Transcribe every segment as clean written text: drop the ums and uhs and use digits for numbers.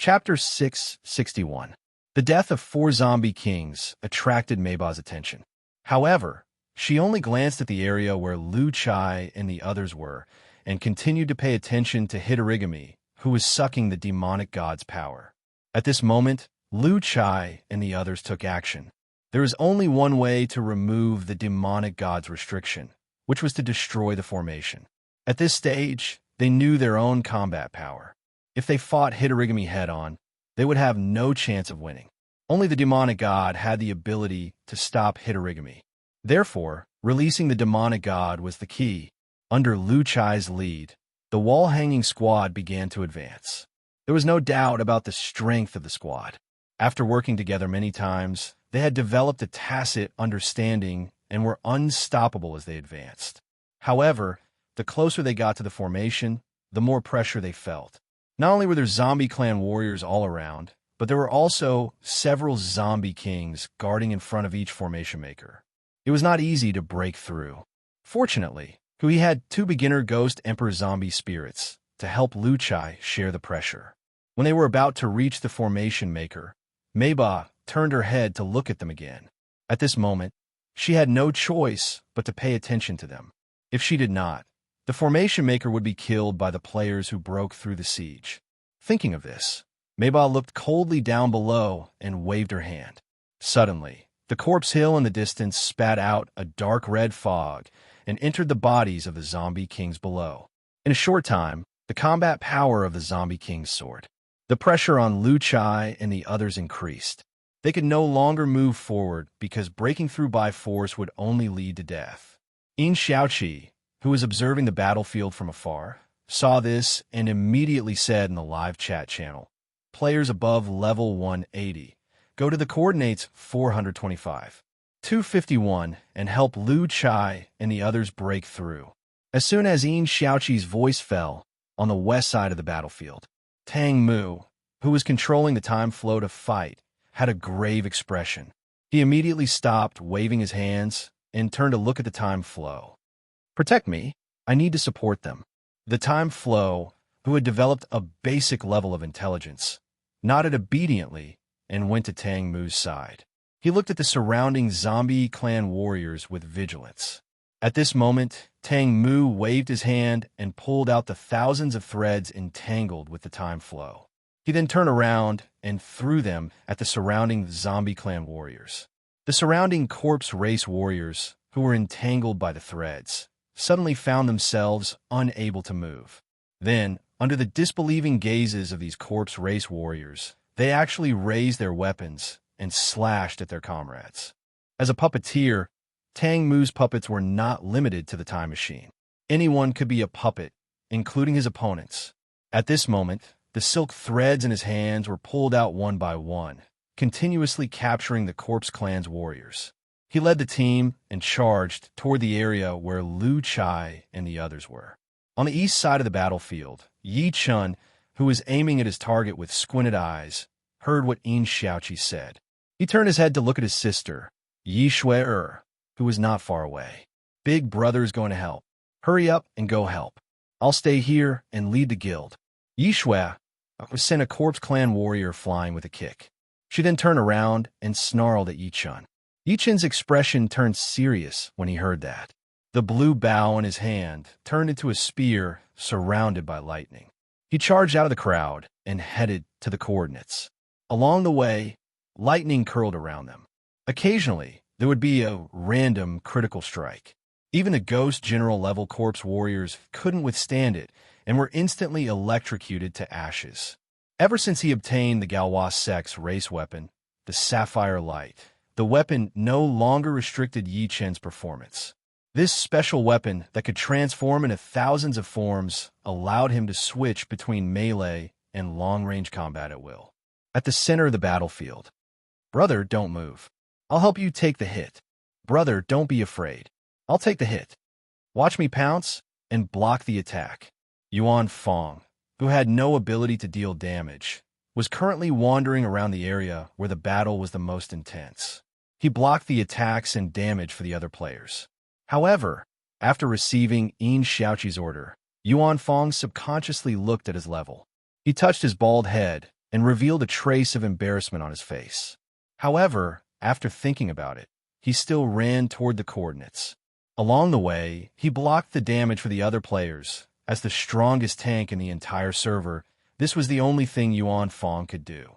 Chapter 661. The death of 4 zombie kings attracted Meiba's attention. However, she only glanced at the area where Lu Chai and the others were, and continued to pay attention to Hitorigami, who was sucking the demonic god's power. At this moment, Lu Chai and the others took action. There is only one way to remove the demonic god's restriction, which was to destroy the formation. At this stage, they knew their own combat power. If they fought Hitorigami head-on, they would have no chance of winning. Only the demonic god had the ability to stop Hitorigami. Therefore, releasing the demonic god was the key. Under Lu Chai's lead, the wall-hanging squad began to advance. There was no doubt about the strength of the squad. After working together many times, they had developed a tacit understanding and were unstoppable as they advanced. However, the closer they got to the formation, the more pressure they felt. Not only were there zombie clan warriors all around, but there were also several zombie kings guarding in front of each formation maker. It was not easy to break through. Fortunately, Hui had 2 beginner ghost emperor zombie spirits to help Lu Chai share the pressure. When they were about to reach the formation maker, Meiba turned her head to look at them again. At this moment, she had no choice but to pay attention to them. If she did not, the formation maker would be killed by the players who broke through the siege. Thinking of this, Meiba looked coldly down below and waved her hand. Suddenly, the corpse hill in the distance spat out a dark red fog and entered the bodies of the zombie kings below. In a short time, the combat power of the zombie kings soared. The pressure on Lu Chai and the others increased. They could no longer move forward because breaking through by force would only lead to death. In Xiaoqi, who was observing the battlefield from afar, saw this and immediately said in the live chat channel, "Players above level 180, go to the coordinates 425, 251 and help Lu Chai and the others break through." As soon as In Xiaoqi's voice fell on the west side of the battlefield, Tang Mu, who was controlling the time flow to fight, had a grave expression. He immediately stopped waving his hands and turned to look at the time flow. "Protect me. I need to support them." The time flow, who had developed a basic level of intelligence, nodded obediently and went to Tang Mu's side. He looked at the surrounding zombie clan warriors with vigilance. At this moment, Tang Mu waved his hand and pulled out the thousands of threads entangled with the time flow. He then turned around and threw them at the surrounding zombie clan warriors. The surrounding corpse race warriors, who were entangled by the threads, suddenly found themselves unable to move. Then, under the disbelieving gazes of these corpse race warriors, they actually raised their weapons and slashed at their comrades. As a puppeteer, Tang Mu's puppets were not limited to the time machine. Anyone could be a puppet, including his opponents. At this moment, the silk threads in his hands were pulled out one by one, continuously capturing the corpse clan's warriors. He led the team and charged toward the area where Lu Chai and the others were. On the east side of the battlefield, Yi Chun, who was aiming at his target with squinted eyes, heard what In Xiaoqi said. He turned his head to look at his sister, Yi Shui, who was not far away. "Big brother's going to help. Hurry up and go help. I'll stay here and lead the guild." Yi Shui sent a corpse clan warrior flying with a kick. She then turned around and snarled at Yi Chun. Yi Chun's expression turned serious when he heard that. The blue bow in his hand turned into a spear surrounded by lightning. He charged out of the crowd and headed to the coordinates. Along the way, lightning curled around them. Occasionally, there would be a random critical strike. Even the ghost general level corpse warriors couldn't withstand it and were instantly electrocuted to ashes. Ever since he obtained the Galois Sex race weapon, the Sapphire Light, the weapon no longer restricted Yi Chen's performance. This special weapon that could transform into thousands of forms allowed him to switch between melee and long-range combat at will. At the center of the battlefield, "Brother, don't move. I'll help you take the hit. Brother, don't be afraid. I'll take the hit. Watch me pounce and block the attack." Yuan Fong, who had no ability to deal damage, was currently wandering around the area where the battle was the most intense. He blocked the attacks and damage for the other players. However, after receiving In Xiaoqi's order, Yuan Fong subconsciously looked at his level. He touched his bald head and revealed a trace of embarrassment on his face. However, after thinking about it, he still ran toward the coordinates. Along the way, he blocked the damage for the other players. As the strongest tank in the entire server, this was the only thing Yuan Fong could do.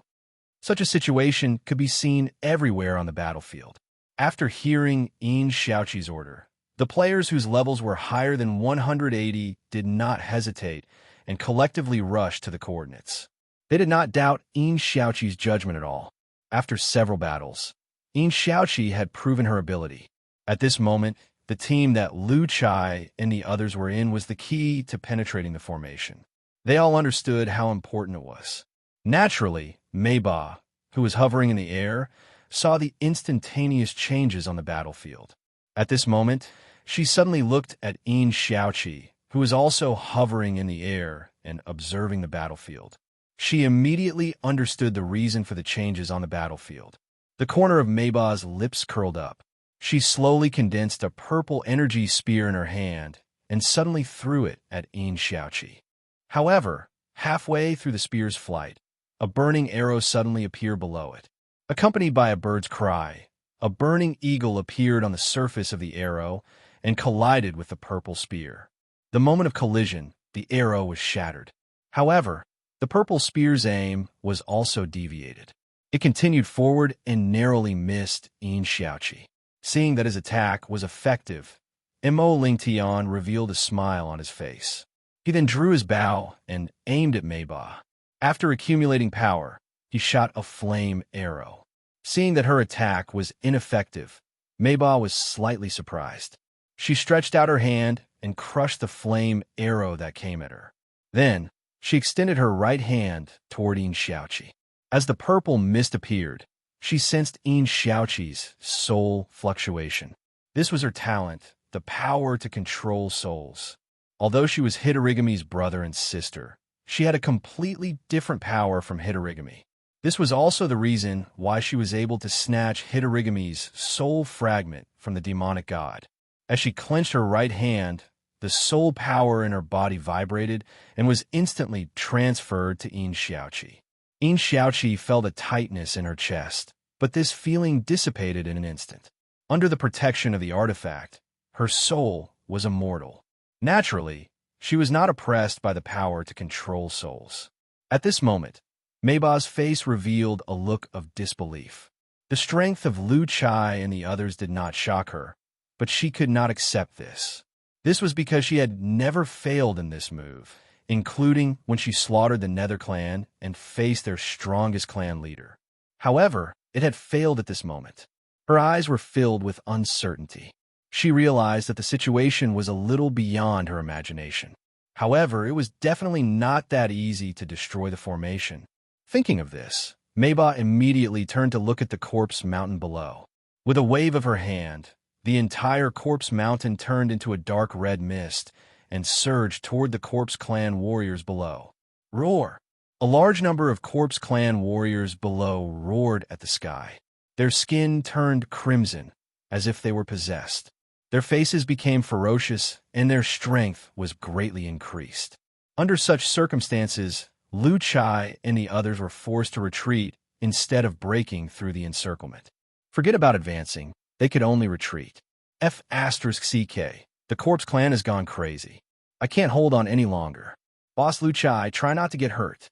Such a situation could be seen everywhere on the battlefield. After hearing Yin Xiaoqi's order, the players whose levels were higher than 180 did not hesitate and collectively rushed to the coordinates. They did not doubt Yin Xiaoqi's judgment at all. After several battles, Yin Xiaoqi had proven her ability. At this moment, the team that Lu Chai and the others were in was the key to penetrating the formation. They all understood how important it was. Naturally, Meiba, who was hovering in the air, saw the instantaneous changes on the battlefield. At this moment, she suddenly looked at Yin Xiaoqi, who was also hovering in the air and observing the battlefield. She immediately understood the reason for the changes on the battlefield. The corner of Meiba's lips curled up. She slowly condensed a purple energy spear in her hand and suddenly threw it at Yin Xiaoqi. However, halfway through the spear's flight, a burning arrow suddenly appeared below it. Accompanied by a bird's cry, a burning eagle appeared on the surface of the arrow and collided with the purple spear. The moment of collision, the arrow was shattered. However, the purple spear's aim was also deviated. It continued forward and narrowly missed Yin Xiaoqi. Seeing that his attack was effective, Mo Lingtian revealed a smile on his face. He then drew his bow and aimed at Meiba. After accumulating power, he shot a flame arrow. Seeing that her attack was ineffective, Meiba was slightly surprised. She stretched out her hand and crushed the flame arrow that came at her. Then, she extended her right hand toward Yin Xiaoqi. As the purple mist appeared, she sensed Yin Xiaoqi's soul fluctuation. This was her talent, the power to control souls. Although she was Hitorigami's brother and sister, she had a completely different power from Hitorigami. This was also the reason why she was able to snatch Hitorigami's soul fragment from the demonic god. As she clenched her right hand, the soul power in her body vibrated and was instantly transferred to Yin Xiaoqi. Yin Xiaoqi felt a tightness in her chest, but this feeling dissipated in an instant. Under the protection of the artifact, her soul was immortal. Naturally, she was not oppressed by the power to control souls. At this moment, Meiba's face revealed a look of disbelief. The strength of Lu Chai and the others did not shock her, but she could not accept this. This was because she had never failed in this move, including when she slaughtered the Nether clan and faced their strongest clan leader. However, it had failed at this moment. Her eyes were filled with uncertainty. She realized that the situation was a little beyond her imagination. However, it was definitely not that easy to destroy the formation. Thinking of this, Meiba immediately turned to look at the corpse mountain below. With a wave of her hand, the entire corpse mountain turned into a dark red mist and surged toward the corpse clan warriors below. Roar! A large number of corpse clan warriors below roared at the sky. Their skin turned crimson, as if they were possessed. Their faces became ferocious, and their strength was greatly increased. Under such circumstances, Lu Chai and the others were forced to retreat instead of breaking through the encirclement. Forget about advancing. They could only retreat. F***CK. The corpse clan has gone crazy. I can't hold on any longer. Boss Lu Chai, try not to get hurt.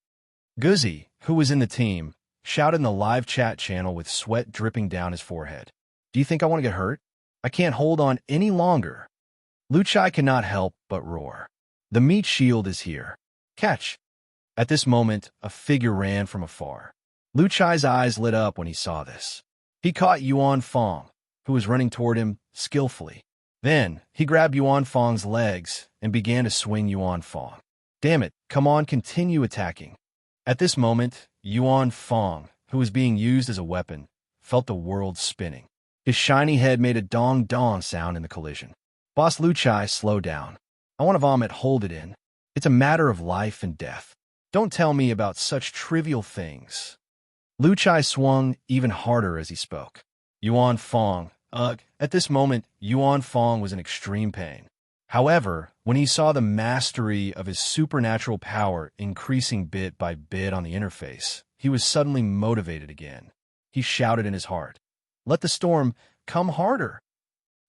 Guzzi, who was in the team, shouted in the live chat channel with sweat dripping down his forehead. Do you think I want to get hurt? I can't hold on any longer. Lu Chai cannot help but roar. The meat shield is here. Catch! At this moment, a figure ran from afar. Lu Chai's eyes lit up when he saw this. He caught Yuan Fong, who was running toward him skillfully. Then, he grabbed Yuan Fong's legs and began to swing Yuan Fong. Damn it, come on, continue attacking. At this moment, Yuan Fong, who was being used as a weapon, felt the world spinning. His shiny head made a dong-dong sound in the collision. Boss Lu Chai, slow down. I want to vomit, hold it in. It's a matter of life and death. Don't tell me about such trivial things. Lu Chai swung even harder as he spoke. Yuan Fong, ugh. At this moment, Yuan Fong was in extreme pain. However, when he saw the mastery of his supernatural power increasing bit by bit on the interface, he was suddenly motivated again. He shouted in his heart, "Let the storm come harder!"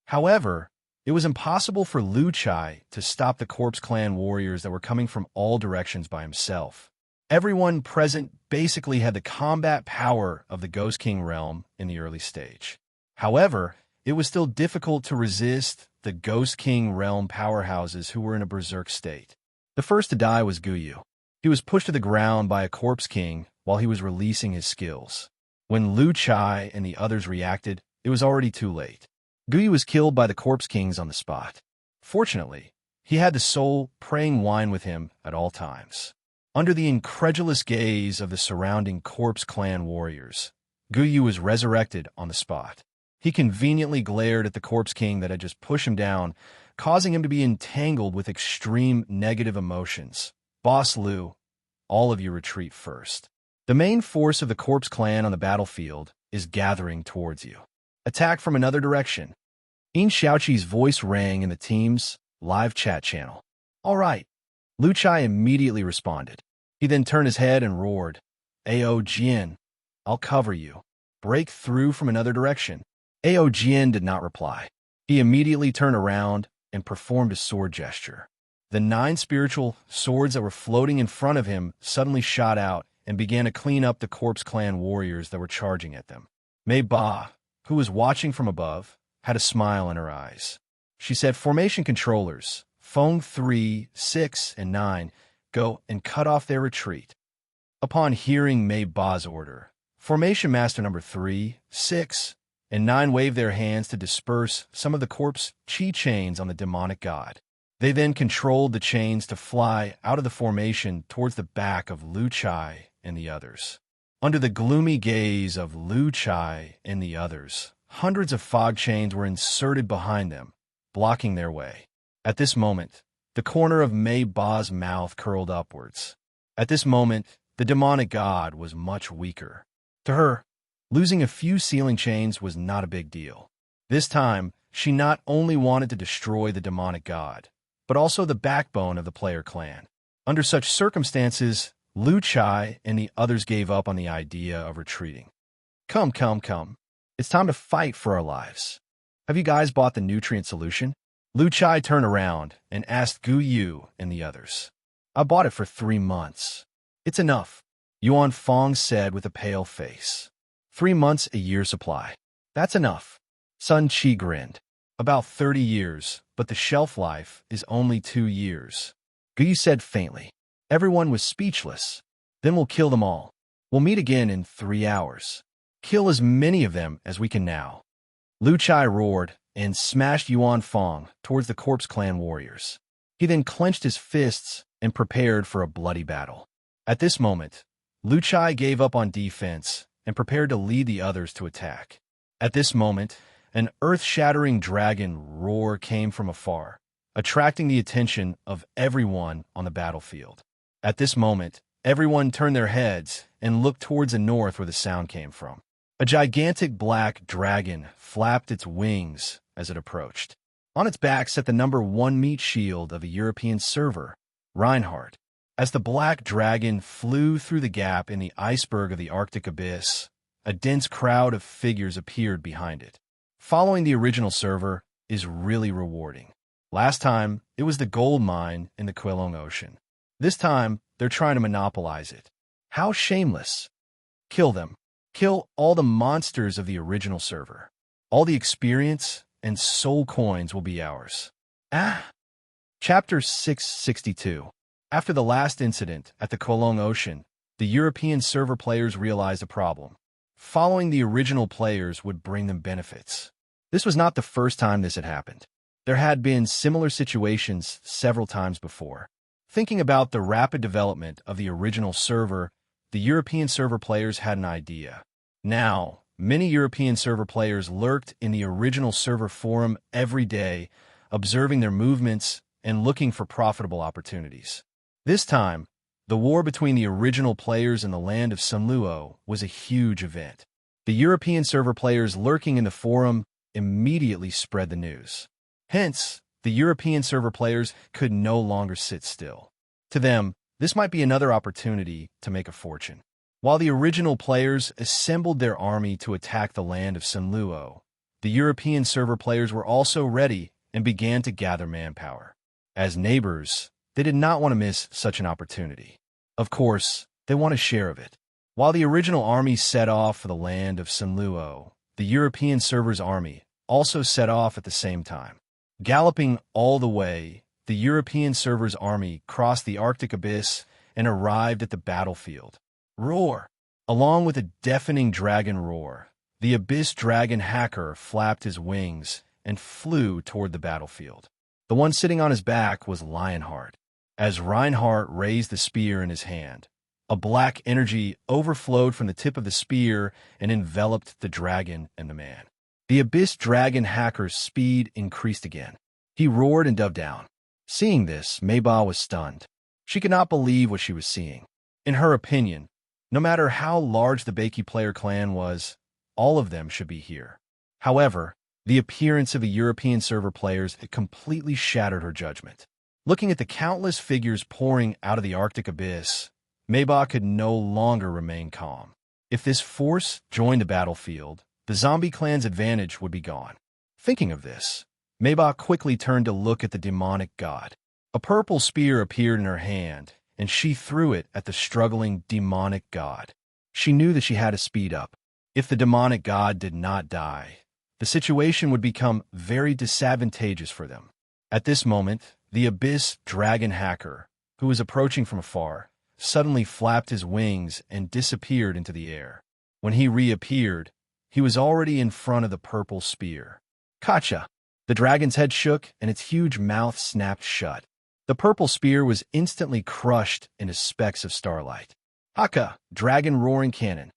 However, it was impossible for Lu Chai to stop the Corpse Clan warriors that were coming from all directions by himself. Everyone present basically had the combat power of the Ghost King realm in the early stage. However, it was still difficult to resist the Ghost King realm powerhouses who were in a berserk state. The first to die was Guyu. He was pushed to the ground by a Corpse King while he was releasing his skills. When Lu Chai and the others reacted, it was already too late. Guyu was killed by the Corpse Kings on the spot. Fortunately, he had the soul praying wine with him at all times. Under the incredulous gaze of the surrounding Corpse Clan warriors, Guyu was resurrected on the spot. He conveniently glared at the Corpse King that had just pushed him down, causing him to be entangled with extreme negative emotions. "Boss Lu, all of you retreat first. The main force of the Corpse Clan on the battlefield is gathering towards you. Attack from another direction." In Xiaoqi's voice rang in the team's live chat channel. "All right." Lu Chai immediately responded. He then turned his head and roared, "Ao Jian, I'll cover you. Break through from another direction." Ao Jian did not reply. He immediately turned around and performed a sword gesture. The 9 spiritual swords that were floating in front of him suddenly shot out and began to clean up the Corpse Clan warriors that were charging at them. Mei Ba, who was watching from above, had a smile in her eyes. She said, "Formation controllers, Feng 3, 6, and 9, go and cut off their retreat." Upon hearing Mei Ba's order, Formation Master number 3, 6, and 9 waved their hands to disperse some of the corpse chi chains on the demonic god. They then controlled the chains to fly out of the formation towards the back of Lu Chai and the others. Under the gloomy gaze of Lu Chai and the others, hundreds of fog chains were inserted behind them, blocking their way. At this moment, the corner of Mei Ba's mouth curled upwards. At this moment, the demonic god was much weaker. To her, losing a few sealing chains was not a big deal. This time, she not only wanted to destroy the demonic god, but also the backbone of the player clan. Under such circumstances, Lu Chai and the others gave up on the idea of retreating. Come. It's time to fight for our lives. Have you guys bought the nutrient solution?" Lu Chai turned around and asked Guyu and the others. "I bought it for 3 months. It's enough," Yuan Fong said with a pale face. 3 months a year supply. That's enough. Sun Chi grinned. About 30 years, but the shelf life is only 2 years. Guyu said faintly. Everyone was speechless. "Then we'll kill them all. We'll meet again in 3 hours. Kill as many of them as we can now." Lu Chai roared and smashed Yuan Fong towards the Corpse Clan warriors. He then clenched his fists and prepared for a bloody battle. At this moment, Lu Chai gave up on defense and prepared to lead the others to attack. At this moment, an earth-shattering dragon roar came from afar, attracting the attention of everyone on the battlefield. At this moment, everyone turned their heads and looked towards the north where the sound came from. A gigantic black dragon flapped its wings as it approached. On its back sat the number 1 meat shield of a European server, Reinhardt. As the black dragon flew through the gap in the iceberg of the Arctic abyss, a dense crowd of figures appeared behind it. Following the original server is really rewarding. Last time, it was the gold mine in the Quilong Ocean. This time, they're trying to monopolize it. How shameless. Kill them. Kill all the monsters of the original server. All the experience and soul coins will be ours. Chapter 662. After the last incident at the Quilong Ocean, the European server players realized a problem. Following the original players would bring them benefits. This was not the first time this had happened. There had been similar situations several times before. Thinking about the rapid development of the original server, the European server players had an idea. Now, many European server players lurked in the original server forum every day, observing their movements and looking for profitable opportunities. This time, the war between the original players and the land of Sunluo was a huge event. The European server players lurking in the forum immediately spread the news. Hence, the European server players could no longer sit still. To them, this might be another opportunity to make a fortune. While the original players assembled their army to attack the land of Sunluo, the European server players were also ready and began to gather manpower. As neighbors, they did not want to miss such an opportunity. Of course, they want a share of it. While the original army set off for the land of Sunluo, the European server's army also set off at the same time. Galloping all the way, the European server's army crossed the Arctic abyss and arrived at the battlefield. Roar! Along with a deafening dragon roar, the abyss dragon hacker flapped his wings and flew toward the battlefield. The one sitting on his back was Lionheart. As Reinhardt raised the spear in his hand, a black energy overflowed from the tip of the spear and enveloped the dragon and the man. The abyss dragon hacker's speed increased again. He roared and dove down. Seeing this, Meiba was stunned. She could not believe what she was seeing. In her opinion, no matter how large the Baki player clan was, all of them should be here. However, the appearance of the European server players had completely shattered her judgment. Looking at the countless figures pouring out of the Arctic abyss, Meiba could no longer remain calm. If this force joined the battlefield, the zombie clan's advantage would be gone. Thinking of this, Meiba quickly turned to look at the demonic god. A purple spear appeared in her hand, and she threw it at the struggling demonic god. She knew that she had to speed up. If the demonic god did not die, the situation would become very disadvantageous for them. At this moment, the abyss dragon hacker, who was approaching from afar, suddenly flapped his wings and disappeared into the air. When he reappeared, he was already in front of the purple spear. Kacha! The dragon's head shook and its huge mouth snapped shut. The purple spear was instantly crushed into specks of starlight. Haka, dragon roaring cannon.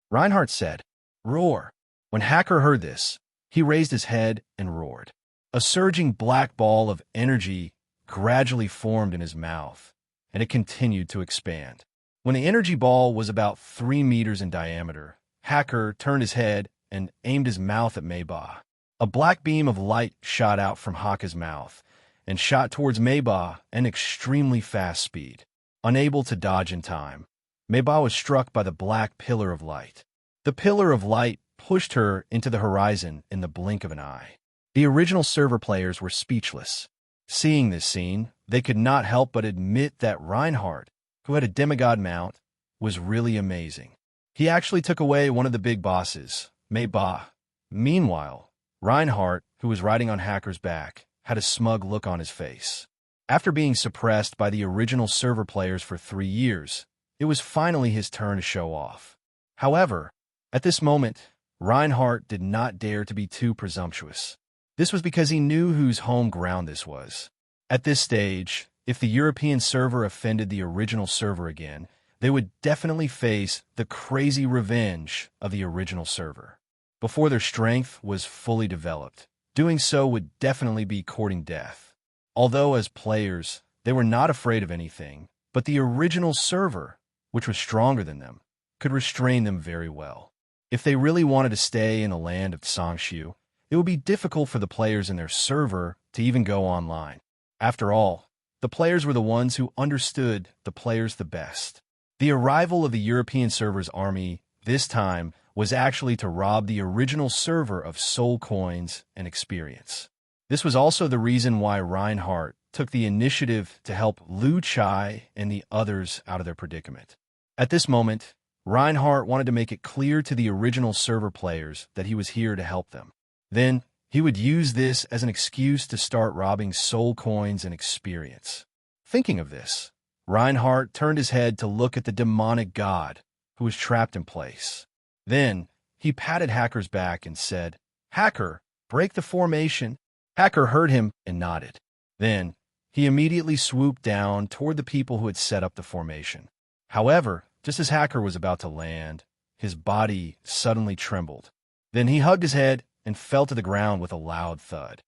Reinhardt said, Roar. When Hacker heard this, he raised his head and roared. A surging black ball of energy gradually formed in his mouth, and it continued to expand. When the energy ball was about 3 meters in diameter, Hacker turned his head and aimed his mouth at Meiba. A black beam of light shot out from Haka's mouth and shot towards Meiba at an extremely fast speed. Unable to dodge in time, Meiba was struck by the black pillar of light. The pillar of light pushed her into the horizon in the blink of an eye. The original server players were speechless. Seeing this scene, they could not help but admit that Reinhardt, who had a demigod mount, was really amazing. He actually took away one of the big bosses, Meiba. Meanwhile, Reinhardt, who was riding on Hacker's back, had a smug look on his face. After being suppressed by the original server players for 3 years, it was finally his turn to show off. However, at this moment, Reinhardt did not dare to be too presumptuous. This was because he knew whose home ground this was. At this stage, if the European server offended the original server again, they would definitely face the crazy revenge of the original server. Before their strength was fully developed, doing so would definitely be courting death. Although as players, they were not afraid of anything, but the original server, which was stronger than them, could restrain them very well. If they really wanted to stay in the land of Tsangshu, it would be difficult for the players in their server to even go online. After all, the players were the ones who understood the players the best. The arrival of the European server's army, this time, was actually to rob the original server of soul coins and experience. This was also the reason why Reinhardt took the initiative to help Liu Chai and the others out of their predicament. At this moment, Reinhardt wanted to make it clear to the original server players that he was here to help them. Then, he would use this as an excuse to start robbing soul coins and experience. Thinking of this, Reinhardt turned his head to look at the demonic god, who was trapped in place. Then, he patted Hacker's back and said, Hacker, break the formation. Hacker heard him and nodded. Then, he immediately swooped down toward the people who had set up the formation. However, just as Hacker was about to land, his body suddenly trembled. Then he hugged his head and fell to the ground with a loud thud.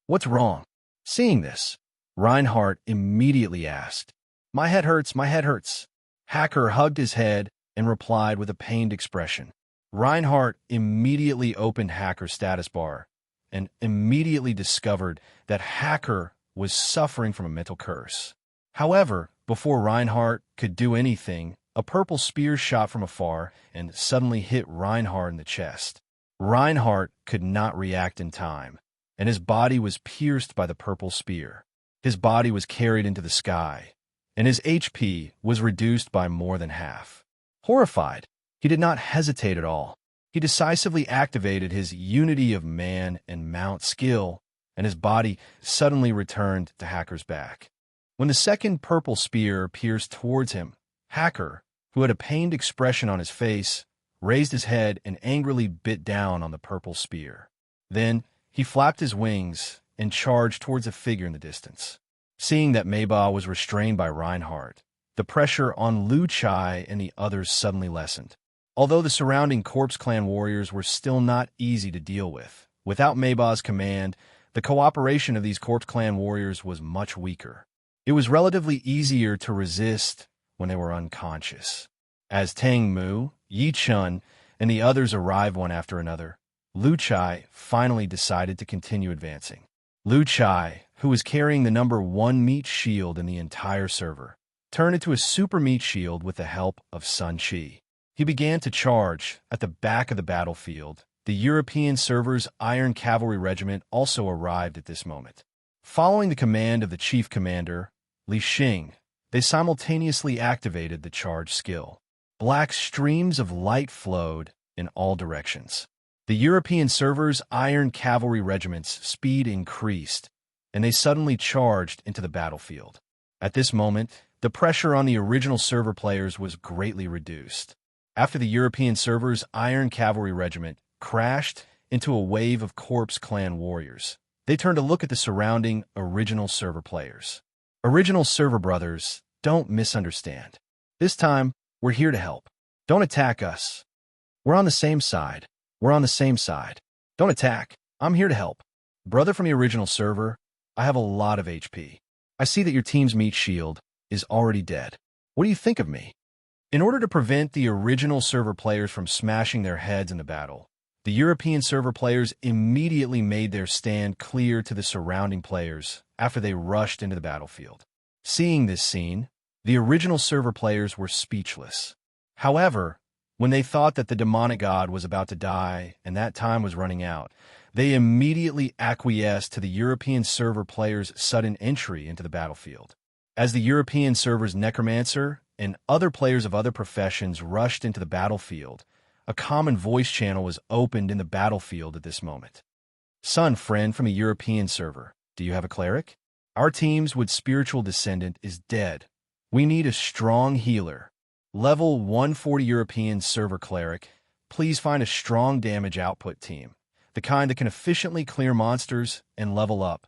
What's wrong? Seeing this, Reinhardt immediately asked, My head hurts, my head hurts. Hacker hugged his head and replied with a pained expression. Reinhardt immediately opened Hacker's status bar and immediately discovered that Hacker was suffering from a mental curse. However, before Reinhardt could do anything, A purple spear shot from afar and suddenly hit Reinhardt in the chest. Reinhardt could not react in time, and his body was pierced by the purple spear. His body was carried into the sky, and his HP was reduced by more than half. Horrified, he did not hesitate at all. He decisively activated his unity of man and mount skill, and his body suddenly returned to Hacker's back. When the second purple spear pierced towards him, Hacker, who had a pained expression on his face, raised his head and angrily bit down on the purple spear. Then he flapped his wings and charged towards a figure in the distance. Seeing that Meiba was restrained by Reinhardt, the pressure on Lu Chai and the others suddenly lessened. Although the surrounding Corpse Clan warriors were still not easy to deal with, without Meiba's command, the cooperation of these Corpse Clan warriors was much weaker. It was relatively easier to resist when they were unconscious. As Tang Mu, Yi Chun, and the others arrived one after another, Lu Chai finally decided to continue advancing. Lu Chai, who was carrying the number 1 meat shield in the entire server, turned into a super meat shield with the help of Sun Chi. He began to charge at the back of the battlefield. The European server's Iron Cavalry Regiment also arrived at this moment. Following the command of the chief commander, Li Xing, they simultaneously activated the charge skill. Black streams of light flowed in all directions. The European server's Iron Cavalry Regiment's speed increased, and they suddenly charged into the battlefield. At this moment, the pressure on the original server players was greatly reduced. After the European server's Iron Cavalry Regiment crashed into a wave of Corpse Clan warriors, they turned to look at the surrounding original server players. Original server brothers, don't misunderstand. This time, we're here to help. Don't attack us. We're on the same side. We're on the same side. Don't attack. I'm here to help. Brother from the original server, I have a lot of HP. I see that your team's meat shield is already dead. What do you think of me? In order to prevent the original server players from smashing their heads in the battle, the European server players immediately made their stand clear to the surrounding players after they rushed into the battlefield. Seeing this scene, the original server players were speechless. However, when they thought that the demonic god was about to die and that time was running out, they immediately acquiesced to the European server players' sudden entry into the battlefield. As the European server's necromancer and other players of other professions rushed into the battlefield, a common voice channel was opened in the battlefield at this moment. Son, friend from a European server, do you have a cleric? Our team's wood spiritual descendant is dead. We need a strong healer. Level 140 European server cleric, please find a strong damage output team, the kind that can efficiently clear monsters and level up.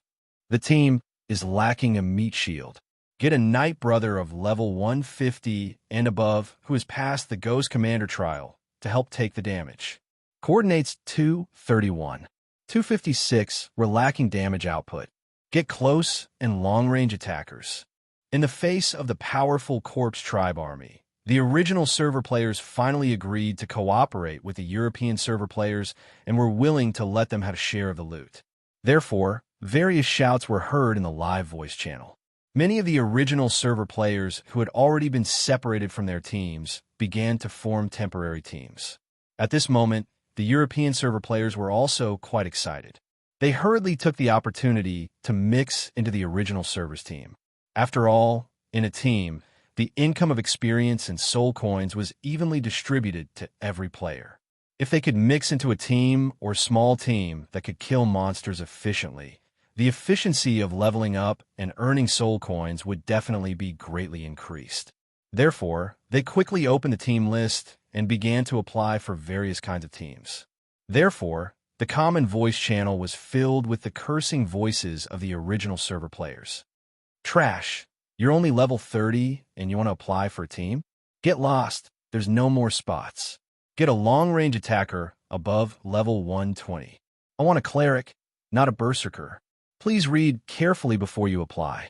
The team is lacking a meat shield. Get a knight brother of level 150 and above who has passed the Ghost Commander trial to help take the damage. Coordinates 231. 256 were lacking damage output. Get close and long-range attackers. In the face of the powerful Corpse Tribe army, the original server players finally agreed to cooperate with the European server players and were willing to let them have a share of the loot. Therefore, various shouts were heard in the live voice channel. Many of the original server players who had already been separated from their teams began to form temporary teams. At this moment, the European server players were also quite excited. They hurriedly took the opportunity to mix into the original server's team. After all, in a team, the income of experience and soul coins was evenly distributed to every player. If they could mix into a team or small team that could kill monsters efficiently, the efficiency of leveling up and earning soul coins would definitely be greatly increased. Therefore, they quickly opened the team list and began to apply for various kinds of teams. Therefore, the common voice channel was filled with the cursing voices of the original server players. Trash, you're only level 30 and you want to apply for a team? Get lost, there's no more spots. Get a long-range attacker above level 120. I want a cleric, not a berserker. Please read carefully before you apply.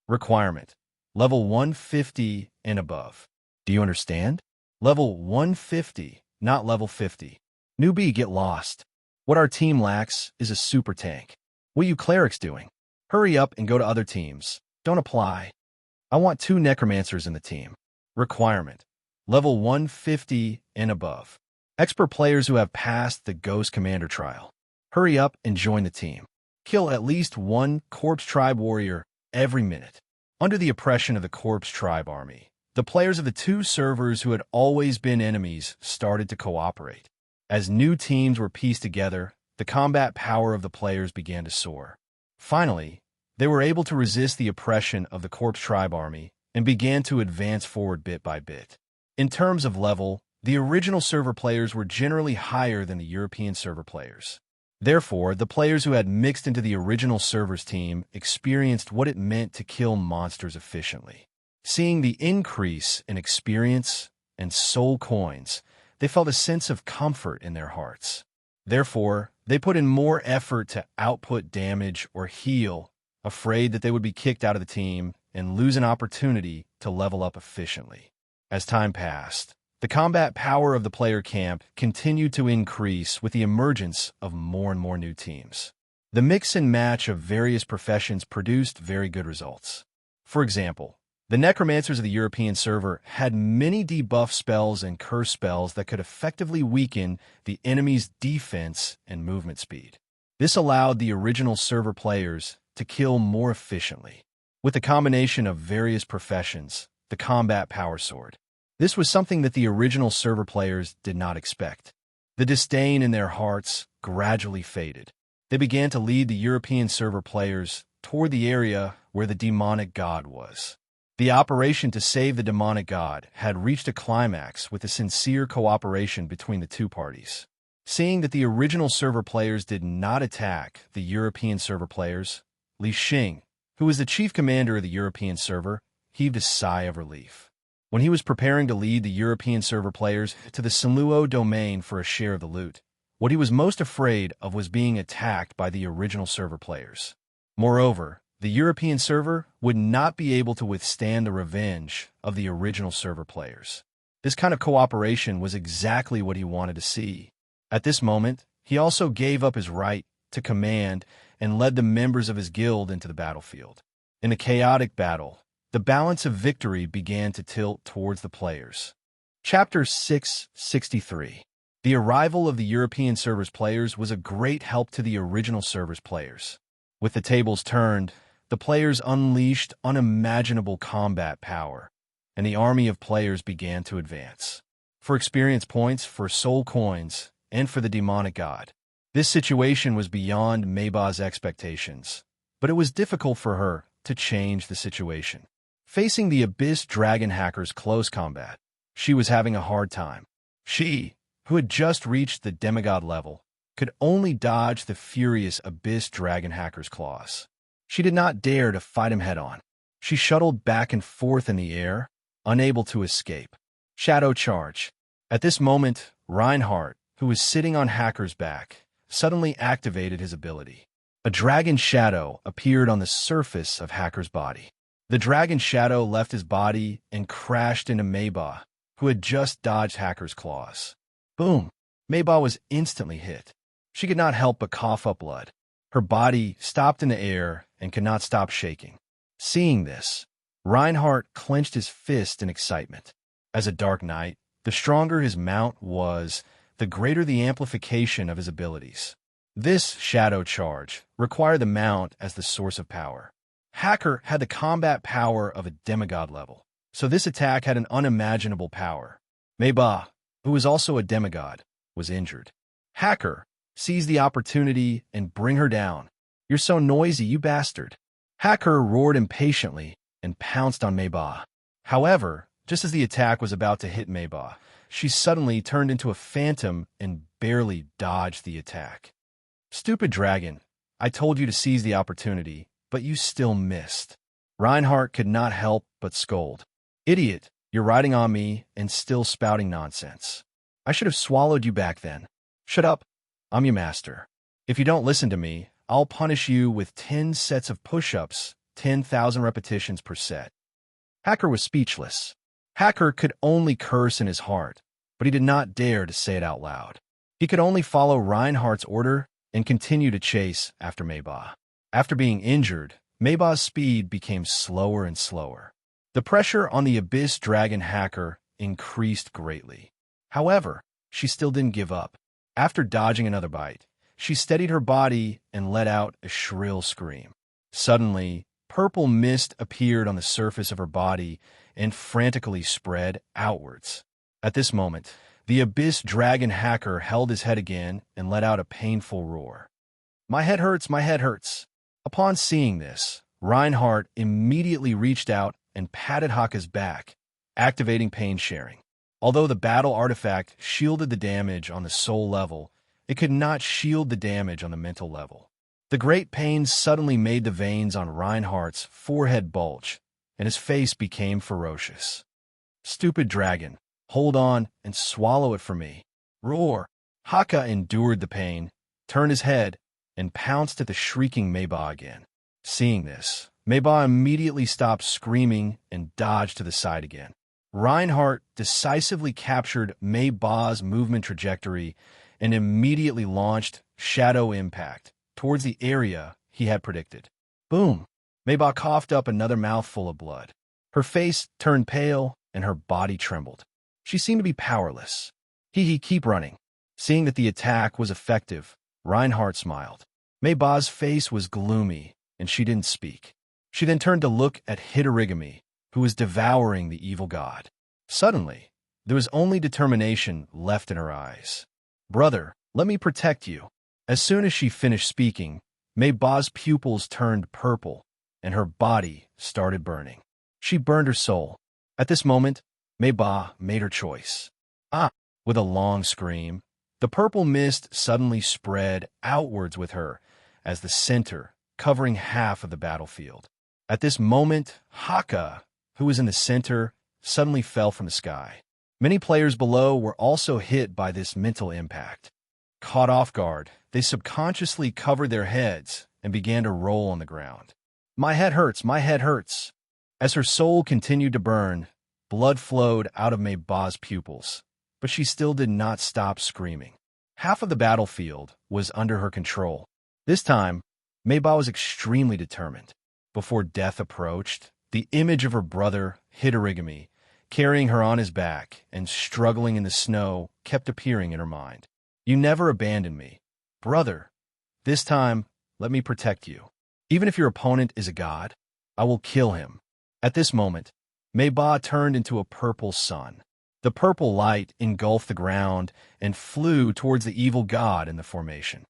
Requirement: level 150 and above. Do you understand? Level 150, not level 50. Newbie, get lost. What our team lacks is a super tank. What are you clerics doing? Hurry up and go to other teams. Don't apply. I want 2 necromancers in the team. Requirement: level 150 and above. Expert players who have passed the Ghost Commander trial. Hurry up and join the team. Kill at least one Corpse Tribe warrior every minute. Under the oppression of the Corpse Tribe army, the players of the two servers who had always been enemies started to cooperate. As new teams were pieced together, the combat power of the players began to soar. Finally, they were able to resist the oppression of the Corpse Tribe army and began to advance forward bit by bit. In terms of level, the original server players were generally higher than the European server players. Therefore, the players who had mixed into the original server's team experienced what it meant to kill monsters efficiently. Seeing the increase in experience and soul coins, they felt a sense of comfort in their hearts. Therefore, they put in more effort to output damage or heal, afraid that they would be kicked out of the team and lose an opportunity to level up efficiently. As time passed, the combat power of the player camp continued to increase with the emergence of more and more new teams. The mix and match of various professions produced very good results. For example, the necromancers of the European server had many debuff spells and curse spells that could effectively weaken the enemy's defense and movement speed. This allowed the original server players to kill more efficiently. With the combination of various professions, the combat power soared. This was something that the original server players did not expect. The disdain in their hearts gradually faded. They began to lead the European server players toward the area where the demonic god was. The operation to save the demonic god had reached a climax with the sincere cooperation between the two parties. Seeing that the original server players did not attack the European server players, Li Xing, who was the chief commander of the European server, heaved a sigh of relief. When he was preparing to lead the European server players to the Sinluo domain for a share of the loot, what he was most afraid of was being attacked by the original server players. Moreover, the European server would not be able to withstand the revenge of the original server players. This kind of cooperation was exactly what he wanted to see. At this moment, he also gave up his right to command and led the members of his guild into the battlefield. In a chaotic battle, the balance of victory began to tilt towards the players. Chapter 663. The arrival of the European server's players was a great help to the original server's players. With the tables turned, the players unleashed unimaginable combat power, and the army of players began to advance. For experience points, for soul coins, and for the demonic god. This situation was beyond Mayba's expectations, but it was difficult for her to change the situation. Facing the Abyss Dragon hackers close combat, she was having a hard time. She, who had just reached the demigod level, could only dodge the furious Abyss Dragon hacker's claws. She did not dare to fight him head-on. She shuttled back and forth in the air, unable to escape. Shadow Charge. At this moment, Reinhardt, who was sitting on Hacker's back, suddenly activated his ability. A dragon shadow appeared on the surface of Hacker's body. The dragon shadow left his body and crashed into Mayba, who had just dodged Hacker's claws. Boom! Mayba was instantly hit. She could not help but cough up blood. Her body stopped in the air and could not stop shaking. Seeing this, Reinhardt clenched his fist in excitement. As a Dark Knight, the stronger his mount was, the greater the amplification of his abilities. This Shadow Charge required the mount as the source of power. Hacker had the combat power of a demigod level, so this attack had an unimaginable power. Mayba, who was also a demigod, was injured. Hacker seized the opportunity and bring her down. You're so noisy, you bastard. Hacker roared impatiently and pounced on Mayba. However, just as the attack was about to hit Mayba, she suddenly turned into a phantom and barely dodged the attack. Stupid dragon, I told you to seize the opportunity, but you still missed. Reinhardt could not help but scold. Idiot, you're riding on me and still spouting nonsense. I should have swallowed you back then. Shut up. I'm your master. If you don't listen to me, I'll punish you with 10 sets of push-ups, 10,000 repetitions per set. Hacker was speechless. Hacker could only curse in his heart, but he did not dare to say it out loud. He could only follow Reinhardt's order and continue to chase after Mayba. After being injured, Mayba's speed became slower and slower. The pressure on the Abyss Dragon hacker increased greatly. However, she still didn't give up. After dodging another bite, she steadied her body and let out a shrill scream. Suddenly, purple mist appeared on the surface of her body and frantically spread outwards. At this moment, the abyss dragon hacker held his head again and let out a painful roar. "My head hurts, my head hurts." Upon seeing this, Reinhardt immediately reached out and patted Haka's back, activating pain sharing. Although the battle artifact shielded the damage on the soul level, it could not shield the damage on the mental level. The great pain suddenly made the veins on Reinhardt's forehead bulge, and his face became ferocious. "Stupid dragon, hold on and swallow it for me." Roar! Haka endured the pain, turned his head, and pounced at the shrieking Meiba again. Seeing this, Meiba immediately stopped screaming and dodged to the side again. Reinhardt decisively captured Meiba's movement trajectory and immediately launched Shadow Impact towards the area he had predicted. Boom! Meiba coughed up another mouthful of blood. Her face turned pale and her body trembled. She seemed to be powerless. Keep running." Seeing that the attack was effective, Reinhardt smiled. Meiba's face was gloomy, and she didn't speak. She then turned to look at Hitorigami, who was devouring the evil god. Suddenly, there was only determination left in her eyes. "Brother, let me protect you." As soon as she finished speaking, Meiba's pupils turned purple, and her body started burning. She burned her soul. At this moment, Meiba made her choice. "Ah!" With a long scream, the purple mist suddenly spread outwards with her as the center, covering half of the battlefield. At this moment, Haka, who was in the center, suddenly fell from the sky. Many players below were also hit by this mental impact. Caught off guard, they subconsciously covered their heads and began to roll on the ground. "My head hurts, my head hurts." As her soul continued to burn, blood flowed out of Meiba's pupils, but she still did not stop screaming. Half of the battlefield was under her control. This time, Meiba was extremely determined. Before death approached, the image of her brother, Hitorigami, carrying her on his back and struggling in the snow, kept appearing in her mind. "You never abandoned me. Brother, this time, let me protect you. Even if your opponent is a god, I will kill him." At this moment, Meiba turned into a purple sun. The purple light engulfed the ground and flew towards the evil god in the formation.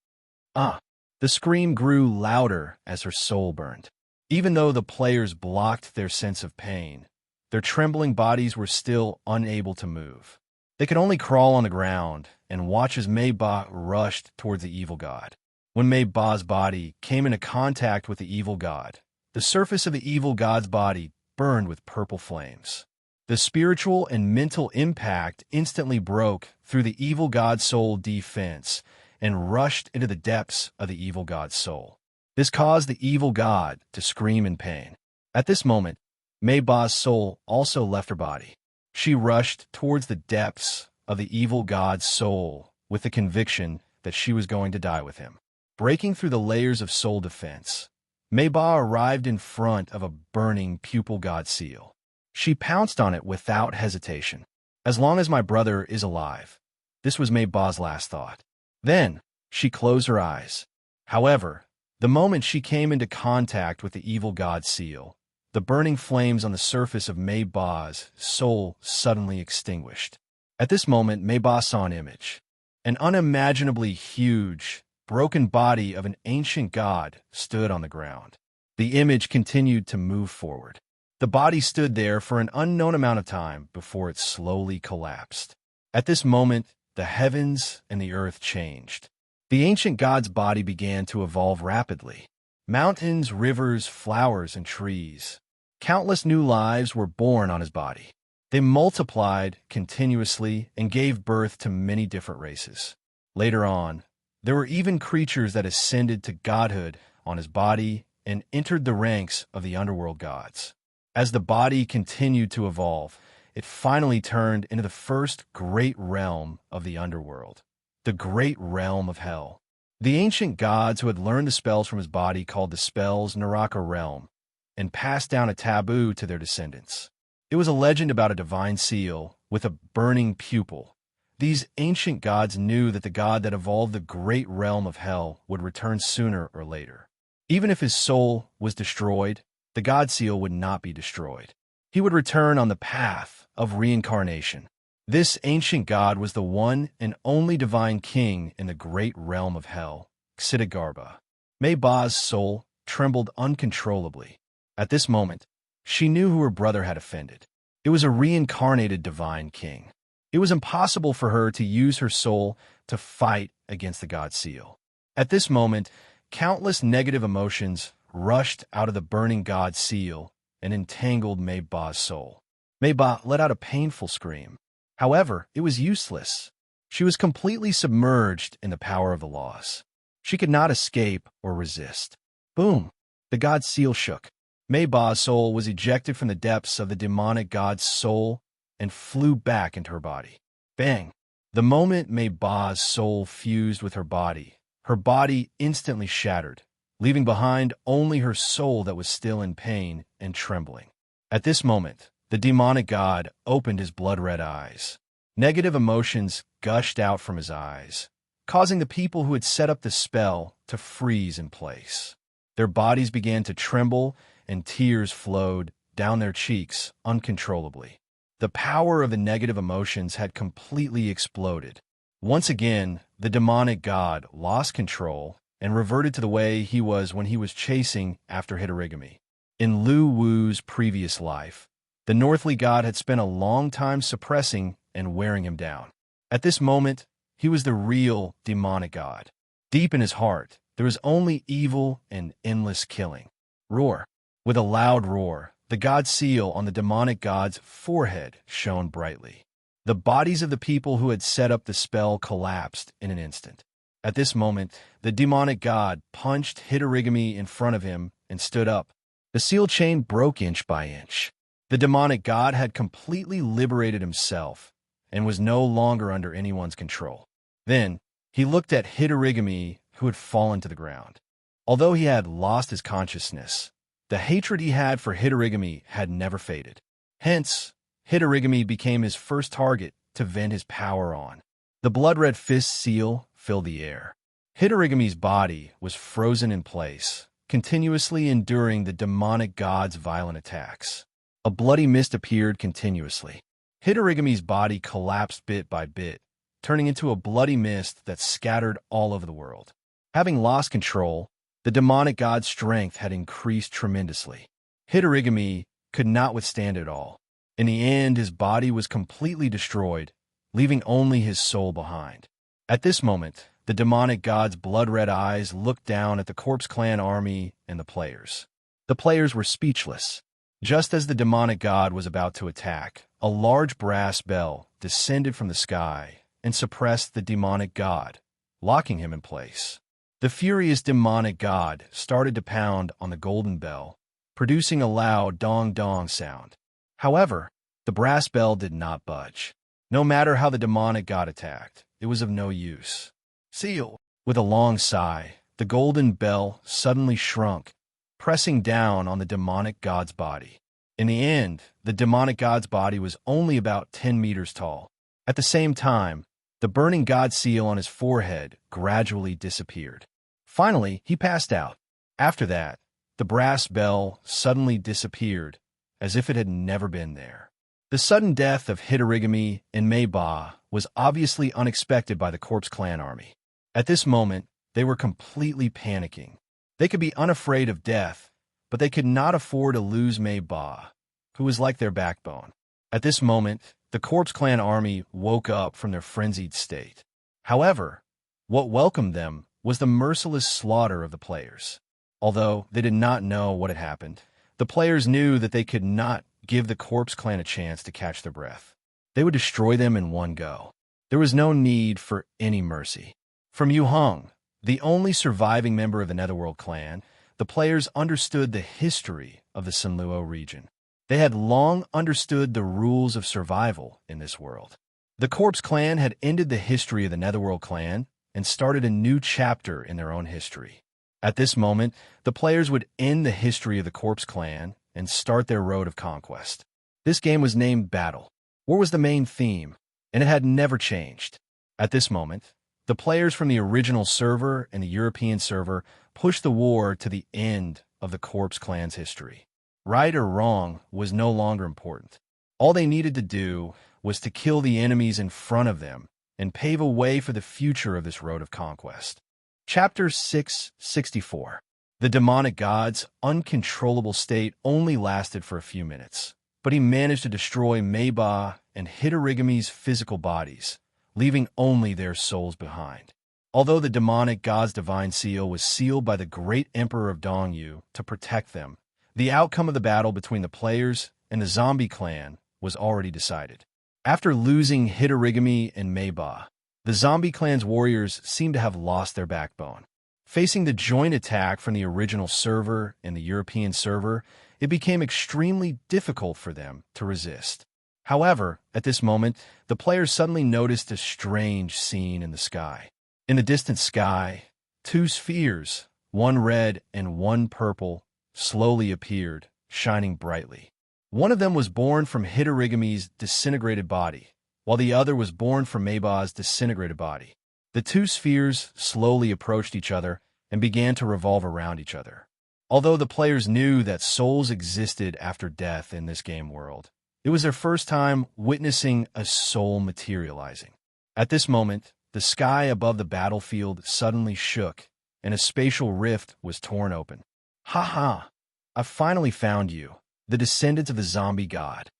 "Ah!" The scream grew louder as her soul burned. Even though the players blocked their sense of pain, their trembling bodies were still unable to move. They could only crawl on the ground and watch as Meiba rushed towards the evil god. When Meiba's body came into contact with the evil god, the surface of the evil god's body burned with purple flames. The spiritual and mental impact instantly broke through the evil god's soul defense and rushed into the depths of the evil god's soul. This caused the evil god to scream in pain. At this moment, Meiba's soul also left her body. She rushed towards the depths of the evil god's soul with the conviction that she was going to die with him. Breaking through the layers of soul defense, Meiba arrived in front of a burning pupil god seal. She pounced on it without hesitation. "As long as my brother is alive." This was Meiba's last thought. Then, she closed her eyes. However, the moment she came into contact with the evil god seal, the burning flames on the surface of Meiba's soul suddenly extinguished. At this moment, Meiba saw an image. An unimaginably huge, broken body of an ancient god stood on the ground. The image continued to move forward. The body stood there for an unknown amount of time before it slowly collapsed. At this moment, the heavens and the earth changed. The ancient god's body began to evolve rapidly. Mountains, rivers, flowers, and trees. Countless new lives were born on his body. They multiplied continuously and gave birth to many different races. Later on, there were even creatures that ascended to godhood on his body and entered the ranks of the underworld gods. As the body continued to evolve, it finally turned into the first great realm of the underworld, the great realm of hell. The ancient gods who had learned the spells from his body called the spells Naraka realm and passed down a taboo to their descendants. It was a legend about a divine seal with a burning pupil. These ancient gods knew that the god that evolved the great realm of hell would return sooner or later. Even if his soul was destroyed, the god seal would not be destroyed. He would return on the path of reincarnation. This ancient god was the one and only divine king in the great realm of hell, Xitigarbha. Mei Ba's soul trembled uncontrollably. At this moment, she knew who her brother had offended. It was a reincarnated divine king. It was impossible for her to use her soul to fight against the god seal. At this moment, countless negative emotions rushed out of the burning god seal and entangled Mei Ba's soul. Mei Ba let out a painful scream. However, it was useless. She was completely submerged in the power of the loss. She could not escape or resist. Boom! The god seal shook. Mei Ba's soul was ejected from the depths of the demonic god's soul and flew back into her body. Bang! The moment Mei Ba's soul fused with her body instantly shattered, leaving behind only her soul that was still in pain and trembling. At this moment, the demonic god opened his blood-red eyes. Negative emotions gushed out from his eyes, causing the people who had set up the spell to freeze in place. Their bodies began to tremble, and tears flowed down their cheeks uncontrollably. The power of the negative emotions had completely exploded. Once again, the demonic god lost control and reverted to the way he was when he was chasing after Hitorigami. In Lu Wu's previous life, the Northly god had spent a long time suppressing and wearing him down. At this moment, he was the real demonic god. Deep in his heart, there was only evil and endless killing. Roar! With a loud roar, the god seal on the demonic god's forehead shone brightly. The bodies of the people who had set up the spell collapsed in an instant. At this moment, the demonic god punched Hitorigami in front of him and stood up. The seal chain broke inch by inch. The demonic god had completely liberated himself and was no longer under anyone's control. Then, he looked at Hitorigami, who had fallen to the ground. Although he had lost his consciousness, the hatred he had for Hitorigami had never faded. Hence, Hitorigami became his first target to vent his power on. The blood-red fist seal filled the air. Hitorigami's body was frozen in place, continuously enduring the demonic god's violent attacks. A bloody mist appeared continuously. Hitorigami's body collapsed bit by bit, turning into a bloody mist that scattered all over the world. Having lost control, the demonic god's strength had increased tremendously. Hitorigami could not withstand it all. In the end, his body was completely destroyed, leaving only his soul behind. At this moment, the demonic god's blood-red eyes looked down at the Corpse Clan army and the players. The players were speechless. Just as the demonic god was about to attack, a large brass bell descended from the sky and suppressed the demonic god, locking him in place. The furious demonic god started to pound on the golden bell, producing a loud dong-dong sound. However, the brass bell did not budge. No matter how the demonic god attacked, it was of no use. Seal! With a long sigh, the golden bell suddenly shrunk, pressing down on the demonic god's body. In the end, the demonic god's body was only about 10 meters tall. At the same time, the burning god seal on his forehead gradually disappeared. Finally, he passed out. After that, the brass bell suddenly disappeared, as if it had never been there. The sudden death of Hitorigami and Mei Ba was obviously unexpected by the Corpse Clan army. At this moment, they were completely panicking. They could be unafraid of death, but they could not afford to lose Mei Ba, who was like their backbone. At this moment, the Corpse Clan army woke up from their frenzied state. However, what welcomed them was the merciless slaughter of the players. Although they did not know what had happened, the players knew that they could not give the Corpse Clan a chance to catch their breath. They would destroy them in one go. There was no need for any mercy. From Yu Hong, the only surviving member of the Netherworld clan, the players understood the history of the Sanluo region. They had long understood the rules of survival in this world. The Corpse Clan had ended the history of the Netherworld clan and started a new chapter in their own history. At this moment, the players would end the history of the Corpse Clan and start their road of conquest. This game was named Battle. War was the main theme, and it had never changed. At this moment, the players from the original server and the European server pushed the war to the end of the Corpse Clan's history. Right or wrong was no longer important. All they needed to do was to kill the enemies in front of them and pave a way for the future of this road of conquest. Chapter 664. The demonic god's uncontrollable state only lasted for a few minutes, but he managed to destroy Meiba and Hitorigami's physical bodies, leaving only their souls behind. Although the demonic god's divine seal was sealed by the great emperor of Dongyu to protect them, the outcome of the battle between the players and the zombie clan was already decided. After losing Hitorigami and Meiba, the zombie clan's warriors seemed to have lost their backbone. Facing the joint attack from the original server and the European server, it became extremely difficult for them to resist. However, at this moment, the players suddenly noticed a strange scene in the sky. In the distant sky, two spheres, one red and one purple, slowly appeared, shining brightly. One of them was born from Hitorigami's disintegrated body, while the other was born from Meiba's disintegrated body. The two spheres slowly approached each other and began to revolve around each other. Although the players knew that souls existed after death in this game world, it was their first time witnessing a soul materializing. At this moment, the sky above the battlefield suddenly shook, and a spatial rift was torn open. "Ha ha! I finally found you, the descendants of the zombie god."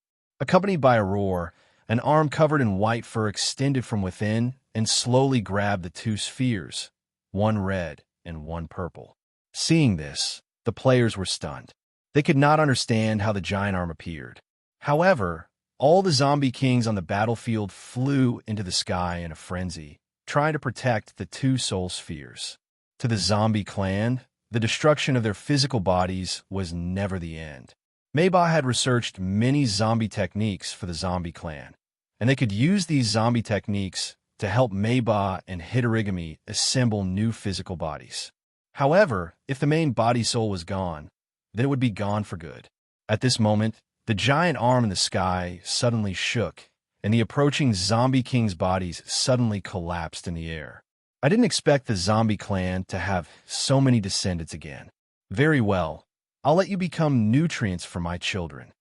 Accompanied by a roar, an arm covered in white fur extended from within and slowly grabbed the two spheres, one red and one purple. Seeing this, the players were stunned. They could not understand how the giant arm appeared. However, all the zombie kings on the battlefield flew into the sky in a frenzy, trying to protect the two soul spheres. To the zombie clan, the destruction of their physical bodies was never the end. Meiba had researched many zombie techniques for the zombie clan, and they could use these zombie techniques to help Meiba and Hitorigami assemble new physical bodies. However, if the main body soul was gone, then it would be gone for good. At this moment, the giant arm in the sky suddenly shook, and the approaching zombie king's bodies suddenly collapsed in the air. I didn't expect the zombie clan to have so many descendants again. Very well, I'll let you become nutrients for my children.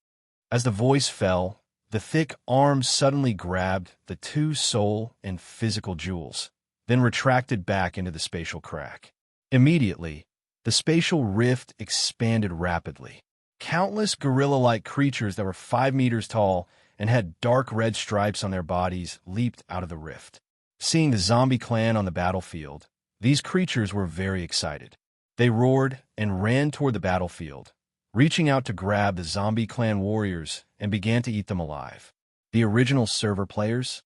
As the voice fell, the thick arm suddenly grabbed the two soul and physical jewels, then retracted back into the spatial crack. Immediately, the spatial rift expanded rapidly. Countless gorilla-like creatures that were 5 meters tall and had dark red stripes on their bodies leaped out of the rift. Seeing the zombie clan on the battlefield, these creatures were very excited. They roared and ran toward the battlefield, reaching out to grab the zombie clan warriors and began to eat them alive. The original server players?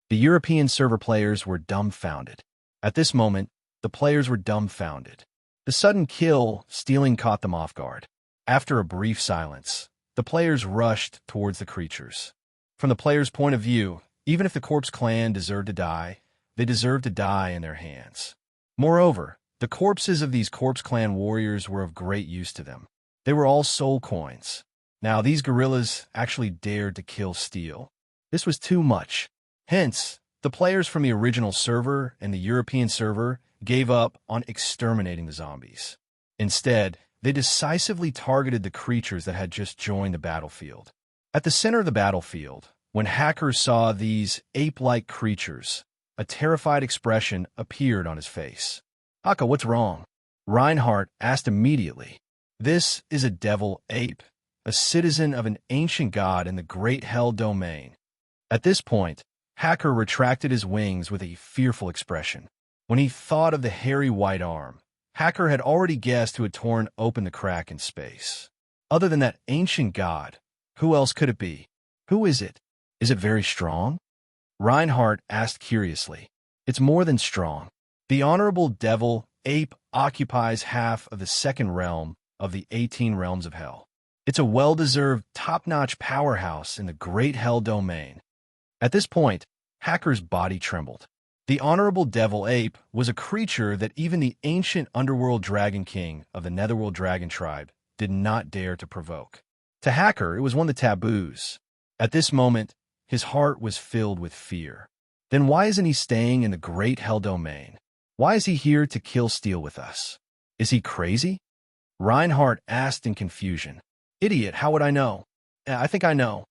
The European server players were dumbfounded. At this moment, the players were dumbfounded. The sudden kill stealing caught them off guard. After a brief silence, the players rushed towards the creatures. From the players' point of view, even if the Corpse Clan deserved to die, they deserved to die in their hands. Moreover, the corpses of these Corpse Clan warriors were of great use to them. They were all soul coins. Now, these gorillas actually dared to kill Steel. This was too much. Hence, the players from the original server and the European server gave up on exterminating the zombies. Instead, they decisively targeted the creatures that had just joined the battlefield. At the center of the battlefield, when hackers saw these ape-like creatures, a terrified expression appeared on his face. "Haka, what's wrong?" Reinhardt asked immediately. "This is a devil ape, a citizen of an ancient god in the Great Hell Domain." At this point, Hacker retracted his wings with a fearful expression. When he thought of the hairy white arm, Hacker had already guessed who had torn open the crack in space. Other than that ancient god, who else could it be? Who is it? Is it very strong? Reinhardt asked curiously. It's more than strong. The honorable devil ape occupies half of the second realm of the 18 realms of hell. It's a well-deserved top-notch powerhouse in the Great Hell Domain. At this point, Hacker's body trembled. The honorable devil ape was a creature that even the ancient underworld dragon king of the netherworld dragon tribe did not dare to provoke. To Hacker, it was one of the taboos. At this moment, His heart was filled with fear. Then why isn't he staying in the great hell domain? Why is he here to kill steel with us? Is he crazy? Reinhardt asked in confusion. Idiot, how would I know? I think I know.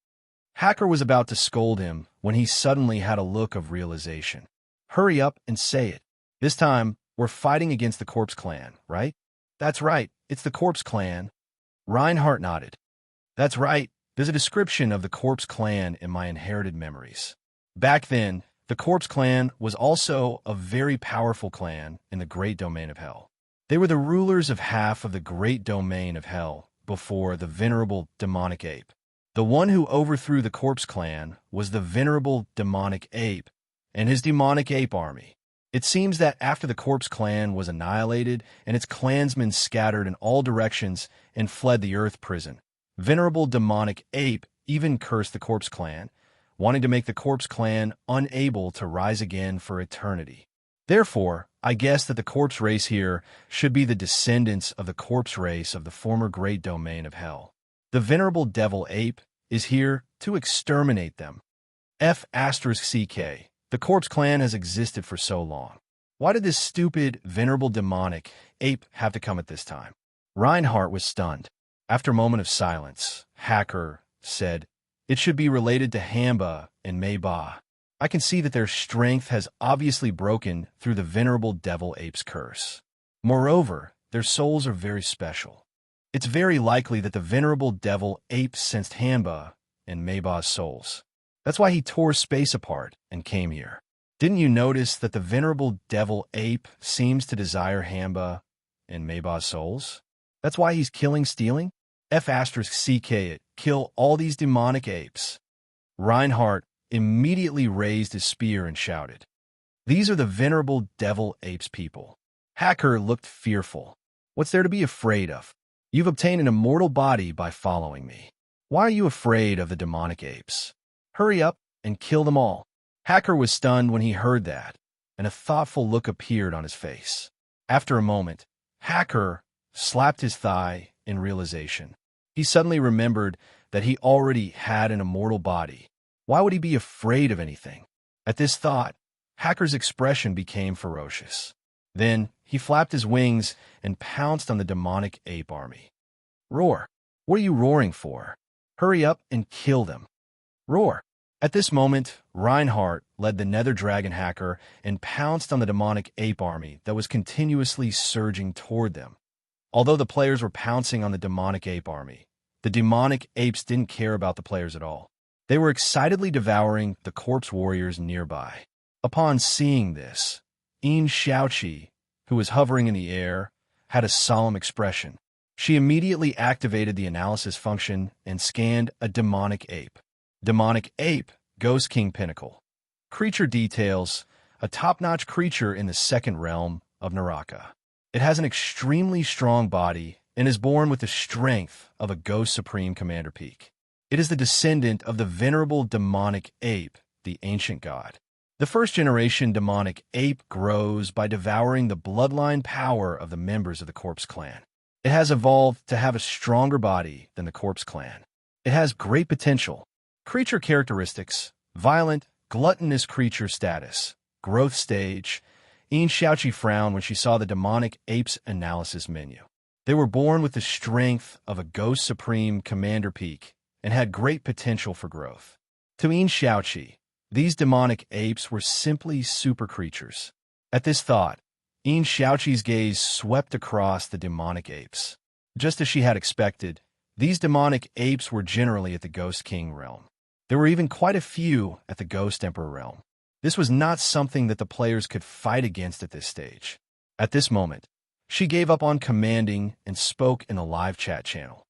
Hacker was about to scold him when he suddenly had a look of realization. Hurry up and say it. This time, we're fighting against the Corpse Clan, right? That's right, it's the Corpse Clan. Reinhardt nodded. That's right, there's a description of the Corpse Clan in my inherited memories. Back then, the Corpse Clan was also a very powerful clan in the Great Domain of Hell. They were the rulers of half of the Great Domain of Hell before the venerable demonic ape. The one who overthrew the Corpse Clan was the venerable demonic ape and his demonic ape army. It seems that after the Corpse Clan was annihilated and its clansmen scattered in all directions and fled the Earth prison, venerable demonic ape even cursed the Corpse Clan, wanting to make the Corpse Clan unable to rise again for eternity. Therefore, I guess that the corpse race here should be the descendants of the corpse race of the former Great Domain of Hell. The venerable devil ape is here to exterminate them. F***CK. The Corpse Clan has existed for so long. Why did this stupid, venerable demonic ape have to come at this time? Reinhardt was stunned. After a moment of silence, Hacker said, it should be related to Hamba and Mayba. I can see that their strength has obviously broken through the venerable devil ape's curse. Moreover, their souls are very special. It's very likely that the venerable devil ape sensed Hamba and Mayba's souls. That's why he tore space apart and came here. Didn't you notice that the venerable devil ape seems to desire Hamba and Mayba's souls? That's why he's stealing? F***CK it. Kill all these demonic apes. Reinhardt immediately raised his spear and shouted, these are the venerable devil ape's people. Hacker looked fearful. What's there to be afraid of? You've obtained an immortal body by following me. Why are you afraid of the demonic apes? Hurry up and kill them all. Hacker was stunned when he heard that, and a thoughtful look appeared on his face. After a moment, Hacker slapped his thigh in realization. He suddenly remembered that he already had an immortal body. Why would he be afraid of anything? At this thought, Hacker's expression became ferocious. Then he flapped his wings and pounced on the demonic ape army. Roar! What are you roaring for? Hurry up and kill them. Roar! At this moment, Reinhardt led the Nether Dragon Hacker and pounced on the demonic ape army that was continuously surging toward them. Although the players were pouncing on the demonic ape army, the demonic apes didn't care about the players at all. They were excitedly devouring the corpse warriors nearby. Upon seeing this, Yin Xiaoqi, who was hovering in the air, had a solemn expression. She immediately activated the analysis function and scanned a demonic ape. Demonic ape, Ghost King Pinnacle. Creature details, a top-notch creature in the second realm of Naraka. It has an extremely strong body and is born with the strength of a Ghost Supreme Commander Peak. It is the descendant of the venerable demonic ape, the ancient god. The first-generation demonic ape grows by devouring the bloodline power of the members of the Corpse Clan. It has evolved to have a stronger body than the Corpse Clan. It has great potential. Creature characteristics, violent, gluttonous creature status, growth stage. Yin Xiaoqi frowned when she saw the demonic ape's analysis menu. They were born with the strength of a Ghost Supreme Commander Peak and had great potential for growth. To Yin Xiaoqi, these demonic apes were simply super creatures. At this thought, Yin Xiaoqi's gaze swept across the demonic apes. Just as she had expected, these demonic apes were generally at the Ghost King realm. There were even quite a few at the Ghost Emperor realm. This was not something that the players could fight against at this stage. At this moment, she gave up on commanding and spoke in a live chat channel.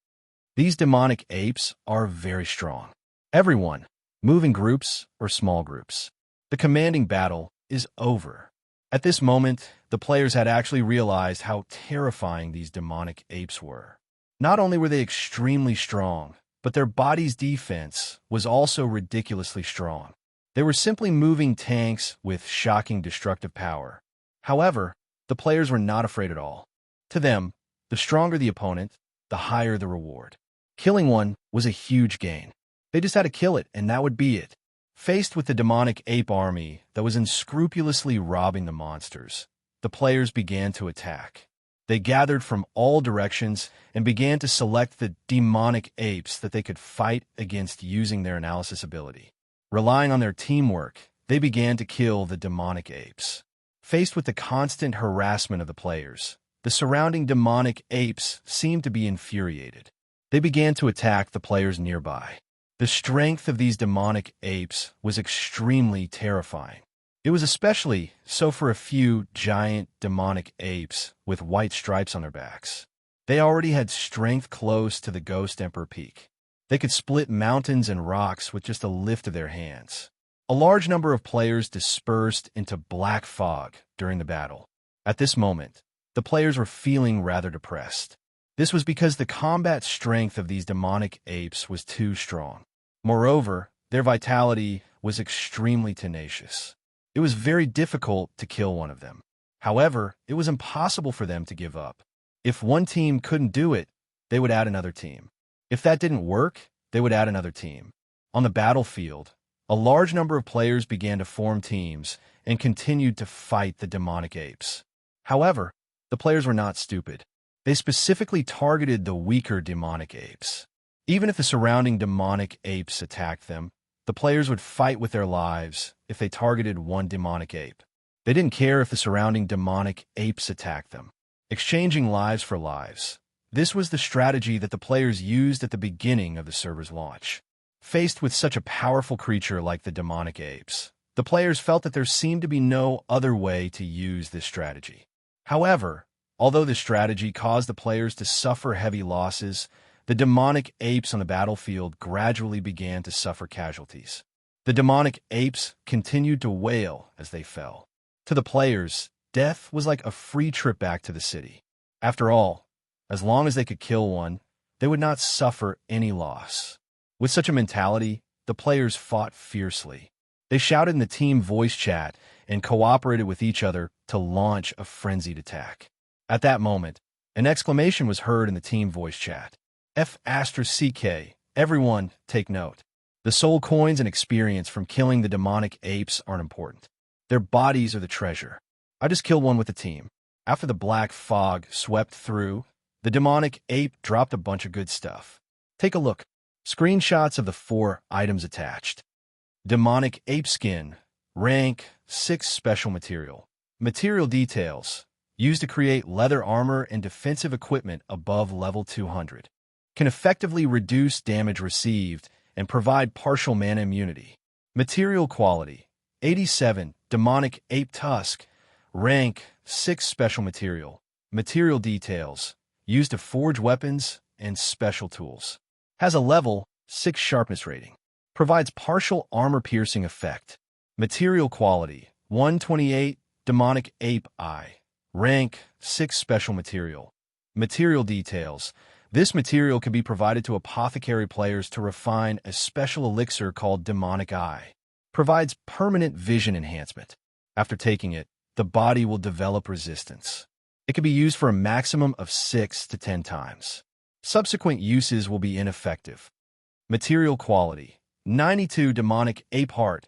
These demonic apes are very strong. Everyone, move in groups or small groups. The commanding battle is over. At this moment, the players had actually realized how terrifying these demonic apes were. Not only were they extremely strong, but their body's defense was also ridiculously strong. They were simply moving tanks with shocking destructive power. However, the players were not afraid at all. To them, the stronger the opponent, the higher the reward. Killing one was a huge gain. They just had to kill it, and that would be it. Faced with the demonic ape army that was unscrupulously robbing the monsters, the players began to attack. They gathered from all directions and began to select the demonic apes that they could fight against using their analysis ability. Relying on their teamwork, they began to kill the demonic apes. Faced with the constant harassment of the players, the surrounding demonic apes seemed to be infuriated. They began to attack the players nearby. The strength of these demonic apes was extremely terrifying. It was especially so for a few giant demonic apes with white stripes on their backs. They already had strength close to the Ghost Emperor peak. They could split mountains and rocks with just a lift of their hands. A large number of players dispersed into black fog during the battle. At this moment, the players were feeling rather depressed. This was because the combat strength of these demonic apes was too strong. Moreover, their vitality was extremely tenacious. It was very difficult to kill one of them. However, it was impossible for them to give up. If one team couldn't do it, they would add another team. If that didn't work, they would add another team. On the battlefield, a large number of players began to form teams and continued to fight the demonic apes. However, the players were not stupid. They specifically targeted the weaker demonic apes. Even if the surrounding demonic apes attacked them, the players would fight with their lives if they targeted one demonic ape. They didn't care if the surrounding demonic apes attacked them. Exchanging lives for lives. This was the strategy that the players used at the beginning of the server's launch. Faced with such a powerful creature like the demonic apes, the players felt that there seemed to be no other way to use this strategy. However, although this strategy caused the players to suffer heavy losses, the demonic apes on the battlefield gradually began to suffer casualties. The demonic apes continued to wail as they fell. To the players, death was like a free trip back to the city. After all, as long as they could kill one, they would not suffer any loss. With such a mentality, the players fought fiercely. They shouted in the team voice chat and cooperated with each other to launch a frenzied attack. At that moment, an exclamation was heard in the team voice chat. F***CK, everyone take note. The soul coins and experience from killing the demonic apes aren't important. Their bodies are the treasure. I just killed one with the team. After the black fog swept through, the demonic ape dropped a bunch of good stuff. Take a look. Screenshots of the 4 items attached. Demonic ape skin, rank 6 special material. Material details, used to create leather armor and defensive equipment above level 200. Can effectively reduce damage received and provide partial mana immunity. Material quality, 87, demonic ape tusk, rank 6 special material. Material details, used to forge weapons and special tools. Has a level 6 sharpness rating. Provides partial armor-piercing effect. Material quality, 128, demonic ape eye. Rank 6 special material. Material details. This material can be provided to apothecary players to refine a special elixir called demonic eye. Provides permanent vision enhancement. After taking it, the body will develop resistance. It can be used for a maximum of 6 to 10 times. Subsequent uses will be ineffective. Material quality, 92 demonic ape heart.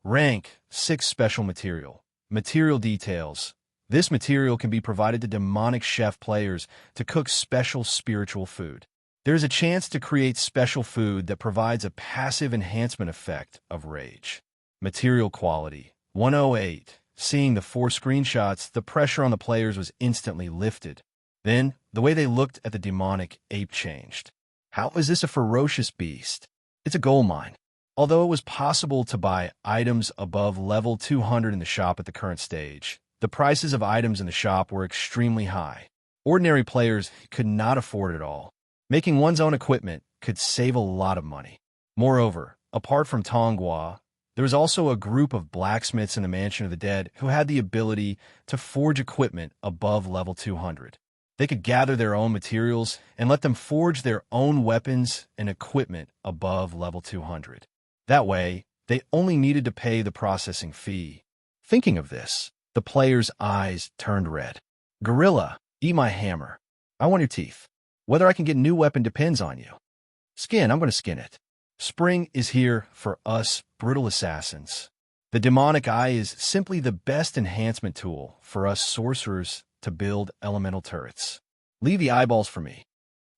Rank 6 special material. Material details. This material can be provided to demonic chef players to cook special spiritual food. There is a chance to create special food that provides a passive enhancement effect of rage. Material quality, 108. Seeing the 4 screenshots, the pressure on the players was instantly lifted. Then, the way they looked at the demonic ape changed. How is this a ferocious beast? It's a gold mine. Although it was possible to buy items above level 200 in the shop at the current stage, the prices of items in the shop were extremely high. Ordinary players could not afford it all. Making one's own equipment could save a lot of money. Moreover, apart from Tonghua, there was also a group of blacksmiths in the Mansion of the Dead who had the ability to forge equipment above level 200. They could gather their own materials and let them forge their own weapons and equipment above level 200. That way, they only needed to pay the processing fee. Thinking of this, the player's eyes turned red. Gorilla, eat my hammer. I want your teeth. Whether I can get a new weapon depends on you. Skin, I'm going to skin it. Spring is here for us brutal assassins. The demonic eye is simply the best enhancement tool for us sorcerers to build elemental turrets. Leave the eyeballs for me.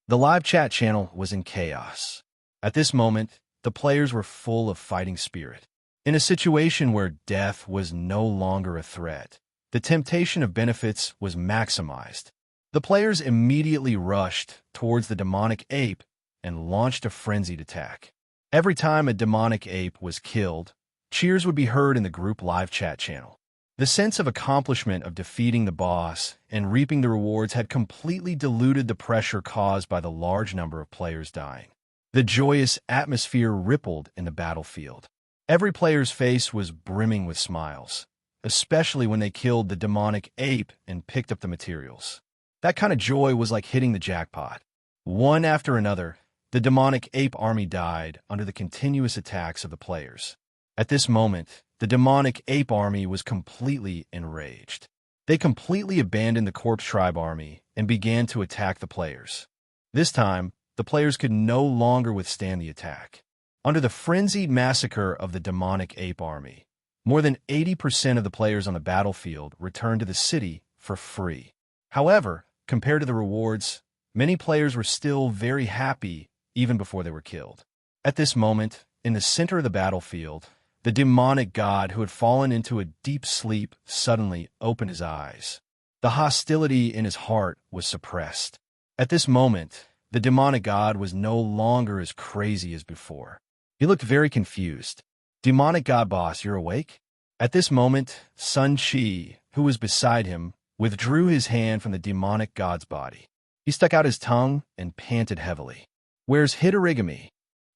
The live chat channel was in chaos. At this moment, the players were full of fighting spirit. In a situation where death was no longer a threat, the temptation of benefits was maximized. The players immediately rushed towards the demonic ape and launched a frenzied attack. Every time a demonic ape was killed, cheers would be heard in the group live chat channel. The sense of accomplishment of defeating the boss and reaping the rewards had completely diluted the pressure caused by the large number of players dying. The joyous atmosphere rippled in the battlefield. Every player's face was brimming with smiles, especially when they killed the demonic ape and picked up the materials. That kind of joy was like hitting the jackpot. One after another, the demonic ape army died under the continuous attacks of the players. At this moment, the demonic ape army was completely enraged. They completely abandoned the corpse tribe army and began to attack the players. This time, the players could no longer withstand the attack. Under the frenzied massacre of the demonic ape army, more than 80% of the players on the battlefield returned to the city for free. However, compared to the rewards, many players were still very happy even before they were killed. At this moment, in the center of the battlefield, the demonic god who had fallen into a deep sleep suddenly opened his eyes. The hostility in his heart was suppressed. At this moment, the demonic god was no longer as crazy as before. He looked very confused. Demonic god boss, you're awake? At this moment, Sun Chi, who was beside him, withdrew his hand from the demonic god's body. He stuck out his tongue and panted heavily. Where's Hitorigami?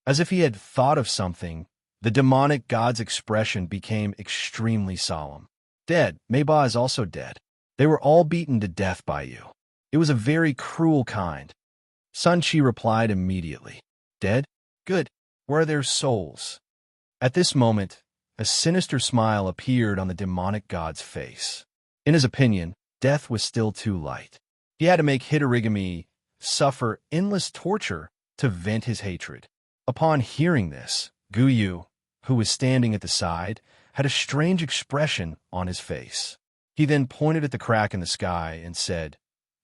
As if he had thought of something, the demonic god's expression became extremely solemn. Dead. Meiba is also dead. They were all beaten to death by you. It was a very cruel kind. Sun Chi replied immediately. Dead? Good. Where are their souls? At this moment, a sinister smile appeared on the demonic god's face. In his opinion, death was still too light. He had to make Hitorigami suffer endless torture to vent his hatred. Upon hearing this, Guyu, who was standing at the side, had a strange expression on his face. He then pointed at the crack in the sky and said,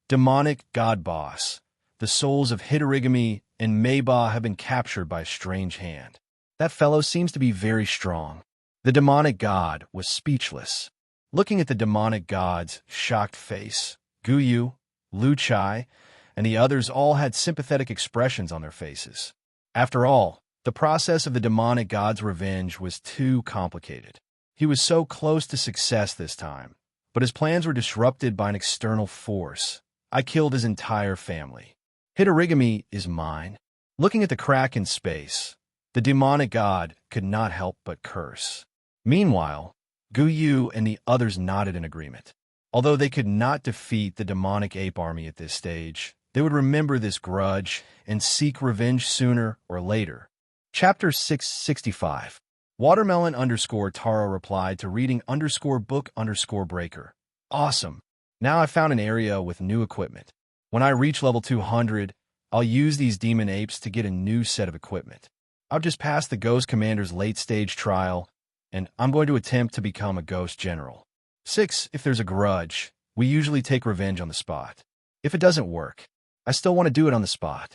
Demonic God Boss, the souls of Hitorigami and Meiba have been captured by a strange hand. That fellow seems to be very strong. The demonic god was speechless. Looking at the demonic god's shocked face, Guyu, Lu Chai, and the others all had sympathetic expressions on their faces. After all, the process of the demonic god's revenge was too complicated. He was so close to success this time, but his plans were disrupted by an external force. I killed his entire family. Hitorigami is mine. Looking at the crack in space, the demonic god could not help but curse. Meanwhile, Guyu and the others nodded in agreement. Although they could not defeat the demonic ape army at this stage, they would remember this grudge and seek revenge sooner or later. Chapter 665. Watermelon_Taro replied to reading_book_breaker. Awesome. Now I found an area with new equipment. When I reach level 200, I'll use these demon apes to get a new set of equipment. I've just passed the Ghost Commander's late-stage trial, and I'm going to attempt to become a Ghost General. 6. If there's a grudge, we usually take revenge on the spot. If it doesn't work, I still want to do it on the spot.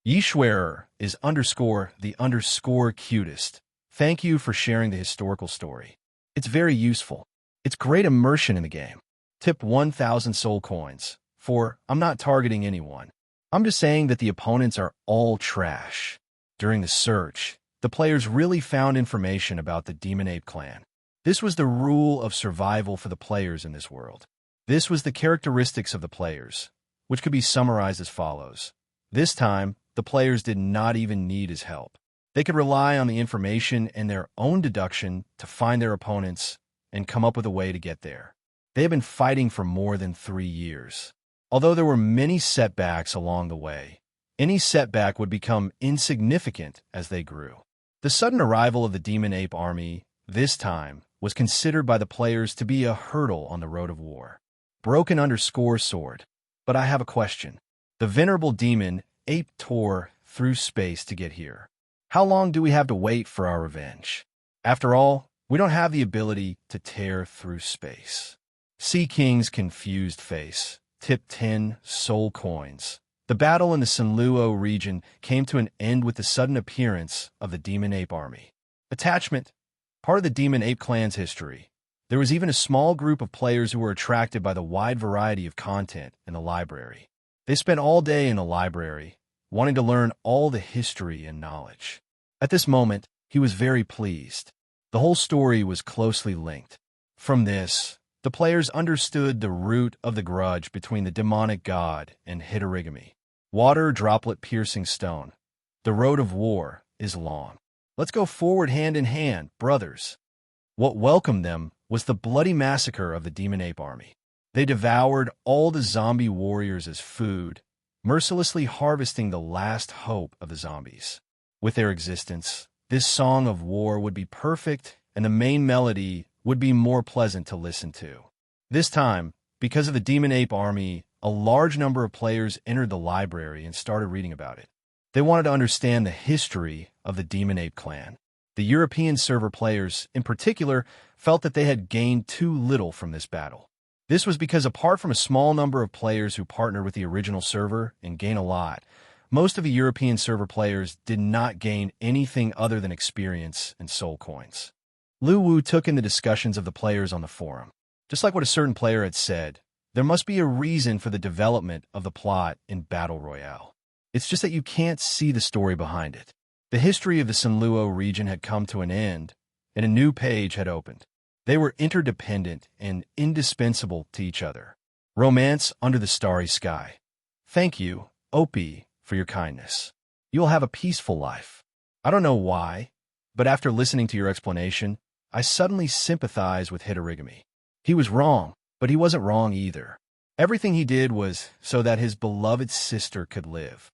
Yishwerer is _the_cutest. Thank you for sharing the historical story. It's very useful. It's great immersion in the game. Tip 1,000 soul coins. For, I'm not targeting anyone. I'm just saying that the opponents are all trash. During the search, the players really found information about the Demon Ape clan. This was the rule of survival for the players in this world. This was the characteristics of the players, which could be summarized as follows. This time, the players did not even need his help. They could rely on the information and their own deduction to find their opponents and come up with a way to get there. They have been fighting for more than 3 years. Although there were many setbacks along the way, any setback would become insignificant as they grew. The sudden arrival of the Demon Ape army, this time, was considered by the players to be a hurdle on the road of war. Broken_sword. But I have a question. The venerable demon ape tore through space to get here. How long do we have to wait for our revenge? After all, we don't have the ability to tear through space. Sea King's confused face. Tip 10 soul coins. The battle in the Sanluo region came to an end with the sudden appearance of the Demon Ape army. Attachment. Part of the Demon Ape clan's history. There was even a small group of players who were attracted by the wide variety of content in the library. They spent all day in the library, wanting to learn all the history and knowledge. At this moment, he was very pleased. The whole story was closely linked. From this, the players understood the root of the grudge between the demonic god and Hitorigami. Water droplet piercing stone. The road of war is long. Let's go forward hand in hand, brothers. What welcomed them was the bloody massacre of the Demon Ape army. They devoured all the zombie warriors as food, mercilessly harvesting the last hope of the zombies. With their existence, this song of war would be perfect, and the main melody would be more pleasant to listen to. This time, because of the Demon Ape army, a large number of players entered the library and started reading about it. They wanted to understand the history of the Demon Ape clan. The European server players, in particular, felt that they had gained too little from this battle. This was because apart from a small number of players who partnered with the original server and gain a lot, most of the European server players did not gain anything other than experience and soul coins. Lu Wu took in the discussions of the players on the forum. Just like what a certain player had said, there must be a reason for the development of the plot in Battle Royale. It's just that you can't see the story behind it. The history of the Sanluo region had come to an end, and a new page had opened. They were interdependent and indispensable to each other. Romance under the starry sky. Thank you, Opie, for your kindness. You will have a peaceful life. I don't know why, but after listening to your explanation, I suddenly sympathize with Hitorigami. He was wrong, but he wasn't wrong either. Everything he did was so that his beloved sister could live.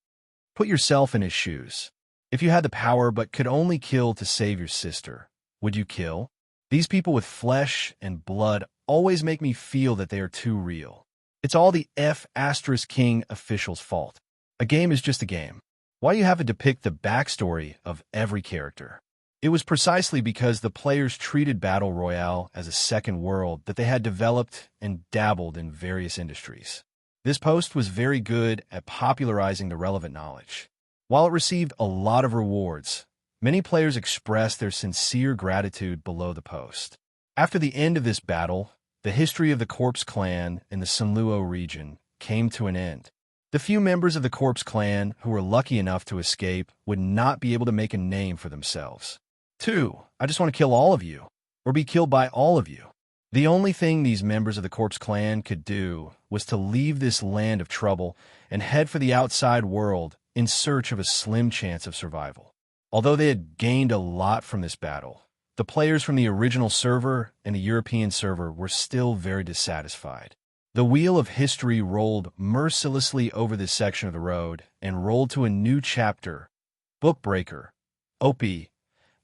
Put yourself in his shoes. If you had the power but could only kill to save your sister, would you kill? These people with flesh and blood always make me feel that they are too real. It's all the F*King official's fault. A game is just a game. Why do you have to depict the backstory of every character? It was precisely because the players treated Battle Royale as a second world that they had developed and dabbled in various industries. This post was very good at popularizing the relevant knowledge. While it received a lot of rewards, many players expressed their sincere gratitude below the post. After the end of this battle, the history of the Corpse Clan in the Sanluo region came to an end. The few members of the Corpse Clan who were lucky enough to escape would not be able to make a name for themselves. 2. I just want to kill all of you, or be killed by all of you. The only thing these members of the Corpse Clan could do was to leave this land of trouble and head for the outside world in search of a slim chance of survival. Although they had gained a lot from this battle, the players from the original server and the European server were still very dissatisfied. The wheel of history rolled mercilessly over this section of the road and rolled to a new chapter. Bookbreaker. OP.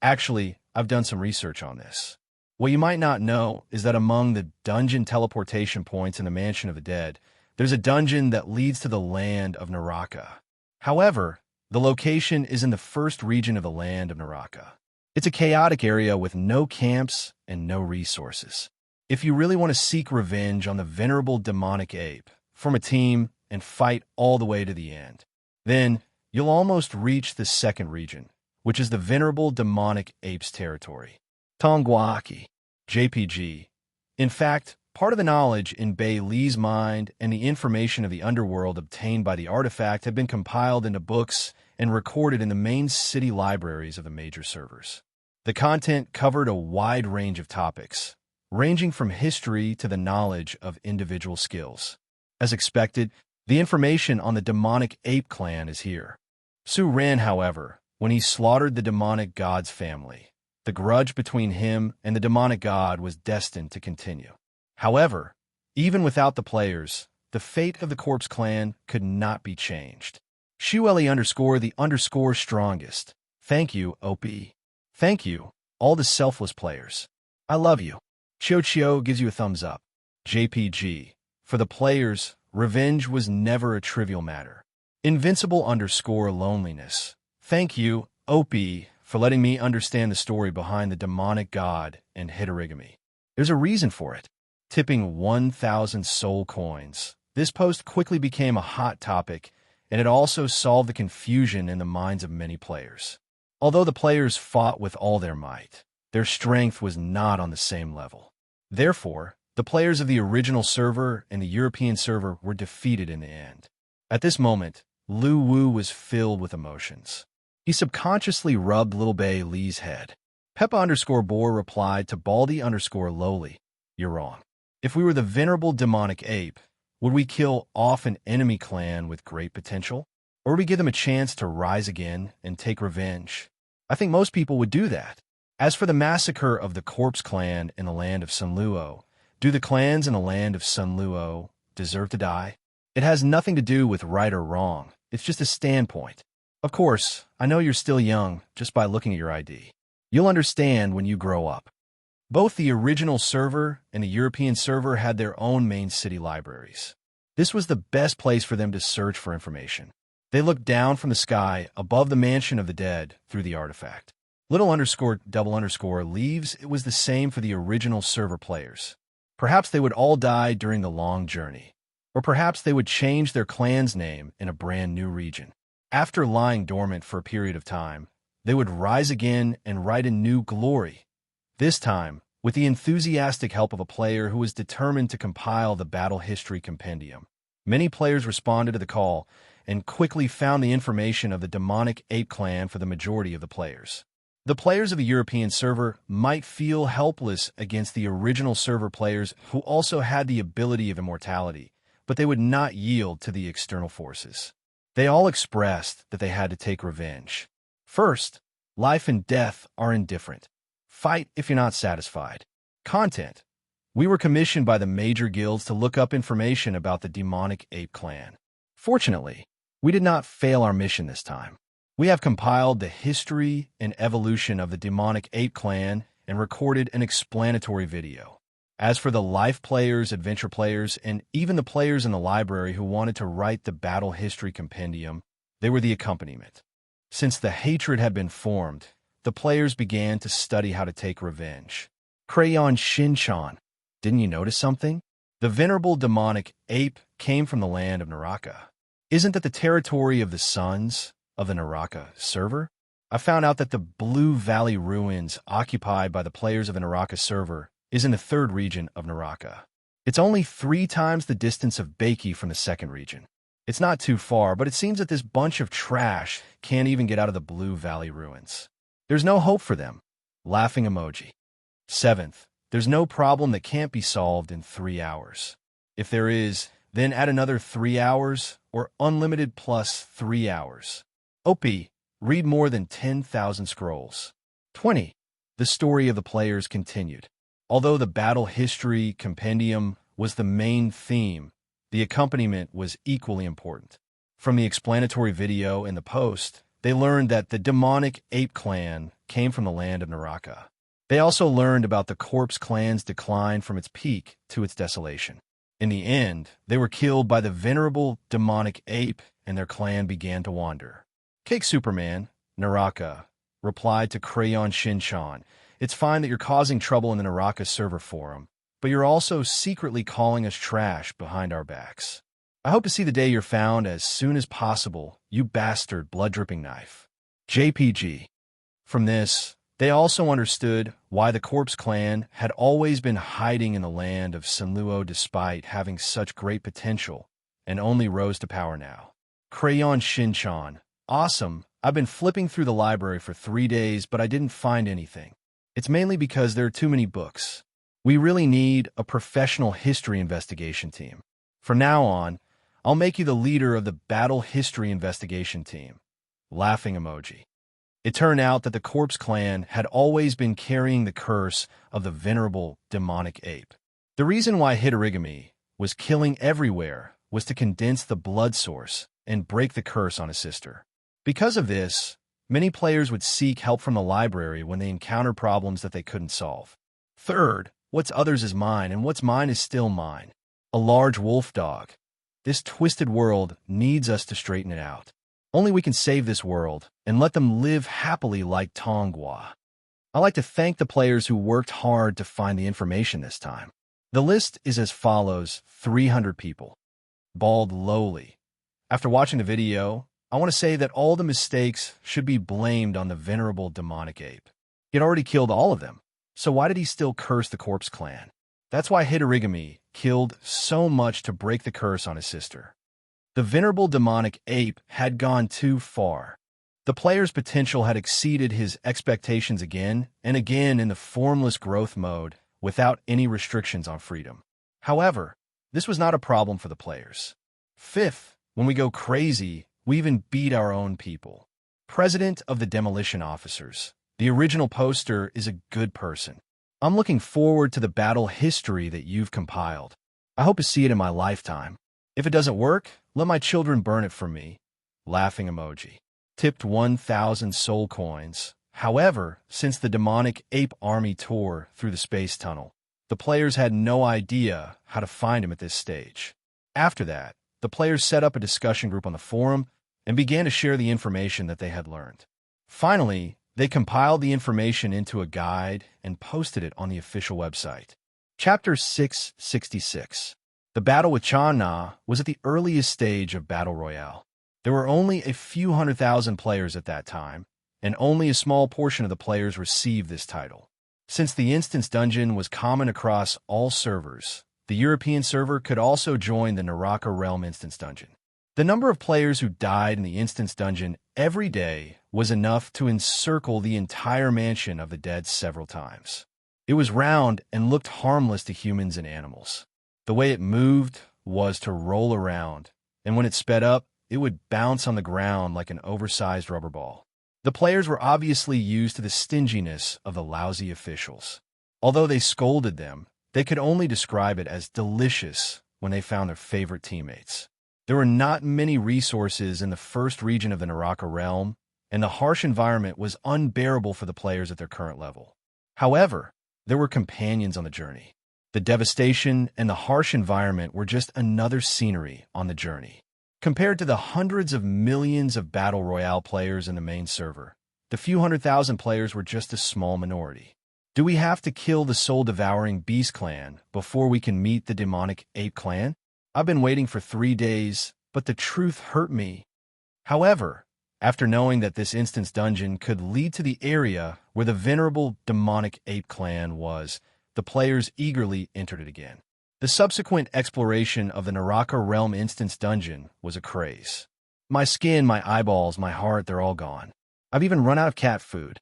Actually, I've done some research on this. What you might not know is that among the dungeon teleportation points in the Mansion of the Dead, there's a dungeon that leads to the land of Naraka. However, the location is in the first region of the land of Naraka. It's a chaotic area with no camps and no resources. If you really want to seek revenge on the venerable demonic ape, form a team and fight all the way to the end. Then, you'll almost reach the second region, which is the venerable demonic ape's territory. Tongwaki. JPG. In fact, part of the knowledge in Bei Li's mind and the information of the underworld obtained by the artifact have been compiled into books and recorded in the main city libraries of the major servers. The content covered a wide range of topics, ranging from history to the knowledge of individual skills. As expected, the information on the demonic ape clan is here. Su Ren, however, when he slaughtered the demonic god's family, the grudge between him and the demonic god was destined to continue. However, even without the players, the fate of the Corpse Clan could not be changed. Shueli_the_ strongest. Thank you, OP. Thank you, all the selfless players. I love you. Chio gives you a thumbs up. JPG. For the players, revenge was never a trivial matter. Invincible_loneliness. Thank you, OP, for letting me understand the story behind the demonic god and Hitorigami. There's a reason for it. Tipping 1,000 soul coins. This post quickly became a hot topic, and it also solved the confusion in the minds of many players. Although the players fought with all their might, their strength was not on the same level. Therefore, the players of the original server and the European server were defeated in the end. At this moment, Lu Wu was filled with emotions. He subconsciously rubbed Little Bei Li's head. Peppa_Boar replied to Baldy_Lowly, "You're wrong. If we were the venerable demonic ape, would we kill off an enemy clan with great potential? Or would we give them a chance to rise again and take revenge? I think most people would do that. As for the massacre of the Corpse Clan in the land of Sunluo, do the clans in the land of Sunluo deserve to die? It has nothing to do with right or wrong. It's just a standpoint. Of course, I know you're still young just by looking at your ID. You'll understand when you grow up." Both the original server and the European server had their own main city libraries. This was the best place for them to search for information. They looked down from the sky above the mansion of the dead through the artifact. Leaves, it was the same for the original server players. Perhaps they would all die during the long journey. Or perhaps they would change their clan's name in a brand new region. After lying dormant for a period of time, they would rise again and write in new glory. This time, with the enthusiastic help of a player who was determined to compile the Battle History Compendium. Many players responded to the call and quickly found the information of the demonic ape clan for the majority of the players. The players of the European server might feel helpless against the original server players who also had the ability of immortality, but they would not yield to the external forces. They all expressed that they had to take revenge. First, life and death are indifferent. Fight if you're not satisfied. Content. We were commissioned by the major guilds to look up information about the demonic ape clan. Fortunately, we did not fail our mission this time. We have compiled the history and evolution of the demonic ape clan and recorded an explanatory video. As for the life players, adventure players, and even the players in the library who wanted to write the Battle History Compendium, they were the accompaniment. Since the hatred had been formed, the players began to study how to take revenge. Crayon Shinchan, didn't you notice something? The venerable demonic ape came from the land of Naraka. Isn't that the territory of the sons of the Naraka server? I found out that the Blue Valley ruins occupied by the players of the Naraka server is in the third region of Naraka. It's only 3 times the distance of Beiki from the second region. It's not too far, but it seems that this bunch of trash can't even get out of the Blue Valley ruins. There's no hope for them. Laughing emoji. 7th, there's no problem that can't be solved in 3 hours. If there is, then add another 3 hours or unlimited plus 3 hours. OP, read more than 10,000 scrolls. 20, the story of the players continued. Although the Battle History Compendium was the main theme, the accompaniment was equally important. From the explanatory video in the post, they learned that the demonic ape clan came from the land of Naraka. They also learned about the Corpse clan's decline from its peak to its desolation. In the end, they were killed by the venerable demonic ape and their clan began to wander. Cake Superman, Naraka, replied to Crayon Shinchan, "It's fine that you're causing trouble in the Naraka server forum, but you're also secretly calling us trash behind our backs. I hope to see the day you're found as soon as possible, you bastard blood-dripping knife." JPG. From this, they also understood why the Corpse clan had always been hiding in the land of Sunluo despite having such great potential, and only rose to power now. Crayon Shinchan. Awesome. I've been flipping through the library for 3 days, but I didn't find anything. It's mainly because there are too many books. We really need a professional history investigation team. From now on, I'll make you the leader of the Battle History Investigation Team. Laughing emoji. It turned out that the Corpse clan had always been carrying the curse of the venerable demonic ape. The reason why Hitorigami was killing everywhere was to condense the blood source and break the curse on his sister. Because of this, many players would seek help from the library when they encountered problems that they couldn't solve. Third, what's others is mine, and what's mine is still mine. A large wolf dog. This twisted world needs us to straighten it out. Only we can save this world and let them live happily like Tongwa. I'd like to thank the players who worked hard to find the information this time. The list is as follows: 300 people. Bald lowly. After watching the video, I want to say that all the mistakes should be blamed on the venerable demonic ape. He had already killed all of them, so why did he still curse the Corpse Clan? That's why Hitorigami killed so much to break the curse on his sister. The venerable demonic ape had gone too far. The player's potential had exceeded his expectations again and again in the formless growth mode without any restrictions on freedom. However, this was not a problem for the players. Fifth, when we go crazy, we even beat our own people. President of the Demolition Officers. The original poster is a good person. I'm looking forward to the battle history that you've compiled. I hope to see it in my lifetime. If it doesn't work, let my children burn it for me. Laughing emoji. Tipped 1,000 soul coins. However, since the demonic ape army tore through the space tunnel, the players had no idea how to find him at this stage. After that, the players set up a discussion group on the forum and began to share the information that they had learned. Finally, they compiled the information into a guide and posted it on the official website. Chapter 666. The battle with Channa was at the earliest stage of Battle Royale. There were only a few 100,000 players at that time, and only a small portion of the players received this title. Since the instance dungeon was common across all servers, the European server could also join the Naraka Realm instance dungeon. The number of players who died in the instance dungeon every day was enough to encircle the entire mansion of the dead several times. It was round and looked harmless to humans and animals. The way it moved was to roll around, and when it sped up, it would bounce on the ground like an oversized rubber ball. The players were obviously used to the stinginess of the lousy officials. Although they scolded them, they could only describe it as delicious when they found their favorite teammates. There were not many resources in the first region of the Naraka realm, and the harsh environment was unbearable for the players at their current level. However, there were companions on the journey. The devastation and the harsh environment were just another scenery on the journey. Compared to the hundreds of millions of Battle Royale players in the main server, the few 100,000 players were just a small minority. Do we have to kill the soul-devouring Beast Clan before we can meet the demonic Ape Clan? I've been waiting for 3 days, but the truth hurt me. However, after knowing that this instance dungeon could lead to the area where the venerable demonic Ape Clan was, the players eagerly entered it again. The subsequent exploration of the Naraka Realm instance dungeon was a craze. My skin, my eyeballs, my heart, they're all gone. I've even run out of cat food.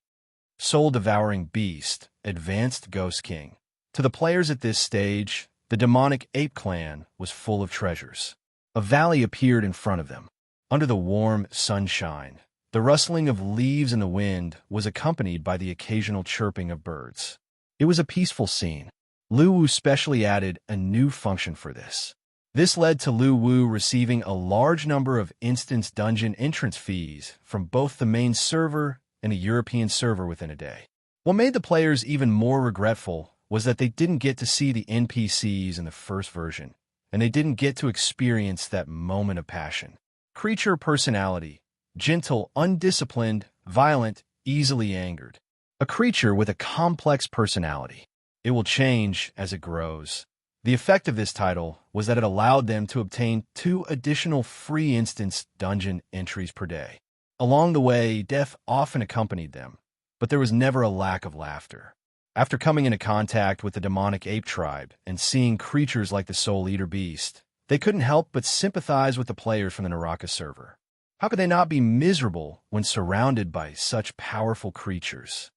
Soul-devouring beast, advanced Ghost King. To the players at this stage, the demonic Ape Clan was full of treasures. A valley appeared in front of them. Under the warm sunshine, the rustling of leaves in the wind was accompanied by the occasional chirping of birds. It was a peaceful scene. Lu Wu specially added a new function for this. This led to Lu Wu receiving a large number of instance dungeon entrance fees from both the main server and the European server within a day. What made the players even more regretful was that they didn't get to see the NPCs in the first version, and they didn't get to experience that moment of passion. Creature personality: gentle, undisciplined, violent, easily angered. A creature with a complex personality. It will change as it grows. The effect of this title was that it allowed them to obtain 2 additional free instance dungeon entries per day. Along the way, death often accompanied them, but there was never a lack of laughter. After coming into contact with the demonic ape tribe and seeing creatures like the Soul Eater Beast, they couldn't help but sympathize with the players from the Naraka server. How could they not be miserable when surrounded by such powerful creatures?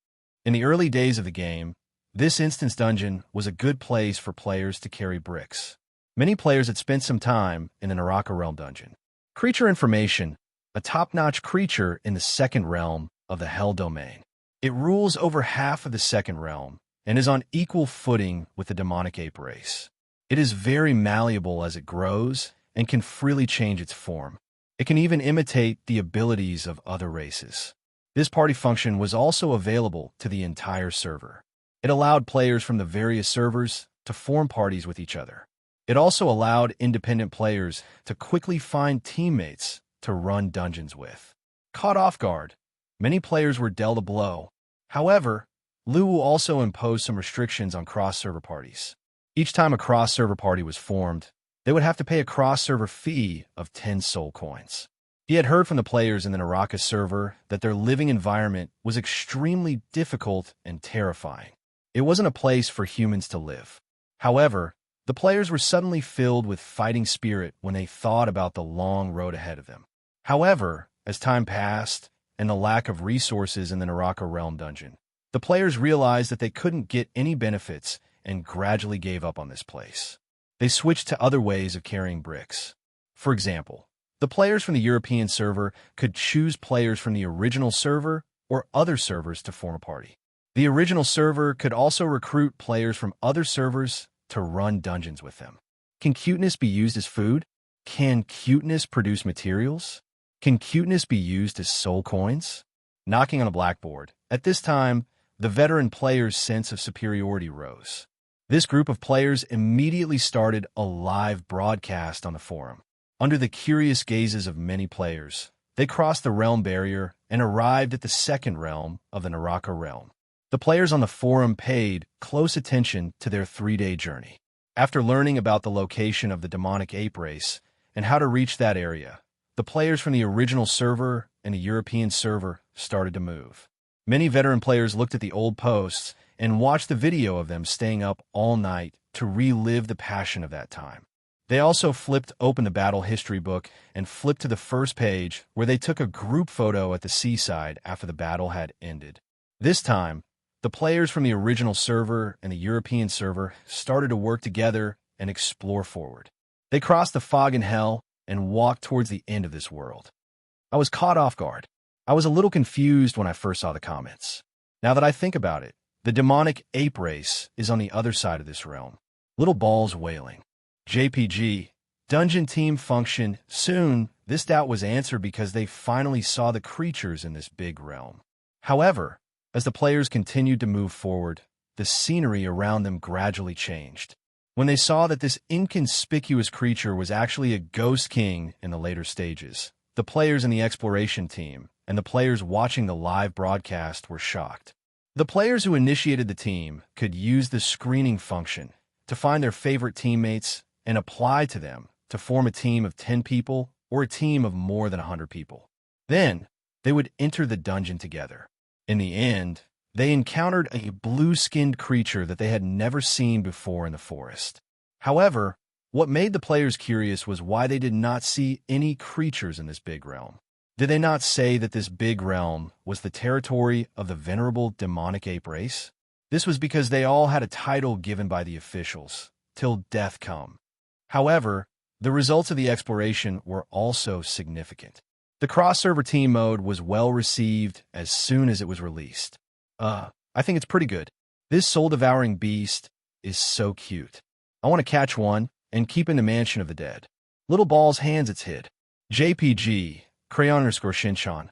In the early days of the game, this instance dungeon was a good place for players to carry bricks. Many players had spent some time in the Naraka Realm dungeon. Creature information: a top-notch creature in the second realm of the Hell Domain. It rules over half of the second realm and is on equal footing with the demonic ape race. It is very malleable as it grows and can freely change its form. It can even imitate the abilities of other races. This party function was also available to the entire server. It allowed players from the various servers to form parties with each other. It also allowed independent players to quickly find teammates to run dungeons with. Caught off guard, many players were dealt a blow. However, Lu also imposed some restrictions on cross-server parties. Each time a cross-server party was formed, they would have to pay a cross-server fee of 10 soul coins. He had heard from the players in the Naraka server that their living environment was extremely difficult and terrifying. It wasn't a place for humans to live. However, the players were suddenly filled with fighting spirit when they thought about the long road ahead of them. However, as time passed and the lack of resources in the Naraka realm dungeon, the players realized that they couldn't get any benefits and gradually gave up on this place. They switched to other ways of carrying bricks. For example, the players from the European server could choose players from the original server or other servers to form a party. The original server could also recruit players from other servers to run dungeons with them. Can cuteness be used as food? Can cuteness produce materials? Can cuteness be used as soul coins? Knocking on a blackboard. At this time, the veteran players' sense of superiority rose. This group of players immediately started a live broadcast on the forum. Under the curious gazes of many players, they crossed the realm barrier and arrived at the second realm of the Naraka realm. The players on the forum paid close attention to their 3-day journey. After learning about the location of the demonic ape race and how to reach that area, the players from the original server and the European server started to move. Many veteran players looked at the old posts and watched the video of them staying up all night to relive the passion of that time. They also flipped open the battle history book and flipped to the first page where they took a group photo at the seaside after the battle had ended. This time, the players from the original server and the European server started to work together and explore forward. They crossed the fog and hell and walked towards the end of this world. I was caught off guard. I was a little confused when I first saw the comments. Now that I think about it, the demonic ape race is on the other side of this realm. Little balls wailing. JPG, dungeon team function. Soon, this doubt was answered because they finally saw the creatures in this big realm. However, as the players continued to move forward, the scenery around them gradually changed. When they saw that this inconspicuous creature was actually a ghost king in the later stages, the players in the exploration team and the players watching the live broadcast were shocked. The players who initiated the team could use the screening function to find their favorite teammates and apply to them to form a team of 10 people or a team of more than 100 people. Then, they would enter the dungeon together. In the end, they encountered a blue-skinned creature that they had never seen before in the forest. However, what made the players curious was why they did not see any creatures in this big realm. Did they not say that this big realm was the territory of the venerable demonic ape race? This was because they all had a title given by the officials, till death come. However, the results of the exploration were also significant. The cross-server team mode was well received as soon as it was released. I think it's pretty good. This soul-devouring beast is so cute. I want to catch one and keep in the mansion of the dead. Little ball's hands it's hid. JPG, crayon_Shinchan.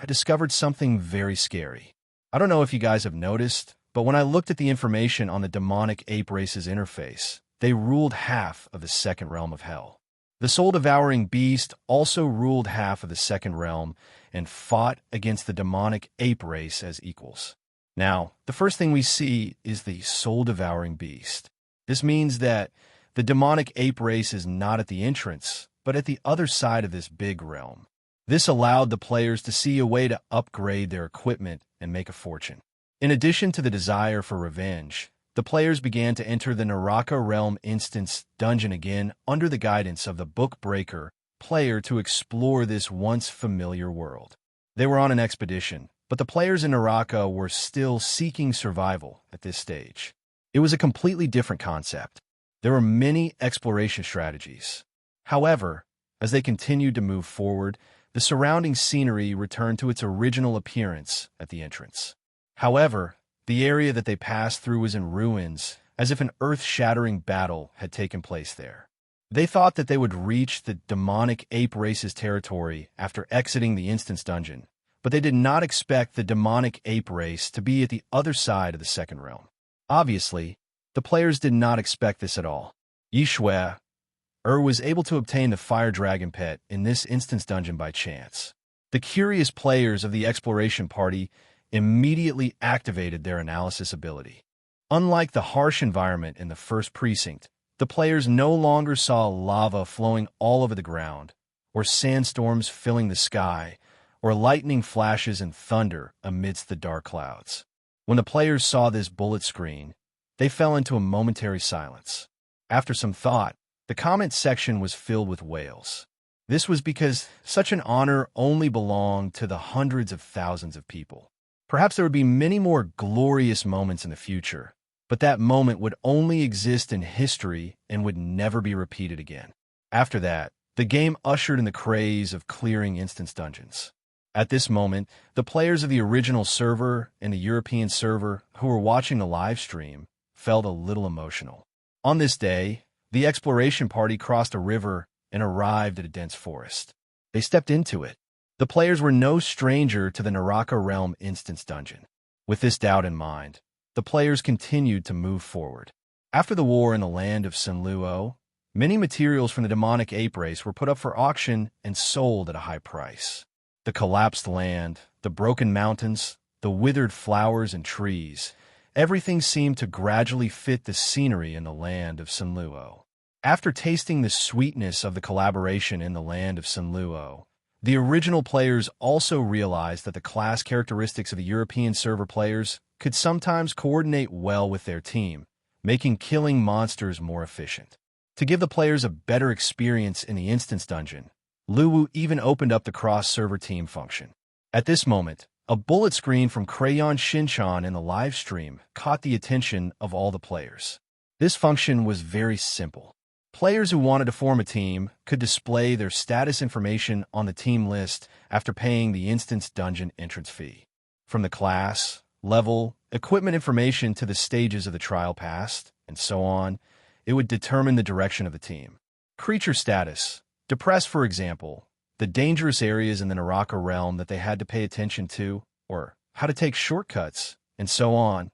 I discovered something very scary. I don't know if you guys have noticed, but when I looked at the information on the demonic ape race's interface, they ruled half of the second realm of hell. The soul-devouring beast also ruled half of the second realm and fought against the demonic ape race as equals. Now, the first thing we see is the soul-devouring beast. This means that the demonic ape race is not at the entrance, but at the other side of this big realm. This allowed the players to see a way to upgrade their equipment and make a fortune. In addition to the desire for revenge, the players began to enter the Naraka Realm Instance dungeon again under the guidance of the Book Breaker player to explore this once familiar world. They were on an expedition, but the players in Naraka were still seeking survival at this stage. It was a completely different concept. There were many exploration strategies. However, as they continued to move forward, the surrounding scenery returned to its original appearance at the entrance. However, the area that they passed through was in ruins, as if an earth-shattering battle had taken place there. They thought that they would reach the demonic ape race's territory after exiting the instance dungeon, but they did not expect the demonic ape race to be at the other side of the second realm. Obviously, the players did not expect this at all. Yishue, Was able to obtain the fire dragon pet in this instance dungeon by chance. The curious players of the exploration party immediately activated their analysis ability. Unlike the harsh environment in the first precinct, the players no longer saw lava flowing all over the ground, or sandstorms filling the sky, or lightning flashes and thunder amidst the dark clouds. When the players saw this bullet screen, they fell into a momentary silence. After some thought, the comment section was filled with wails. This was because such an honor only belonged to the hundreds of thousands of people. Perhaps there would be many more glorious moments in the future, but that moment would only exist in history and would never be repeated again. After that, the game ushered in the craze of clearing instance dungeons. At this moment, the players of the original server and the European server who were watching the live stream felt a little emotional. On this day, the exploration party crossed a river and arrived at a dense forest. They stepped into it. The players were no stranger to the Naraka Realm instance dungeon. With this doubt in mind, the players continued to move forward. After the war in the land of Senluo, many materials from the demonic ape race were put up for auction and sold at a high price. The collapsed land, the broken mountains, the withered flowers and trees, everything seemed to gradually fit the scenery in the land of Senluo. After tasting the sweetness of the collaboration in the land of Senluo, the original players also realized that the class characteristics of the European server players could sometimes coordinate well with their team, making killing monsters more efficient. To give the players a better experience in the instance dungeon, Luwu even opened up the cross-server team function. At this moment, a bullet screen from Crayon Shinchan in the live stream caught the attention of all the players. This function was very simple. Players who wanted to form a team could display their status information on the team list after paying the instance dungeon entrance fee. From the class, level, equipment information to the stages of the trial passed, and so on, it would determine the direction of the team. Creature status. Depressed, for example, the dangerous areas in the Naraka realm that they had to pay attention to, or how to take shortcuts, and so on.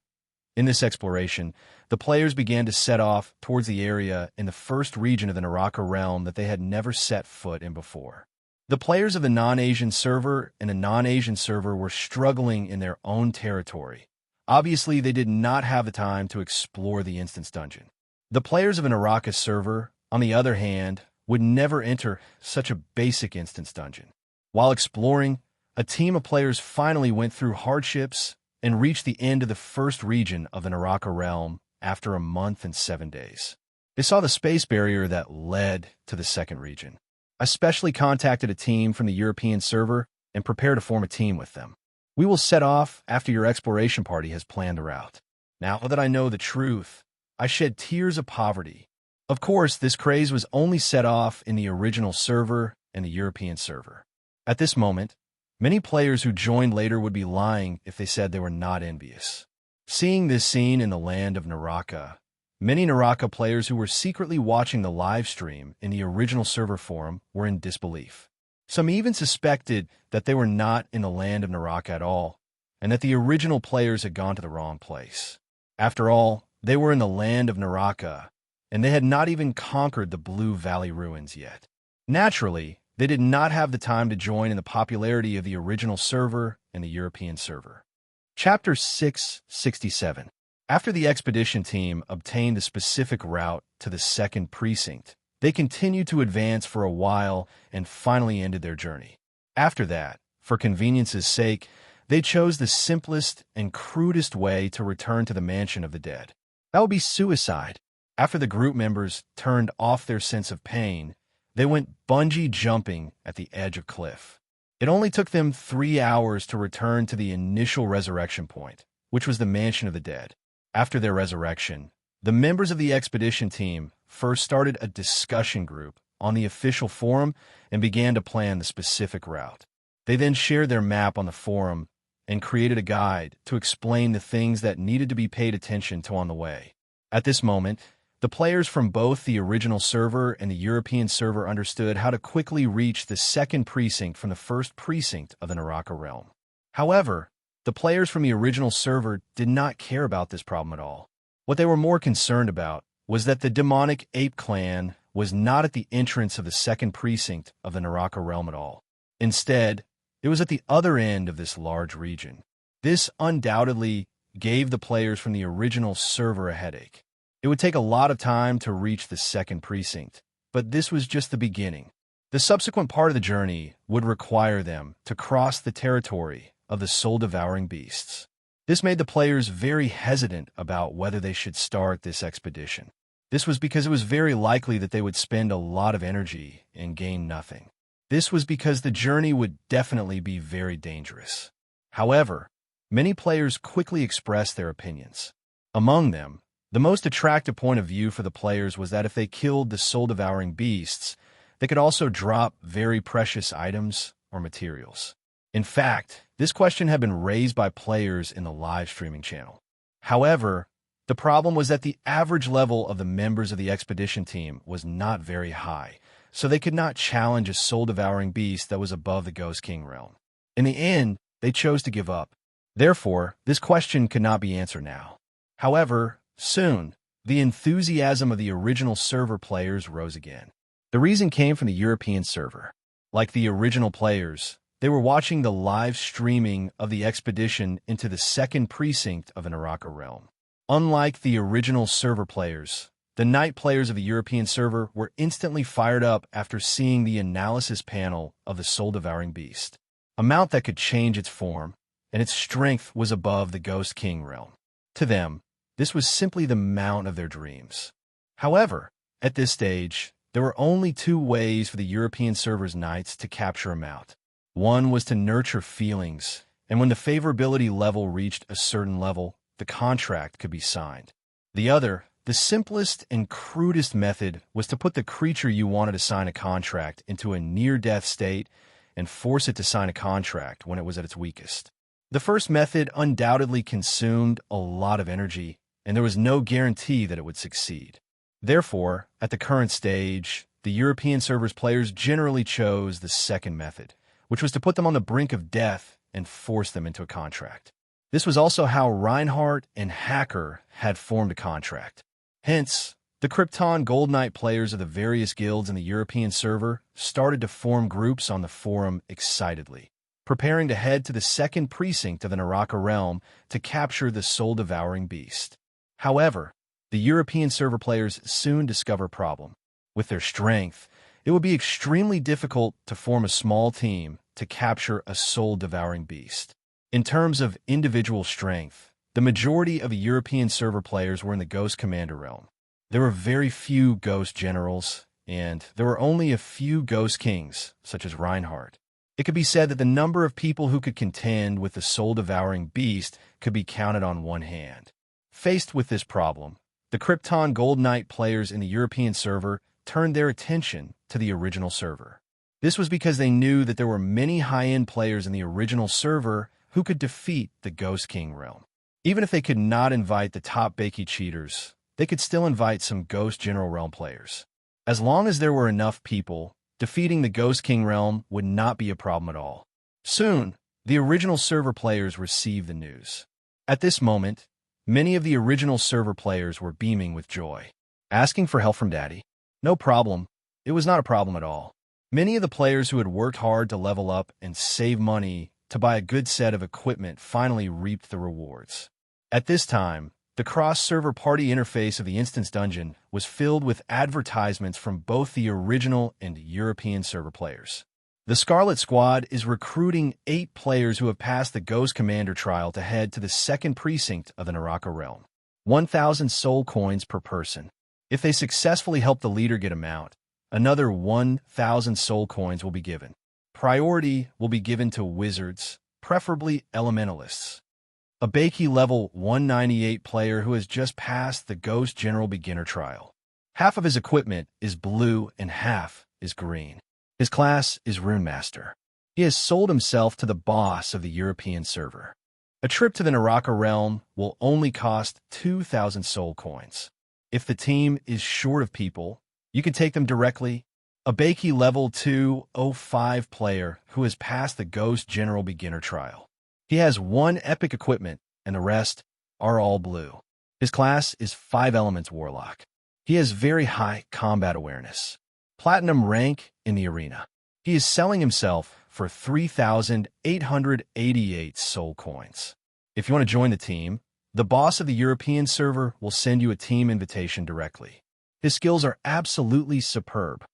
In this exploration, the players began to set off towards the area in the first region of the Naraka realm that they had never set foot in before. The players of the non-Asian server and the non-Asian server were struggling in their own territory. Obviously, they did not have the time to explore the instance dungeon. The players of a Naraka server, on the other hand, would never enter such a basic instance dungeon. While exploring, a team of players finally went through hardships and reached the end of the first region of the Naraka realm after a month and 7 days. They saw the space barrier that led to the second region. I specially contacted a team from the European server and prepared to form a team with them. We will set off after your exploration party has planned a route. Now that I know the truth, I shed tears of poverty. Of course, this craze was only set off in the original server and the European server. At this moment, many players who joined later would be lying if they said they were not envious. Seeing this scene in the land of Naraka, many Naraka players who were secretly watching the live stream in the original server forum were in disbelief. Some even suspected that they were not in the land of Naraka at all, and that the original players had gone to the wrong place. After all, they were in the land of Naraka, and they had not even conquered the Blue Valley ruins yet. Naturally, they did not have the time to join in the popularity of the original server and the European server. Chapter 667. After the expedition team obtained the specific route to the second precinct, they continued to advance for a while and finally ended their journey. After that, for convenience's sake, they chose the simplest and crudest way to return to the mansion of the dead. That would be suicide. After the group members turned off their sense of pain, they went bungee jumping at the edge of cliff. It only took them 3 hours to return to the initial resurrection point, which was the mansion of the dead. After their resurrection, the members of the expedition team first started a discussion group on the official forum and began to plan the specific route. They then shared their map on the forum and created a guide to explain the things that needed to be paid attention to on the way. At this moment, the players from both the original server and the European server understood how to quickly reach the second precinct from the first precinct of the Naraka realm. However, the players from the original server did not care about this problem at all. What they were more concerned about was that the demonic ape clan was not at the entrance of the second precinct of the Naraka realm at all. Instead, it was at the other end of this large region. This undoubtedly gave the players from the original server a headache. It would take a lot of time to reach the second precinct, but this was just the beginning. The subsequent part of the journey would require them to cross the territory of the soul-devouring beasts. This made the players very hesitant about whether they should start this expedition. This was because it was very likely that they would spend a lot of energy and gain nothing. This was because the journey would definitely be very dangerous. However, many players quickly expressed their opinions. Among them, the most attractive point of view for the players was that if they killed the soul-devouring beasts, they could also drop very precious items or materials. In fact, this question had been raised by players in the live streaming channel. However, the problem was that the average level of the members of the expedition team was not very high, so they could not challenge a soul-devouring beast that was above the Ghost King realm. In the end, they chose to give up. Therefore, this question could not be answered now. However, soon, the enthusiasm of the original server players rose again. The reason came from the European server. Like the original players, they were watching the live streaming of the expedition into the second precinct of the Naraka realm. Unlike the original server players, the night players of the European server were instantly fired up after seeing the analysis panel of the soul-devouring beast. A mount that could change its form, and its strength was above the Ghost King realm. To them, this was simply the mount of their dreams. However, at this stage, there were only two ways for the European server's knights to capture a mount. One was to nurture feelings, and when the favorability level reached a certain level, the contract could be signed. The other, the simplest and crudest method, was to put the creature you wanted to sign a contract into a near-death state and force it to sign a contract when it was at its weakest. The first method undoubtedly consumed a lot of energy, and there was no guarantee that it would succeed. Therefore, at the current stage, the European server's players generally chose the second method, which was to put them on the brink of death and force them into a contract. This was also how Reinhardt and Hacker had formed a contract. Hence, the Krypton Gold Knight players of the various guilds in the European server started to form groups on the forum excitedly, preparing to head to the second precinct of the Naraka realm to capture the soul-devouring beast. However, the European server players soon discover a problem. With their strength, it would be extremely difficult to form a small team to capture a soul-devouring beast. In terms of individual strength, the majority of the European server players were in the Ghost Commander realm. There were very few Ghost Generals, and there were only a few Ghost Kings, such as Reinhardt. It could be said that the number of people who could contend with the soul-devouring beast could be counted on one hand. Faced with this problem, the Krypton Gold Knight players in the European server turned their attention to the original server. This was because they knew that there were many high-end players in the original server who could defeat the Ghost King realm. Even if they could not invite the top Bakey cheaters, they could still invite some Ghost General realm players. As long as there were enough people, defeating the Ghost King realm would not be a problem at all. Soon, the original server players received the news. At this moment, many of the original server players were beaming with joy. Asking for help from Daddy? No problem. It was not a problem at all. Many of the players who had worked hard to level up and save money to buy a good set of equipment finally reaped the rewards. At this time, the cross-server party interface of the Instance Dungeon was filled with advertisements from both the original and European server players. The Scarlet Squad is recruiting 8 players who have passed the Ghost Commander trial to head to the second precinct of the Naraka realm. 1,000 soul coins per person. If they successfully help the leader get a mount, another 1,000 soul coins will be given. Priority will be given to wizards, preferably elementalists. A Bakey level 198 player who has just passed the Ghost General Beginner trial. Half of his equipment is blue and half is green. His class is Rune Master. He has sold himself to the boss of the European server. A trip to the Naraka realm will only cost 2,000 soul coins. If the team is short of people, you can take them directly. A Bakey level 205 player who has passed the Ghost General Beginner trial. He has 1 epic equipment, and the rest are all blue. His class is 5 Elements Warlock. He has very high combat awareness. Platinum rank in the arena. He is selling himself for 3,888 soul coins. If you want to join the team, the boss of the European server will send you a team invitation directly. His skills are absolutely superb.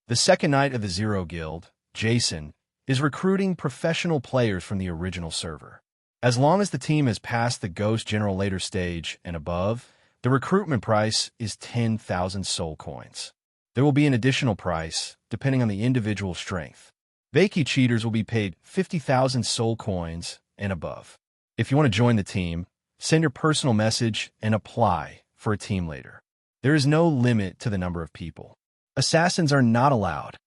The second knight of the Zero Guild, Jason, is recruiting professional players from the original server. As long as the team has passed the Ghost General later stage and above, the recruitment price is 10,000 soul coins. There will be an additional price, depending on the individual strength. Vaki cheaters will be paid 50,000 soul coins and above. If you want to join the team, send your personal message and apply for a team later. There is no limit to the number of people. Assassins are not allowed.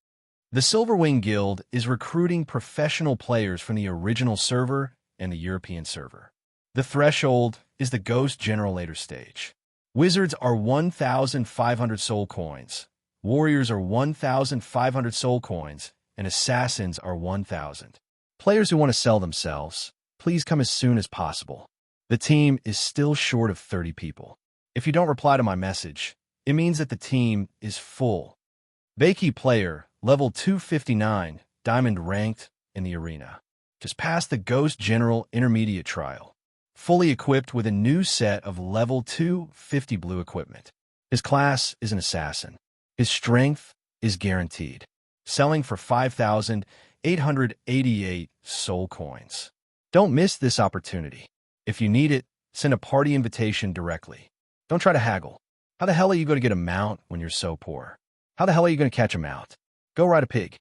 The Silverwing Guild is recruiting professional players from the original server and the European server. The threshold is the Ghost General later stage. Wizards are 1,500 soul coins, warriors are 1,500 soul coins, and assassins are 1,000. Players who want to sell themselves, please come as soon as possible. The team is still short of 30 people. If you don't reply to my message, it means that the team is full. Vaki player, level 259, diamond ranked in the arena. Just passed the Ghost General Intermediate Trial. Fully equipped with a new set of level 250 blue equipment. His class is an assassin. His strength is guaranteed. Selling for 5,888 soul coins. Don't miss this opportunity. If you need it, send a party invitation directly. Don't try to haggle. How the hell are you going to get a mount when you're so poor? How the hell are you going to catch a mount? Go ride a pig.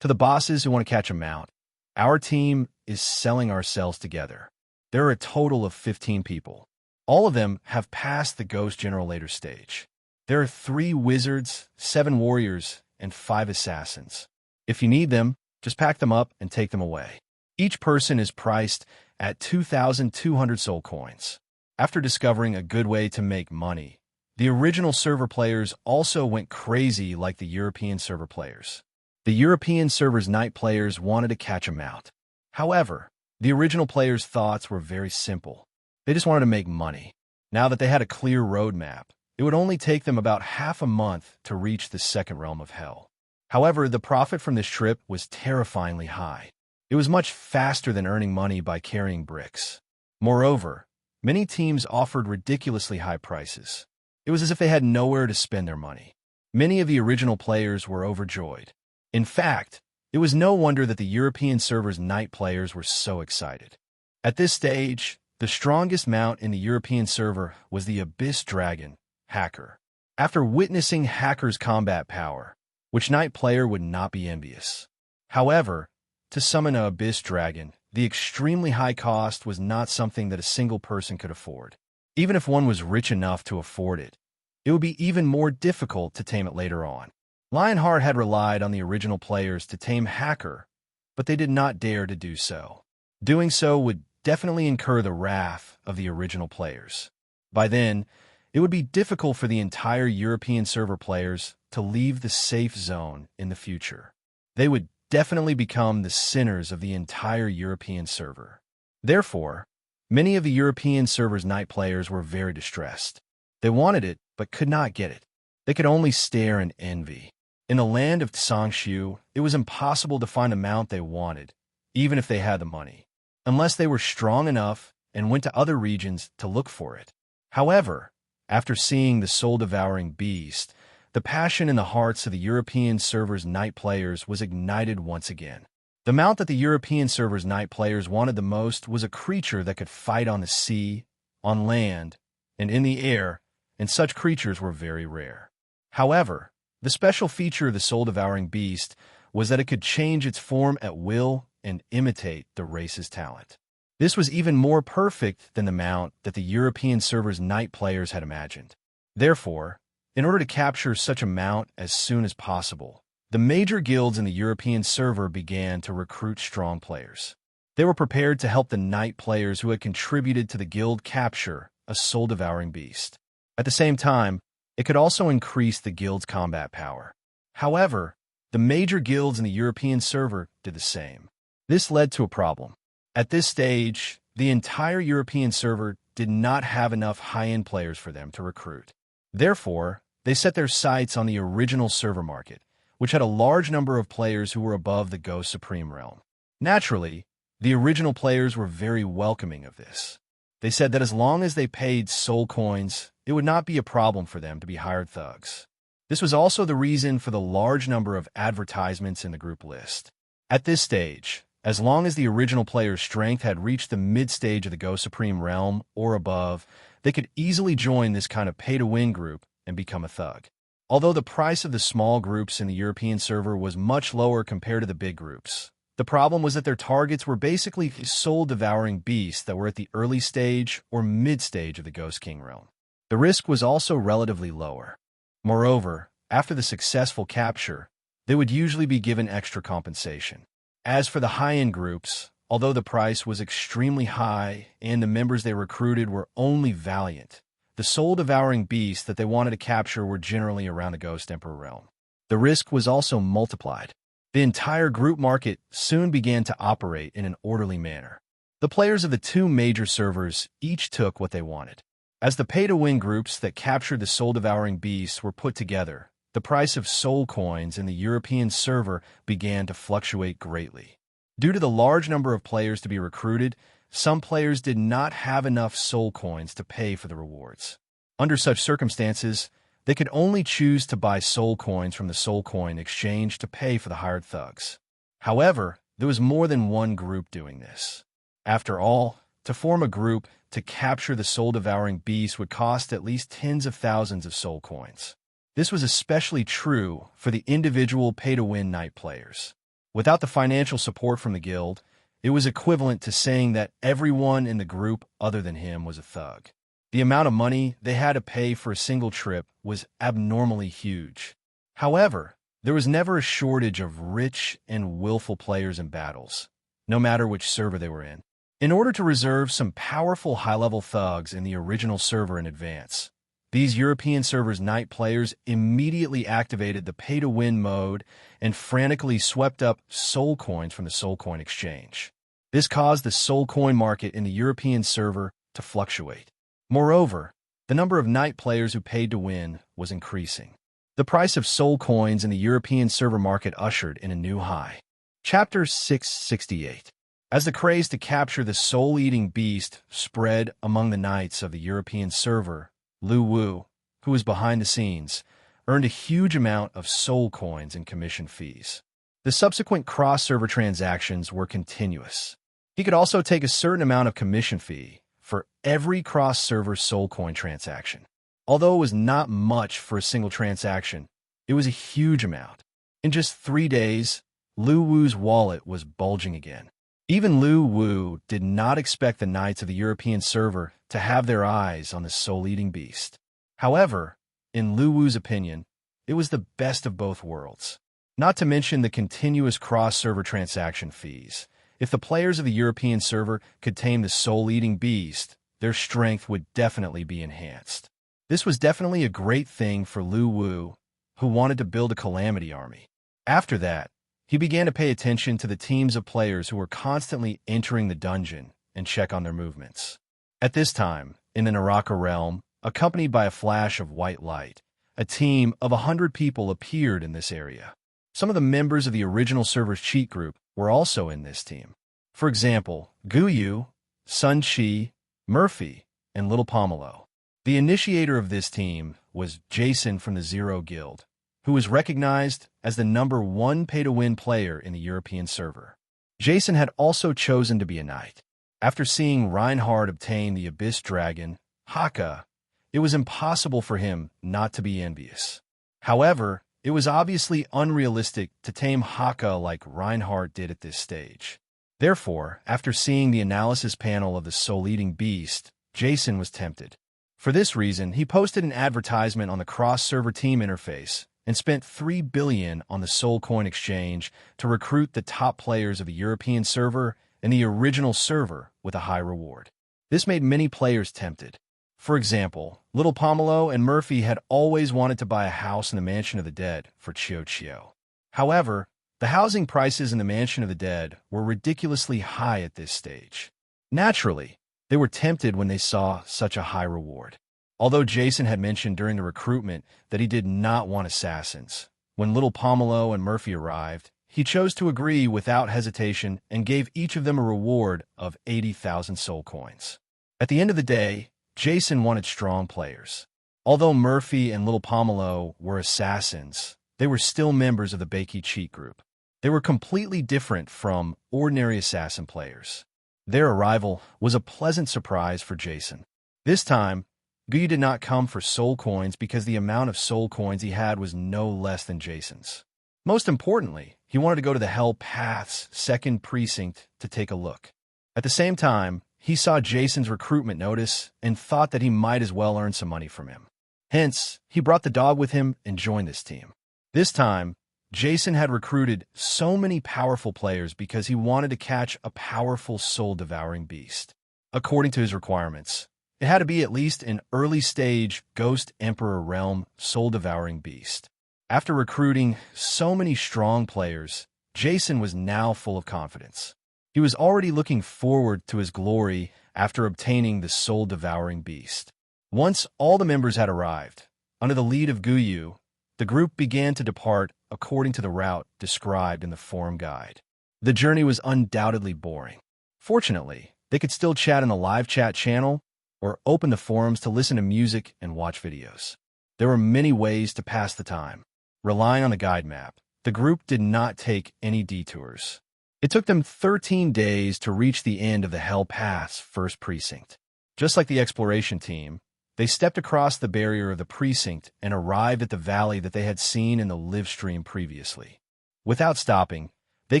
To the bosses who want to catch a mount, our team is selling ourselves together. There are a total of 15 people. All of them have passed the Ghost General later stage. There are 3 wizards, 7 warriors, and 5 assassins. If you need them, just pack them up and take them away. Each person is priced at 2,200 soul coins. After discovering a good way to make money, the original server players also went crazy like the European server players. The European server's night players wanted to catch a mount. However, the original players' thoughts were very simple. They just wanted to make money. Now that they had a clear roadmap, it would only take them about half a month to reach the second realm of hell. However, the profit from this trip was terrifyingly high. It was much faster than earning money by carrying bricks. Moreover, many teams offered ridiculously high prices. It was as if they had nowhere to spend their money. Many of the original players were overjoyed. In fact, it was no wonder that the European server's night players were so excited. At this stage, the strongest mount in the European server was the Abyss Dragon, Hacker. After witnessing Hacker's combat power, which night player would not be envious. However, to summon an Abyss Dragon, the extremely high cost was not something that a single person could afford. Even if one was rich enough to afford it, it would be even more difficult to tame it later on. Lionheart had relied on the original players to tame Hacker, but they did not dare to do so. Doing so would definitely incur the wrath of the original players. By then, it would be difficult for the entire European server players to leave the safe zone in the future. They would definitely become the sinners of the entire European server. Therefore, many of the European server's night players were very distressed. They wanted it, but could not get it. They could only stare in envy. In the land of Tsangshu, it was impossible to find a mount they wanted, even if they had the money, unless they were strong enough and went to other regions to look for it. However, after seeing the soul-devouring beast, the passion in the hearts of the European server's night players was ignited once again. The mount that the European server's night players wanted the most was a creature that could fight on the sea, on land, and in the air, and such creatures were very rare. However, the special feature of the soul-devouring beast was that it could change its form at will and imitate the race's talent. This was even more perfect than the mount that the European server's night players had imagined. Therefore, in order to capture such a mount as soon as possible, the major guilds in the European server began to recruit strong players. They were prepared to help the night players who had contributed to the guild capture a soul-devouring beast. At the same time, it could also increase the guild's combat power. However, the major guilds in the European server did the same. This led to a problem. At this stage, the entire European server did not have enough high-end players for them to recruit. Therefore, they set their sights on the original server market, which had a large number of players who were above the Ghost Supreme realm. Naturally, the original players were very welcoming of this. They said that as long as they paid soul coins, it would not be a problem for them to be hired thugs. This was also the reason for the large number of advertisements in the group list. At this stage, as long as the original player's strength had reached the mid-stage of the Ghost Supreme realm or above, they could easily join this kind of pay-to-win group and become a thug. Although the price of the small groups in the European server was much lower compared to the big groups, the problem was that their targets were basically soul-devouring beasts that were at the early stage or mid-stage of the Ghost King realm. The risk was also relatively lower. Moreover, after the successful capture, they would usually be given extra compensation. As for the high-end groups, although the price was extremely high and the members they recruited were only valiant, the soul-devouring beasts that they wanted to capture were generally around the Ghost Emperor realm. The risk was also multiplied. The entire group market soon began to operate in an orderly manner. The players of the two major servers each took what they wanted. As the pay-to-win groups that captured the soul-devouring beasts were put together, the price of soul coins in the European server began to fluctuate greatly. Due to the large number of players to be recruited, some players did not have enough soul coins to pay for the rewards. Under such circumstances, they could only choose to buy soul coins from the soul coin exchange to pay for the hired thugs. However, there was more than one group doing this. After all, to form a group to capture the soul-devouring beast would cost at least tens of thousands of soul coins. This was especially true for the individual pay-to-win night players. Without the financial support from the guild, it was equivalent to saying that everyone in the group other than him was a thug. The amount of money they had to pay for a single trip was abnormally huge. However, there was never a shortage of rich and willful players in battles, no matter which server they were in. In order to reserve some powerful high-level thugs in the original server in advance, these European servers' night players immediately activated the pay-to-win mode and frantically swept up soul coins from the soul coin exchange. This caused the soul coin market in the European server to fluctuate. Moreover, the number of night players who paid to win was increasing. The price of soul coins in the European server market ushered in a new high. Chapter 668. As the craze to capture the soul-eating beast spread among the knights of the European server, Lu Wu, who was behind the scenes, earned a huge amount of soul coins and commission fees. The subsequent cross-server transactions were continuous. He could also take a certain amount of commission fee for every cross-server soul coin transaction. Although it was not much for a single transaction, it was a huge amount. In just 3 days, Lu Wu's wallet was bulging again. Even Lu Wu did not expect the knights of the European server to have their eyes on the soul-eating beast. However, in Lu Wu's opinion, it was the best of both worlds. Not to mention the continuous cross-server transaction fees. If the players of the European server could tame the soul-eating beast, their strength would definitely be enhanced. This was definitely a great thing for Lu Wu, who wanted to build a calamity army. After that, he began to pay attention to the teams of players who were constantly entering the dungeon and check on their movements. At this time, in the Naraka realm, accompanied by a flash of white light, a team of 100 people appeared in this area. Some of the members of the original server's cheat group were also in this team. For example, Guyu, Sun Chi, Murphy, and Little Pomelo. The initiator of this team was Jason from the Zero Guild, who was recognized as the #1 pay-to-win player in the European server. Jason had also chosen to be a knight. After seeing Reinhard obtain the Abyss Dragon, Haka, it was impossible for him not to be envious. However, it was obviously unrealistic to tame Haka like Reinhard did at this stage. Therefore, after seeing the analysis panel of the soul-eating beast, Jason was tempted. For this reason, he posted an advertisement on the cross-server team interface and spent 3 billion on the soul coin exchange to recruit the top players of the European server and the original server with a high reward. This made many players tempted. For example, Little Pomelo and Murphy had always wanted to buy a house in the Mansion of the Dead for Chio Chio. However, the housing prices in the Mansion of the Dead were ridiculously high at this stage. Naturally, they were tempted when they saw such a high reward. Although Jason had mentioned during the recruitment that he did not want assassins, when little Pomelo and Murphy arrived, he chose to agree without hesitation and gave each of them a reward of 80,000 soul coins. At the end of the day, Jason wanted strong players. Although Murphy and little Pomelo were assassins, they were still members of the Bakey cheat group. They were completely different from ordinary assassin players. Their arrival was a pleasant surprise for Jason. This time, Guyu did not come for soul coins because the amount of soul coins he had was no less than Jason's. Most importantly, he wanted to go to the Hell Path's second precinct to take a look. At the same time, he saw Jason's recruitment notice and thought that he might as well earn some money from him. Hence, he brought the dog with him and joined this team. This time, Jason had recruited so many powerful players because he wanted to catch a powerful soul-devouring beast. According to his requirements, it had to be at least an early-stage Ghost Emperor Realm soul-devouring beast. After recruiting so many strong players, Jason was now full of confidence. He was already looking forward to his glory after obtaining the soul-devouring beast. Once all the members had arrived, under the lead of Guyu, the group began to depart according to the route described in the forum guide. The journey was undoubtedly boring. Fortunately, they could still chat in the live chat channel or open the forums to listen to music and watch videos. There were many ways to pass the time. Relying on the guide map, the group did not take any detours. It took them 13 days to reach the end of the Hell Path's first precinct. Just like the exploration team, they stepped across the barrier of the precinct and arrived at the valley that they had seen in the live stream previously. Without stopping, they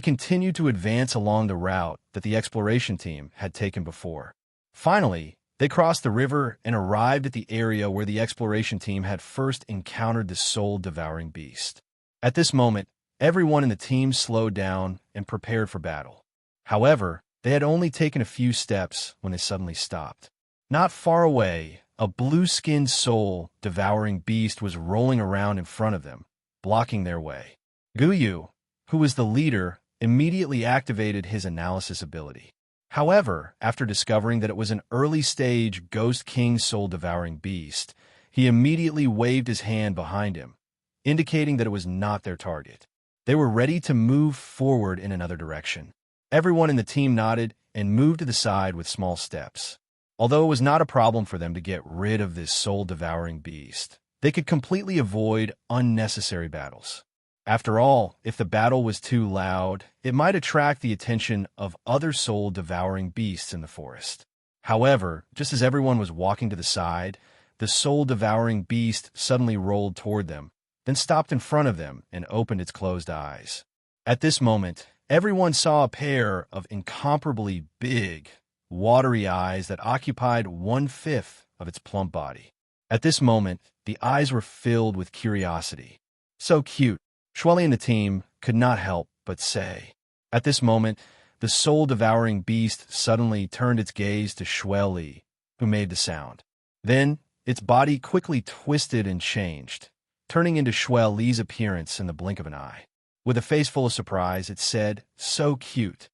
continued to advance along the route that the exploration team had taken before. Finally, they crossed the river and arrived at the area where the exploration team had first encountered the soul-devouring beast. At this moment, everyone in the team slowed down and prepared for battle. However, they had only taken a few steps when they suddenly stopped. Not far away, a blue-skinned soul-devouring beast was rolling around in front of them, blocking their way. Guyu, who was the leader, immediately activated his analysis ability. However, after discovering that it was an early-stage Ghost King soul-devouring beast, he immediately waved his hand behind him, indicating that it was not their target. They were ready to move forward in another direction. Everyone in the team nodded and moved to the side with small steps. Although it was not a problem for them to get rid of this soul-devouring beast, they could completely avoid unnecessary battles. After all, if the battle was too loud, it might attract the attention of other soul-devouring beasts in the forest. However, just as everyone was walking to the side, the soul-devouring beast suddenly rolled toward them, then stopped in front of them and opened its closed eyes. At this moment, everyone saw a pair of incomparably big, watery eyes that occupied 1/5 of its plump body. At this moment, the eyes were filled with curiosity. So cute, Shueli and the team could not help but say. At this moment, the soul-devouring beast suddenly turned its gaze to Shueli, who made the sound. Then, its body quickly twisted and changed, turning into Shueli's appearance in the blink of an eye. With a face full of surprise, it said, "So cute."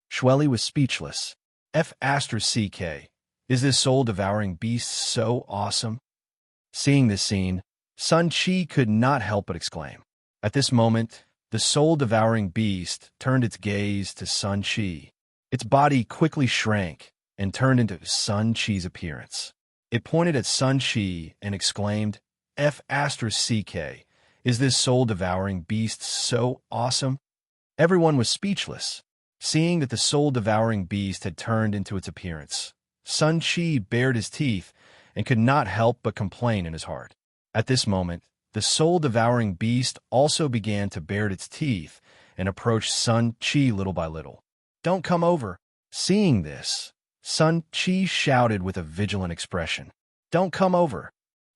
Shueli was speechless. F***, is this soul-devouring beast so awesome? Seeing this scene, Sun Chi could not help but exclaim. At this moment, the soul-devouring beast turned its gaze to Sun Chi. Its body quickly shrank and turned into Sun Chi's appearance. It pointed at Sun Chi and exclaimed, F***, is this soul-devouring beast so awesome? Everyone was speechless. Seeing that the soul-devouring beast had turned into its appearance, Sun Chi bared his teeth and could not help but complain in his heart. At this moment, the soul-devouring beast also began to bare its teeth and approached Sun Chi little by little. "Don't come over." Seeing this, Sun Chi shouted with a vigilant expression, "Don't come over."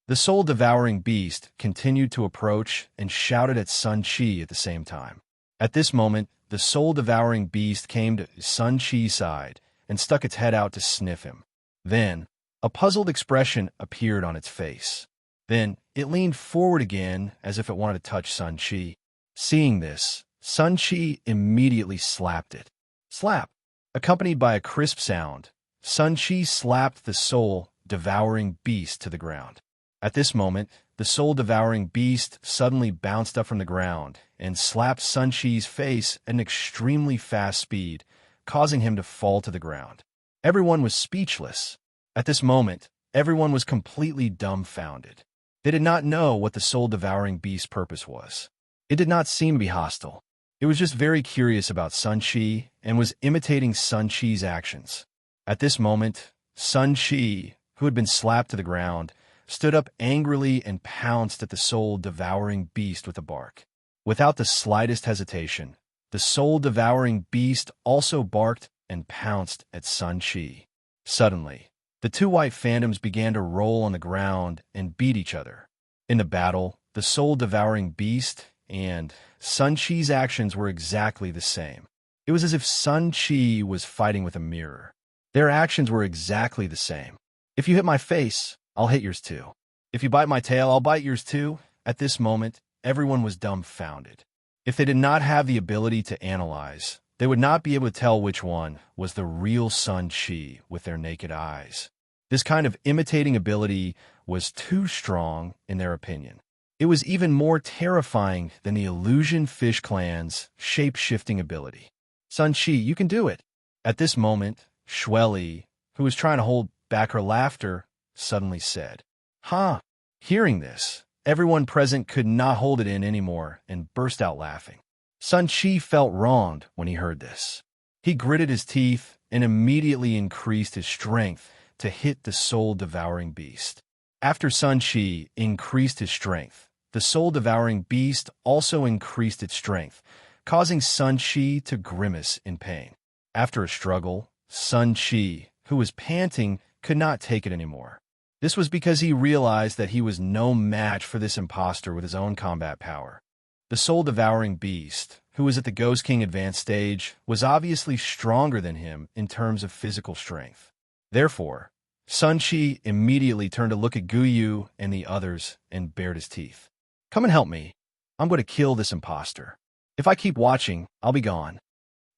The soul-devouring beast continued to approach and shouted at Sun Chi at the same time. At this moment, the soul-devouring beast came to Sun Chi's side and stuck its head out to sniff him. Then, a puzzled expression appeared on its face. Then, it leaned forward again as if it wanted to touch Sun Chi. Seeing this, Sun Chi immediately slapped it. Slap! Accompanied by a crisp sound, Sun Chi slapped the soul-devouring beast to the ground. At this moment, the soul-devouring beast suddenly bounced up from the ground and slapped Sun Chi's face at an extremely fast speed, causing him to fall to the ground. Everyone was speechless. At this moment, everyone was completely dumbfounded. They did not know what the soul-devouring beast's purpose was. It did not seem to be hostile. It was just very curious about Sun Chi and was imitating Sun Chi's actions. At this moment, Sun Chi, who had been slapped to the ground, stood up angrily and pounced at the soul-devouring beast with a bark. Without the slightest hesitation, the soul-devouring beast also barked and pounced at Sun Chi. Suddenly, the two white phantoms began to roll on the ground and beat each other. In the battle, the soul-devouring beast and Sun Chi's actions were exactly the same. It was as if Sun Chi was fighting with a mirror. Their actions were exactly the same. If you hit my face, I'll hit yours too. If you bite my tail, I'll bite yours too. At this moment, everyone was dumbfounded. If they did not have the ability to analyze, they would not be able to tell which one was the real Sun Chi with their naked eyes. This kind of imitating ability was too strong, in their opinion. It was even more terrifying than the Illusion Fish Clan's shape-shifting ability. Sun Chi, you can do it. At this moment, Shueli, who was trying to hold back her laughter, suddenly said, "Huh." Hearing this, everyone present could not hold it in anymore and burst out laughing. Sun Chi felt wronged when he heard this. He gritted his teeth and immediately increased his strength to hit the soul-devouring beast. After Sun Chi increased his strength, the soul-devouring beast also increased its strength, causing Sun Chi to grimace in pain. After a struggle, Sun Chi, who was panting, could not take it anymore. This was because he realized that he was no match for this imposter with his own combat power. The soul-devouring beast, who was at the Ghost King advanced stage, was obviously stronger than him in terms of physical strength. Therefore, Sun Chi immediately turned to look at Guyu and the others and bared his teeth. "Come and help me. I'm going to kill this imposter. If I keep watching, I'll be gone.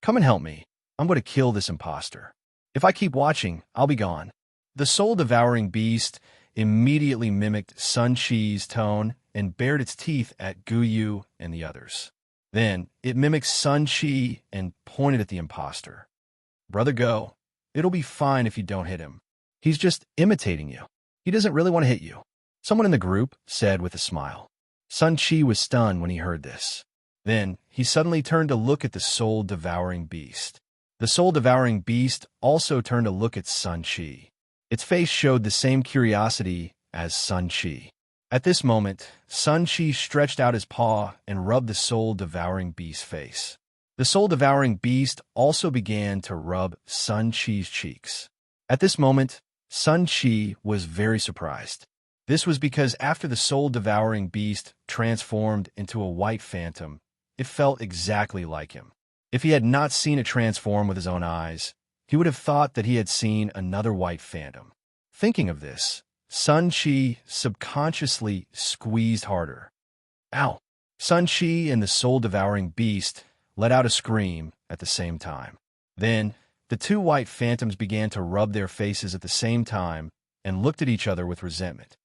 Come and help me. I'm going to kill this imposter. If I keep watching, I'll be gone." The soul-devouring beast immediately mimicked Sun Chi's tone and bared its teeth at Guyu and the others. Then it mimicked Sun Chi and pointed at the imposter. "Brother, go. It'll be fine if you don't hit him. He's just imitating you. He doesn't really want to hit you," someone in the group said with a smile. Sun Chi was stunned when he heard this. Then he suddenly turned to look at the soul-devouring beast. The soul-devouring beast also turned to look at Sun Chi. Its face showed the same curiosity as Sun Chi. At this moment, Sun Chi stretched out his paw and rubbed the soul-devouring beast's face. The soul-devouring beast also began to rub Sun Chi's cheeks. At this moment, Sun Chi was very surprised. This was because after the soul-devouring beast transformed into a white phantom, it felt exactly like him. If he had not seen it transform with his own eyes, he would have thought that he had seen another white phantom. Thinking of this, Sun Chi subconsciously squeezed harder. Ow! Sun Chi and the soul-devouring beast let out a scream at the same time. Then, the two white phantoms began to rub their faces at the same time and looked at each other with resentment.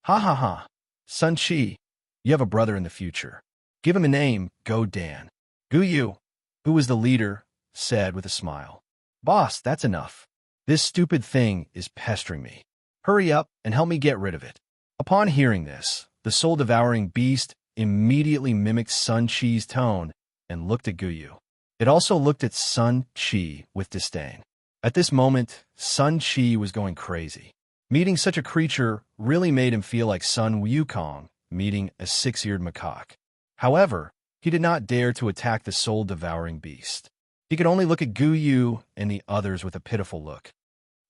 "Ha ha ha! Sun Chi, you have a brother in the future. Give him a name, Go Dan." Guyu, who was the leader, said with a smile, "Boss, that's enough. This stupid thing is pestering me. Hurry up and help me get rid of it." Upon hearing this, the soul-devouring beast immediately mimicked Sun Chi's tone and looked at Guyu. It also looked at Sun Chi with disdain. At this moment, Sun Chi was going crazy. Meeting such a creature really made him feel like Sun Wukong meeting a six-eared macaque. However, he did not dare to attack the soul-devouring beast. He could only look at Guyu and the others with a pitiful look.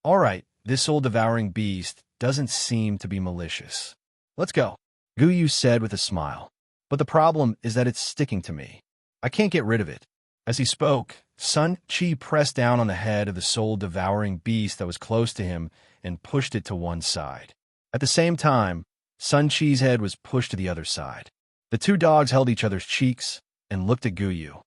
"All right, this soul-devouring beast doesn't seem to be malicious. Let's go," Guyu said with a smile. "But the problem is that it's sticking to me. I can't get rid of it." As he spoke, Sun Chi pressed down on the head of the soul-devouring beast that was close to him and pushed it to one side. At the same time, Sun Chi's head was pushed to the other side. The two dogs held each other's cheeks and looked at Guyu.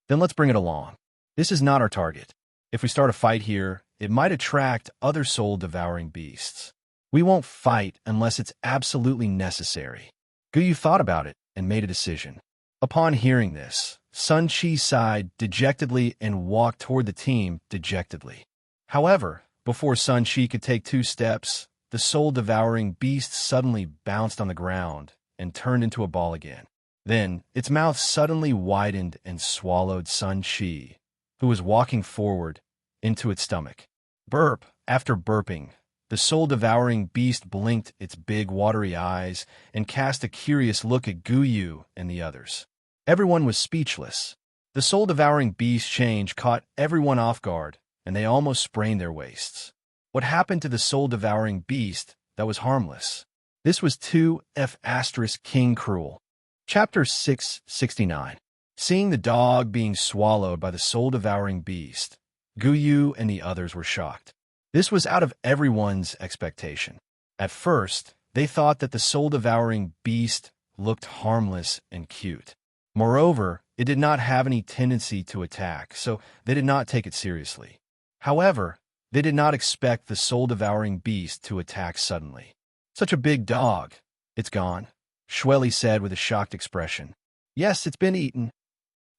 "Then let's bring it along. This is not our target. If we start a fight here, it might attract other soul-devouring beasts." We won't fight unless it's absolutely necessary. Guyu thought about it and made a decision. Upon hearing this, Sun Chi sighed dejectedly and walked toward the team dejectedly. However, before Sun Chi could take 2 steps, the soul-devouring beast suddenly bounced on the ground and turned into a ball again. Then, its mouth suddenly widened and swallowed Sun Chi, who was walking forward, into its stomach. Burp after burping, the soul-devouring beast blinked its big watery eyes and cast a curious look at Guyu and the others. Everyone was speechless. The soul-devouring beast change caught everyone off guard, and they almost sprained their waists. What happened to the soul-devouring beast that was harmless? This was 2F** King Cruel. Chapter 669. Seeing the dog being swallowed by the soul-devouring beast, Guyu and the others were shocked. This was out of everyone's expectation. At first, they thought that the soul-devouring beast looked harmless and cute. Moreover, it did not have any tendency to attack, so they did not take it seriously. However, they did not expect the soul-devouring beast to attack suddenly. Such a big dog. It's gone, Shweli said with a shocked expression. Yes, it's been eaten.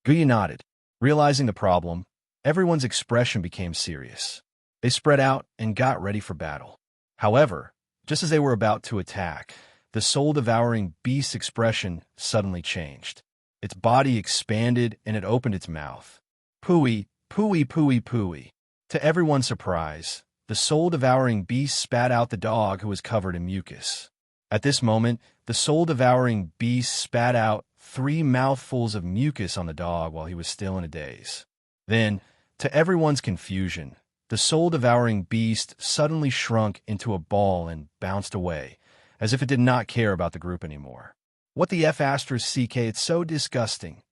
Guyu nodded. Realizing the problem, everyone's expression became serious. They spread out and got ready for battle. However, just as they were about to attack, the soul-devouring beast's expression suddenly changed. Its body expanded and it opened its mouth. Pooey, pooey, pooey, pooey. To everyone's surprise, the soul-devouring beast spat out the dog who was covered in mucus. At this moment, the soul-devouring beast spat out 3 mouthfuls of mucus on the dog while he was still in a daze. Then, to everyone's confusion, the soul-devouring beast suddenly shrunk into a ball and bounced away, as if it did not care about the group anymore. What the F***, it's so disgusting.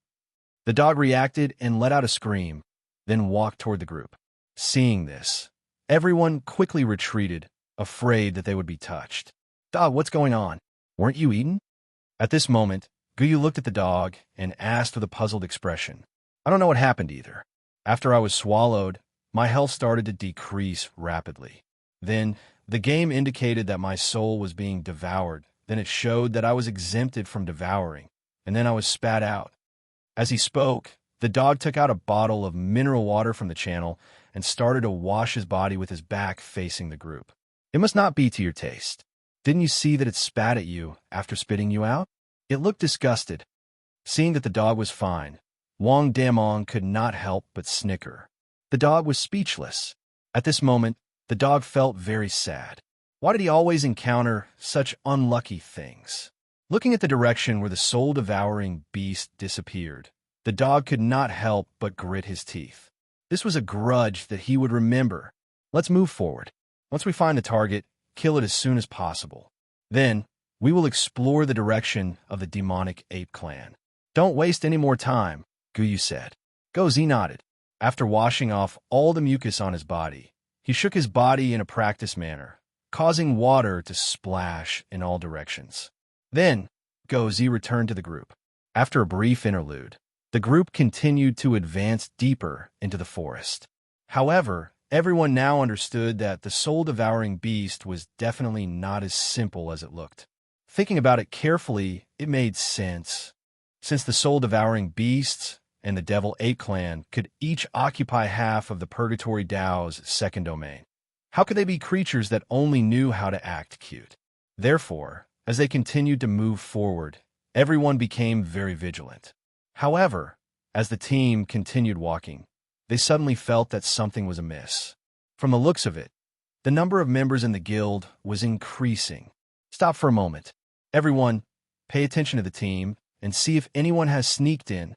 The dog reacted and let out a scream, then walked toward the group. Seeing this, everyone quickly retreated, afraid that they would be touched. Dog, what's going on? Weren't you eaten? At this moment, Guyu looked at the dog and asked with a puzzled expression. I don't know what happened either. After I was swallowed, my health started to decrease rapidly. Then, the game indicated that my soul was being devoured. Then it showed that I was exempted from devouring, and then I was spat out. As he spoke, the dog took out a bottle of mineral water from the channel and started to wash his body with his back facing the group. It must not be to your taste. Didn't you see that it spat at you after spitting you out? It looked disgusted. Seeing that the dog was fine, Wang Damong could not help but snicker. The dog was speechless. At this moment, the dog felt very sad. Why did he always encounter such unlucky things? Looking at the direction where the soul-devouring beast disappeared, the dog could not help but grit his teeth. This was a grudge that he would remember. Let's move forward. Once we find the target, kill it as soon as possible. Then, we will explore the direction of the demonic ape clan. Don't waste any more time, Guyu said. Gozi nodded. After washing off all the mucus on his body, he shook his body in a practiced manner, causing water to splash in all directions. Then, Gozi returned to the group. After a brief interlude, the group continued to advance deeper into the forest. However, everyone now understood that the soul-devouring beast was definitely not as simple as it looked. Thinking about it carefully, it made sense. Since the soul-devouring beasts and the Devil Ape Clan could each occupy half of the Purgatory Dao's second domain, how could they be creatures that only knew how to act cute? Therefore, as they continued to move forward, everyone became very vigilant. However, as the team continued walking, they suddenly felt that something was amiss. From the looks of it, the number of members in the guild was increasing. Stop for a moment. Everyone, pay attention to the team and see if anyone has sneaked in.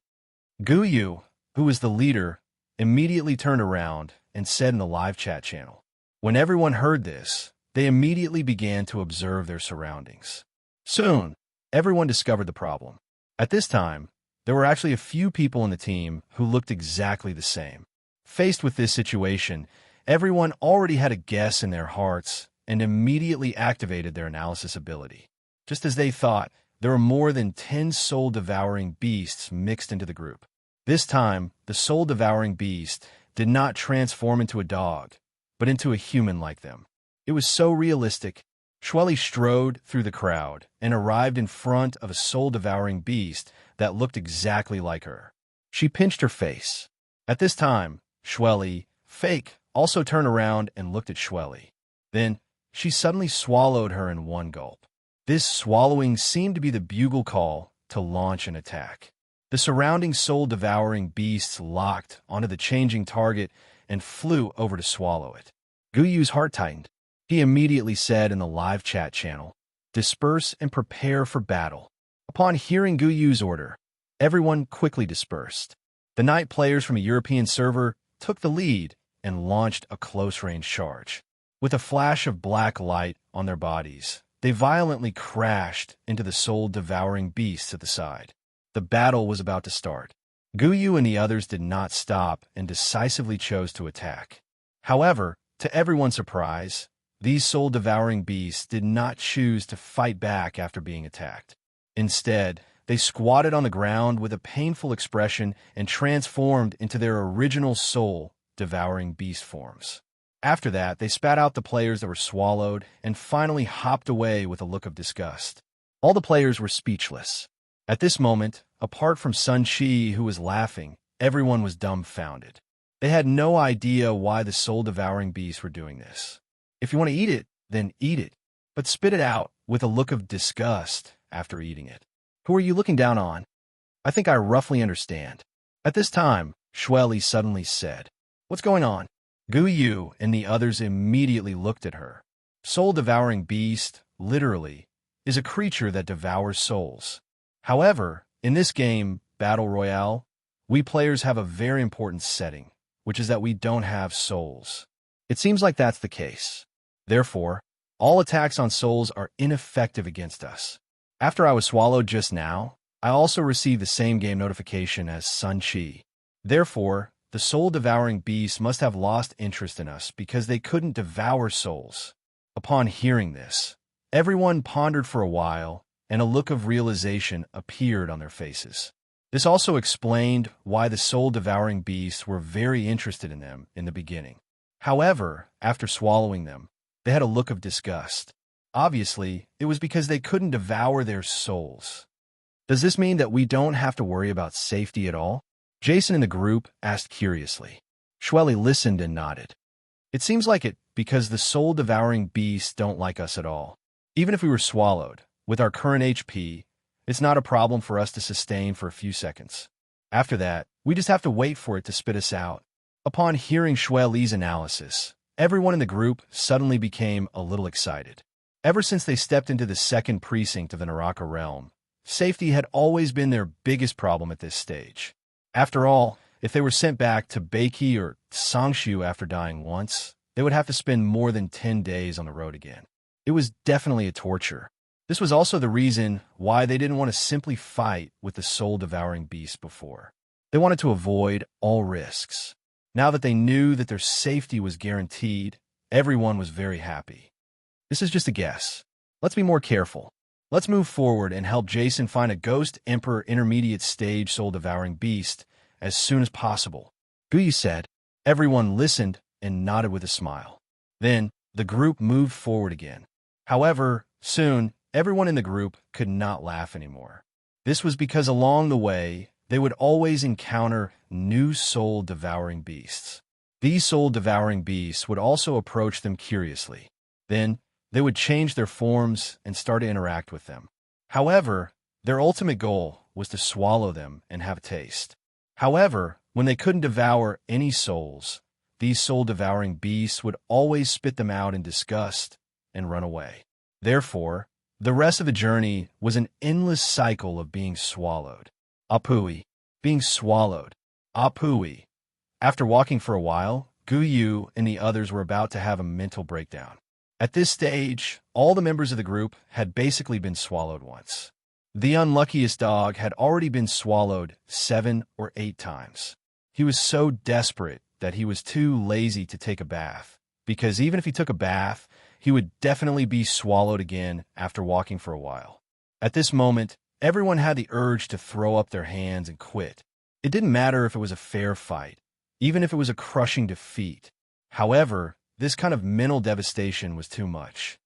Guyu, who was the leader, immediately turned around and said in the live chat channel. When everyone heard this, they immediately began to observe their surroundings. Soon, everyone discovered the problem. At this time, there were actually a few people in the team who looked exactly the same. Faced with this situation, everyone already had a guess in their hearts and immediately activated their analysis ability. Just as they thought, there were more than 10 soul-devouring beasts mixed into the group. This time, the soul-devouring beast did not transform into a dog, but into a human like them. It was so realistic. Shweli strode through the crowd and arrived in front of a soul-devouring beast that looked exactly like her. She pinched her face. At this time, Shweli, fake, also turned around and looked at Shweli. Then, she suddenly swallowed her in one gulp. This swallowing seemed to be the bugle call to launch an attack. The surrounding soul-devouring beasts locked onto the changing target and flew over to swallow it. Guyu's heart tightened. He immediately said in the live chat channel, "Disperse and prepare for battle." Upon hearing Guyu's order, everyone quickly dispersed. The night players from a European server took the lead and launched a close-range charge. With a flash of black light on their bodies, they violently crashed into the soul-devouring beasts at the side. The battle was about to start. Guyu and the others did not stop and decisively chose to attack. However, to everyone's surprise, these soul-devouring beasts did not choose to fight back after being attacked. Instead, they squatted on the ground with a painful expression and transformed into their original soul-devouring beast forms. After that, they spat out the players that were swallowed and finally hopped away with a look of disgust. All the players were speechless. At this moment, apart from Sun Chi, who was laughing, everyone was dumbfounded. They had no idea why the soul-devouring beasts were doing this. If you want to eat it, then eat it, but spit it out with a look of disgust after eating it. Who are you looking down on? I think I roughly understand. At this time, Shweli suddenly said, "What's going on?" Guyu and the others immediately looked at her. Soul-devouring beast, literally, is a creature that devours souls. However, in this game, Battle Royale, we players have a very important setting, which is that we don't have souls. It seems like that's the case. Therefore, all attacks on souls are ineffective against us. After I was swallowed just now, I also received the same game notification as Sun Chi. Therefore, the soul-devouring beasts must have lost interest in us because they couldn't devour souls. Upon hearing this, everyone pondered for a while, and a look of realization appeared on their faces. This also explained why the soul-devouring beasts were very interested in them in the beginning. However, after swallowing them, they had a look of disgust. Obviously, it was because they couldn't devour their souls. Does this mean that we don't have to worry about safety at all? Jason in the group asked curiously. Shweli listened and nodded. It seems like it, because the soul-devouring beasts don't like us at all. Even if we were swallowed, with our current HP, it's not a problem for us to sustain for a few seconds. After that, we just have to wait for it to spit us out. Upon hearing Shweli's analysis, everyone in the group suddenly became a little excited. Ever since they stepped into the second precinct of the Naraka realm, safety had always been their biggest problem at this stage. After all, if they were sent back to Beiki or Sangshu after dying once, they would have to spend more than 10 days on the road again. It was definitely a torture. This was also the reason why they didn't want to simply fight with the soul-devouring beast before. They wanted to avoid all risks. Now that they knew that their safety was guaranteed, everyone was very happy. This is just a guess. Let's be more careful. Let's move forward and help Jason find a Ghost Emperor intermediate stage soul-devouring beast as soon as possible. Guyu said. Everyone listened and nodded with a smile. Then, the group moved forward again. However, soon, everyone in the group could not laugh anymore. This was because along the way, they would always encounter new soul-devouring beasts. These soul-devouring beasts would also approach them curiously. Then, they would change their forms and start to interact with them. However, their ultimate goal was to swallow them and have a taste. However, when they couldn't devour any souls, these soul-devouring beasts would always spit them out in disgust and run away. Therefore, the rest of the journey was an endless cycle of being swallowed. Apui. Being swallowed. Apui. After walking for a while, Guyu and the others were about to have a mental breakdown. At this stage, all the members of the group had basically been swallowed once. The unluckiest dog had already been swallowed 7 or 8 times. He was so desperate that he was too lazy to take a bath, because even if he took a bath, he would definitely be swallowed again after walking for a while. At this moment, everyone had the urge to throw up their hands and quit. It didn't matter if it was a fair fight, even if it was a crushing defeat. However, this kind of mental devastation was too much.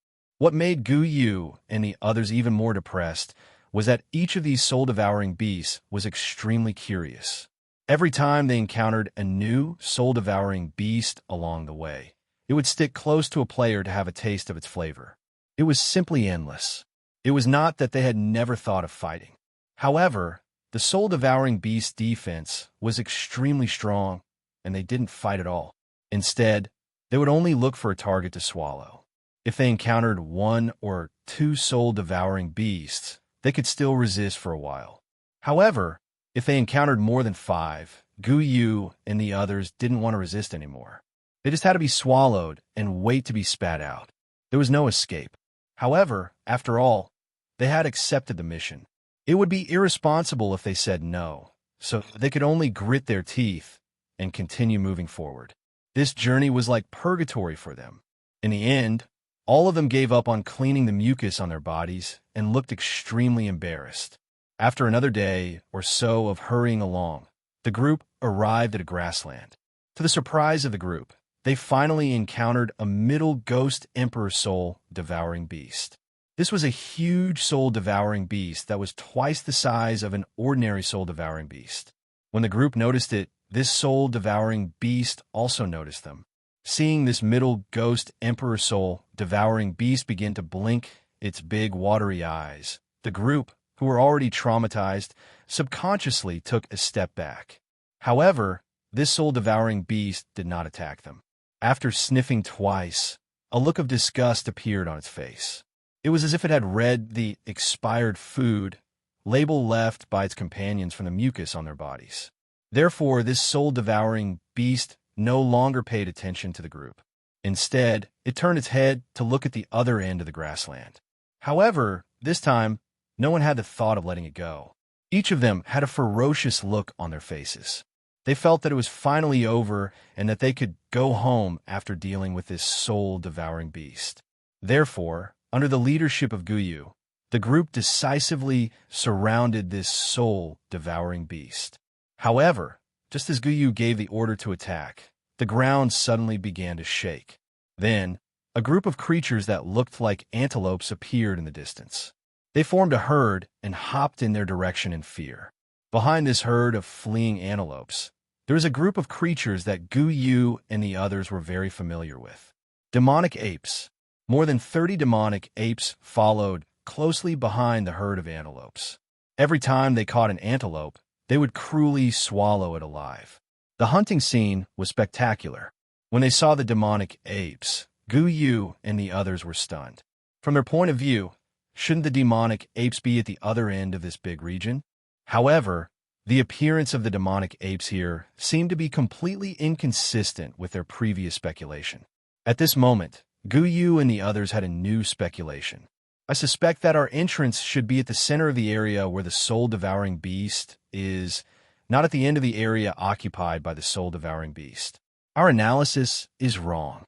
What made Gu Yu and the others even more depressed was that each of these soul-devouring beasts was extremely curious. Every time they encountered a new soul-devouring beast along the way, it would stick close to a player to have a taste of its flavor. It was simply endless. It was not that they had never thought of fighting. However, the soul-devouring beast's defense was extremely strong, and they didn't fight at all. Instead, they would only look for a target to swallow. If they encountered one or two soul-devouring beasts, they could still resist for a while. However, if they encountered more than 5, Gu Yu and the others didn't want to resist anymore. They just had to be swallowed and wait to be spat out. There was no escape. However, after all, they had accepted the mission. It would be irresponsible if they said no, so they could only grit their teeth and continue moving forward. This journey was like purgatory for them. In the end, all of them gave up on cleaning the mucus on their bodies and looked extremely embarrassed. After another day or so of hurrying along, the group arrived at a grassland. To the surprise of the group, they finally encountered a middle ghost emperor soul-devouring beast. This was a huge soul-devouring beast that was twice the size of an ordinary soul-devouring beast. When the group noticed it, this soul-devouring beast also noticed them. Seeing this middle ghost emperor soul-devouring beast begin to blink its big watery eyes, the group, who were already traumatized, subconsciously took a step back. However, this soul-devouring beast did not attack them. After sniffing twice, a look of disgust appeared on its face. It was as if it had read the expired food label left by its companions from the mucus on their bodies. Therefore, this soul-devouring beast no longer paid attention to the group. Instead, it turned its head to look at the other end of the grassland. However, this time, no one had the thought of letting it go. Each of them had a ferocious look on their faces. They felt that it was finally over and that they could go home after dealing with this soul-devouring beast. Therefore, under the leadership of Gu Yu, the group decisively surrounded this soul-devouring beast. However, just as Gu Yu gave the order to attack, the ground suddenly began to shake. Then, a group of creatures that looked like antelopes appeared in the distance. They formed a herd and hopped in their direction in fear. Behind this herd of fleeing antelopes, there was a group of creatures that Gu Yu and the others were very familiar with. Demonic apes. More than 30 demonic apes followed closely behind the herd of antelopes. Every time they caught an antelope, they would cruelly swallow it alive. The hunting scene was spectacular. When they saw the demonic apes, Gu Yu and the others were stunned. From their point of view, shouldn't the demonic apes be at the other end of this big region? However, the appearance of the demonic apes here seemed to be completely inconsistent with their previous speculation. At this moment, Gu Yu and the others had a new speculation. I suspect that our entrance should be at the center of the area where the soul-devouring beast is, not at the end of the area occupied by the soul-devouring beast. Our analysis is wrong.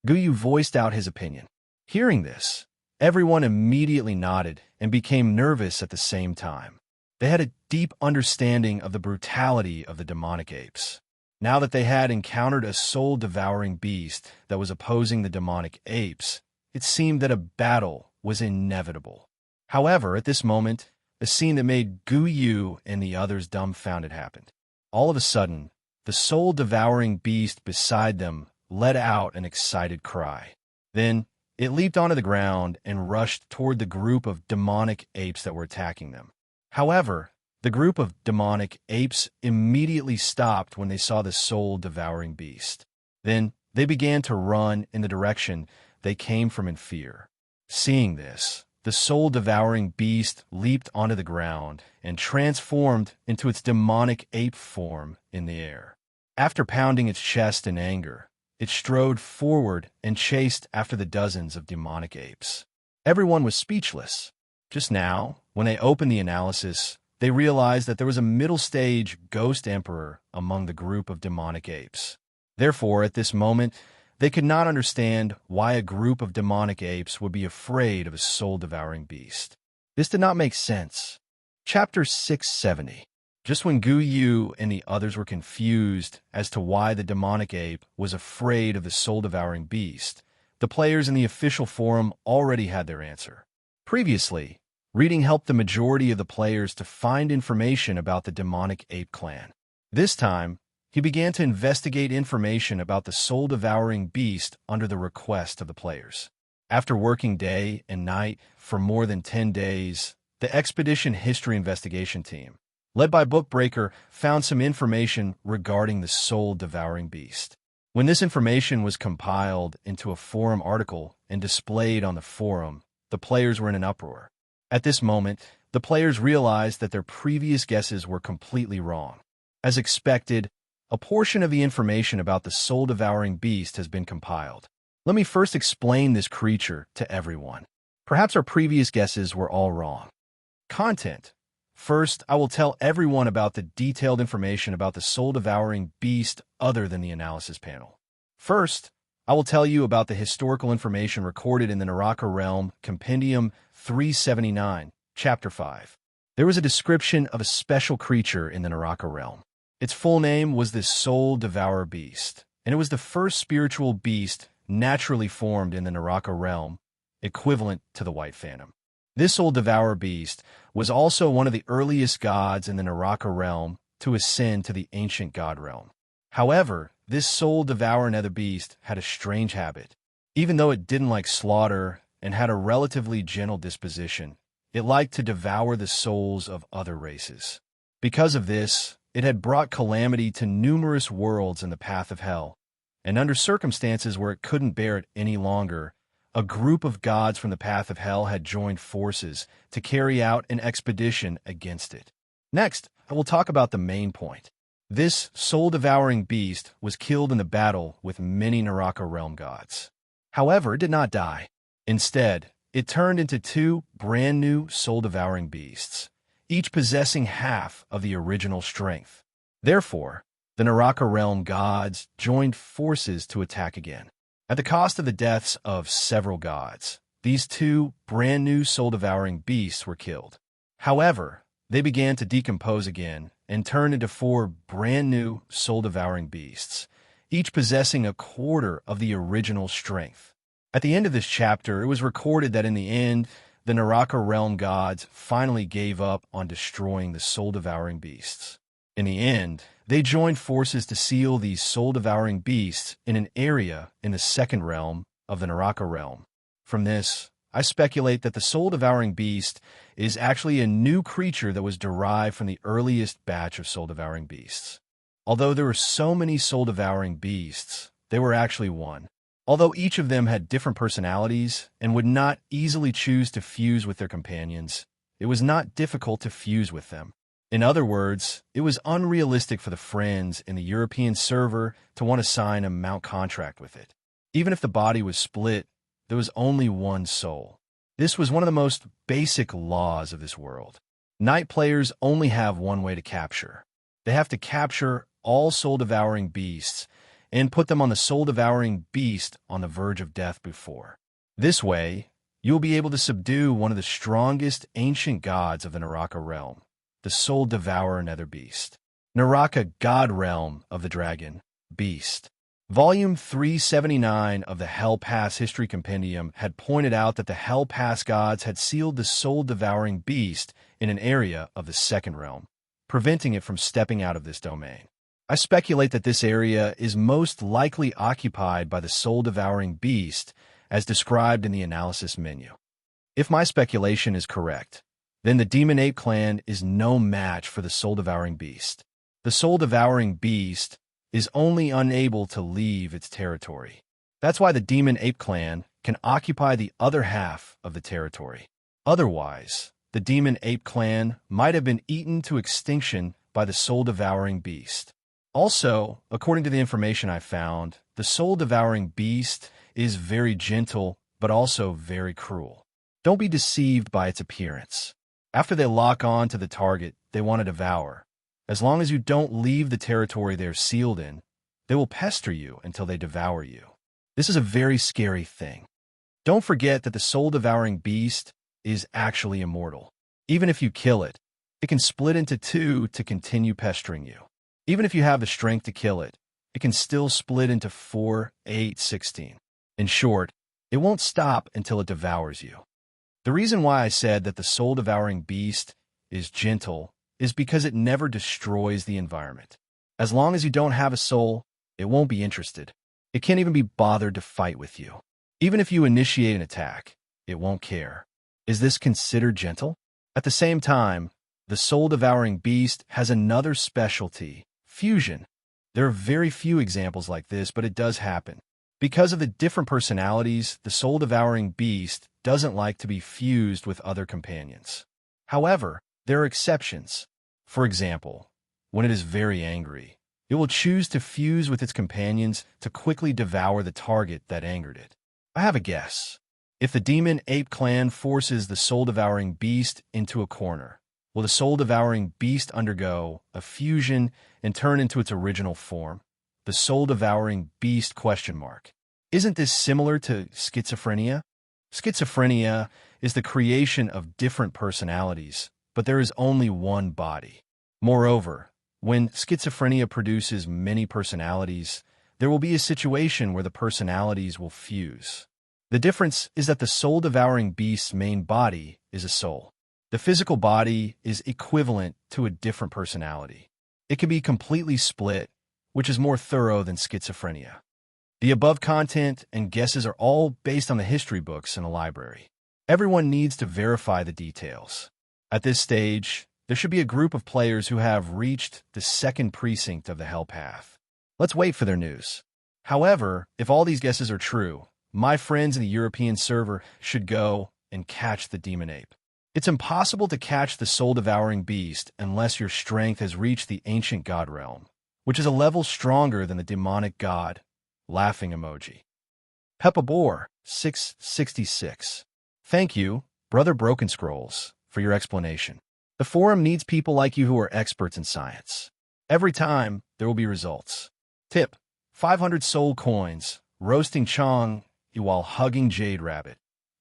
Gu Yu voiced out his opinion. Hearing this, everyone immediately nodded and became nervous at the same time. They had a deep understanding of the brutality of the demonic apes. Now that they had encountered a soul-devouring beast that was opposing the demonic apes, it seemed that a battle was inevitable. However, at this moment, a scene that made Gu Yu and the others dumbfounded happened. All of a sudden, the soul-devouring beast beside them let out an excited cry. Then, it leaped onto the ground and rushed toward the group of demonic apes that were attacking them. However, the group of demonic apes immediately stopped when they saw the soul-devouring beast. Then, they began to run in the direction they came from in fear. Seeing this, the soul-devouring beast leaped onto the ground and transformed into its demonic ape form in the air. After pounding its chest in anger, it strode forward and chased after the dozens of demonic apes. Everyone was speechless. Just now, when they opened the analysis, they realized that there was a middle-stage ghost emperor among the group of demonic apes. Therefore, at this moment, they could not understand why a group of demonic apes would be afraid of a soul-devouring beast. This did not make sense. Chapter 670. Just when Gu Yu and the others were confused as to why the demonic ape was afraid of the soul-devouring beast, The players in the official forum already had their answer. Previously, reading helped the majority of the players to find information about the demonic ape clan. This time, he began to investigate information about the soul-devouring beast under the request of the players. After working day and night for more than 10 days, the Expedition History Investigation Team, led by Bookbreaker, found some information regarding the soul-devouring beast. When this information was compiled into a forum article and displayed on the forum, the players were in an uproar. At this moment, the players realized that their previous guesses were completely wrong. As expected, a portion of the information about the soul-devouring beast has been compiled. Let me first explain this creature to everyone. Perhaps our previous guesses were all wrong. Content. First, I will tell everyone about the detailed information about the soul-devouring beast other than the analysis panel. First, I will tell you about the historical information recorded in the Naraka Realm, Compendium 379, Chapter 5. There was a description of a special creature in the Naraka Realm. Its full name was the Soul-Devourer Beast, and it was the first spiritual beast naturally formed in the Naraka Realm, equivalent to the White Phantom. This Soul-Devourer Beast was also one of the earliest gods in the Naraka Realm to ascend to the ancient god realm. However, this Soul-Devourer Nether Beast had a strange habit. Even though it didn't like slaughter and had a relatively gentle disposition, it liked to devour the souls of other races. Because of this, it had brought calamity to numerous worlds in the path of hell, and under circumstances where it couldn't bear it any longer, a group of gods from the path of hell had joined forces to carry out an expedition against it. Next, I will talk about the main point. This soul-devouring beast was killed in the battle with many Naraka Realm gods. However, it did not die. Instead, it turned into two brand new soul-devouring beasts, each possessing half of the original strength. Therefore, the Naraka Realm gods joined forces to attack again. At the cost of the deaths of several gods, these two brand new soul-devouring beasts were killed. However, they began to decompose again and turned into four brand new soul-devouring beasts, each possessing a quarter of the original strength. At the end of this chapter, it was recorded that in the end, the Naraka Realm gods finally gave up on destroying the soul-devouring beasts. In the end, they joined forces to seal these soul-devouring beasts in an area in the second realm of the Naraka Realm. From this, I speculate that the soul-devouring beast is actually a new creature that was derived from the earliest batch of soul-devouring beasts. Although there were so many soul-devouring beasts, they were actually one. Although each of them had different personalities and would not easily choose to fuse with their companions, it was not difficult to fuse with them. In other words, it was unrealistic for the friends in the European server to want to sign a mount contract with it. Even if the body was split, there was only one soul. This was one of the most basic laws of this world. Night players only have one way to capture. They have to capture all soul-devouring beasts and put them on the soul-devouring beast on the verge of death before. This way, you will be able to subdue one of the strongest ancient gods of the Naraka Realm, the Soul-Devourer Nether Beast. Naraka God Realm of the Dragon, Beast. Volume 379 of the Hell Pass History Compendium had pointed out that the Hell Pass gods had sealed the soul-devouring beast in an area of the second realm, preventing it from stepping out of this domain. I speculate that this area is most likely occupied by the soul-devouring beast as described in the analysis menu. If my speculation is correct, then the Demon Ape Clan is no match for the soul-devouring beast. The soul-devouring beast is only unable to leave its territory. That's why the Demon Ape Clan can occupy the other half of the territory. Otherwise, the Demon Ape Clan might have been eaten to extinction by the soul-devouring beast. Also, according to the information I found, the soul-devouring beast is very gentle, but also very cruel. Don't be deceived by its appearance. After they lock on to the target they want to devour, as long as you don't leave the territory they're sealed in, they will pester you until they devour you. This is a very scary thing. Don't forget that the soul-devouring beast is actually immortal. Even if you kill it, it can split into two to continue pestering you. Even if you have the strength to kill it, it can still split into 4, 8, 16. In short, It won't stop until it devours you. The reason why I said that the soul-devouring beast is gentle is because it never destroys the environment. As long as you don't have a soul, it won't be interested. It can't even be bothered to fight with you. Even if you initiate an attack, it won't care. Is this considered gentle? At the same time, the soul-devouring beast has another specialty, fusion. There are very few examples like this, but it does happen. Because of the different personalities, the soul-devouring beast doesn't like to be fused with other companions. However, there are exceptions. For example, when it is very angry, it will choose to fuse with its companions to quickly devour the target that angered it. I have a guess. If the demon ape clan forces the soul-devouring beast into a corner, will the soul-devouring beast undergo a fusion and turn into its original form? The soul-devouring beast ? Isn't this similar to schizophrenia? Schizophrenia is the creation of different personalities, but there is only one body. Moreover, when schizophrenia produces many personalities, there will be a situation where the personalities will fuse. The difference is that the soul-devouring beast's main body is a soul. The physical body is equivalent to a different personality. It can be completely split, which is more thorough than schizophrenia. The above content and guesses are all based on the history books in a library. Everyone needs to verify the details. At this stage, there should be a group of players who have reached the second precinct of the Hell Path. Let's wait for their news. However, if all these guesses are true, my friends in the European server should go and catch the demon ape. It's impossible to catch the soul-devouring beast unless your strength has reached the ancient god realm, which is a level stronger than the demonic god. Laughing emoji. Peppa Boar, 666. Thank you, Brother Broken Scrolls, for your explanation. The forum needs people like you who are experts in science. Every time, there will be results. Tip: 500 soul coins, roasting Chong while hugging Jade Rabbit.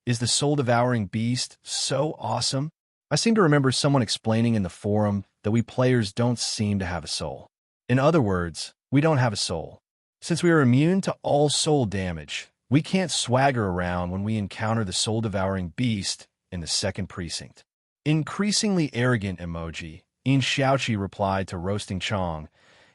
Is the soul-devouring beast so awesome? I seem to remember someone explaining in the forum that we players don't seem to have a soul. In other words, we don't have a soul. Since we are immune to all soul damage, we can't swagger around when we encounter the soul-devouring beast in the second precinct. Increasingly arrogant emoji, In Xiaoqi replied to Roasting Chong,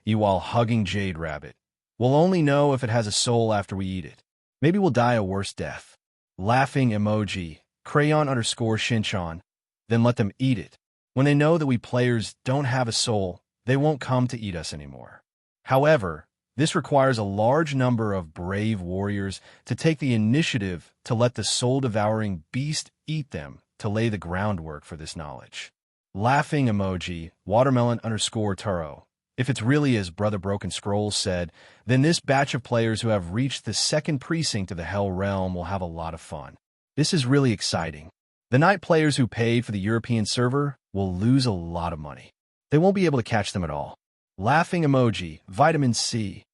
while hugging Jade Rabbit. We'll only know if it has a soul after we eat it. Maybe we'll die a worse death. Laughing emoji, Crayon_Shinchan, then let them eat it. When they know that we players don't have a soul, they won't come to eat us anymore. However, this requires a large number of brave warriors to take the initiative to let the soul-devouring beast eat them to lay the groundwork for this knowledge. Laughing emoji, Watermelon_Taro. If it's really as Brother Broken Scrolls said, then this batch of players who have reached the second precinct of the Hell Realm will have a lot of fun. This is really exciting. The night players who paid for the European server will lose a lot of money. They won't be able to catch them at all. Laughing emoji, Vitamin C.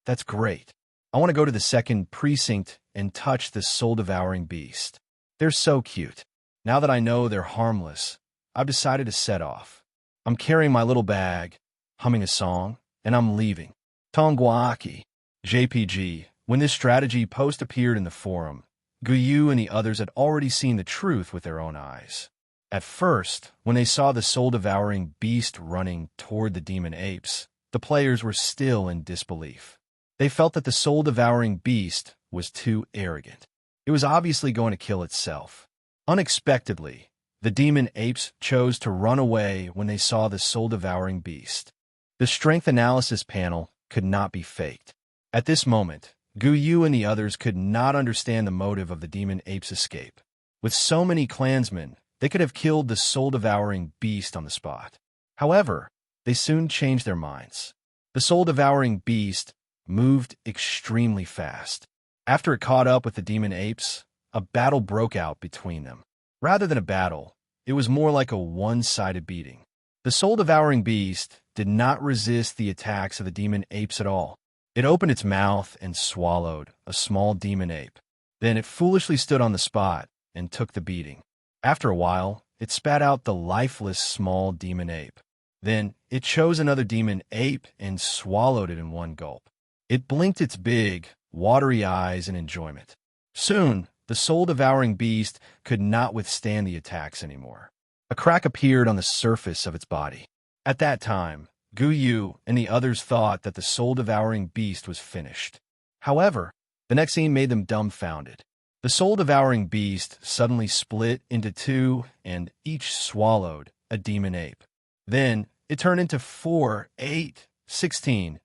That's great. I want to go to the second precinct and touch this soul-devouring beast. They're so cute. Now that I know they're harmless, I've decided to set off. I'm carrying my little bag, humming a song, and I'm leaving. Tongguaki. JPG. When this strategy post appeared in the forum, Guyu and the others had already seen the truth with their own eyes. At first, when they saw the soul-devouring beast running toward the demon apes, the players were still in disbelief. They felt that the soul-devouring beast was too arrogant. It was obviously going to kill itself. Unexpectedly, the demon apes chose to run away when they saw the soul-devouring beast. The strength analysis panel could not be faked. At this moment, Guyu and the others could not understand the motive of the demon ape's escape. With so many clansmen, they could have killed the soul-devouring beast on the spot. However, they soon changed their minds. The soul-devouring beast moved extremely fast. After it caught up with the demon apes, a battle broke out between them. Rather than a battle, it was more like a one-sided beating. The soul-devouring beast did not resist the attacks of the demon apes at all. It opened its mouth and swallowed a small demon ape. Then it foolishly stood on the spot and took the beating. After a while, it spat out the lifeless small demon ape. Then it chose another demon ape and swallowed it in one gulp. It blinked its big, watery eyes in enjoyment. Soon, the soul-devouring beast could not withstand the attacks anymore. A crack appeared on the surface of its body. At that time, Guyu and the others thought that the soul-devouring beast was finished. However, the next scene made them dumbfounded. The soul-devouring beast suddenly split into two and each swallowed a demon ape. Then, it turned into 4, 8, 16.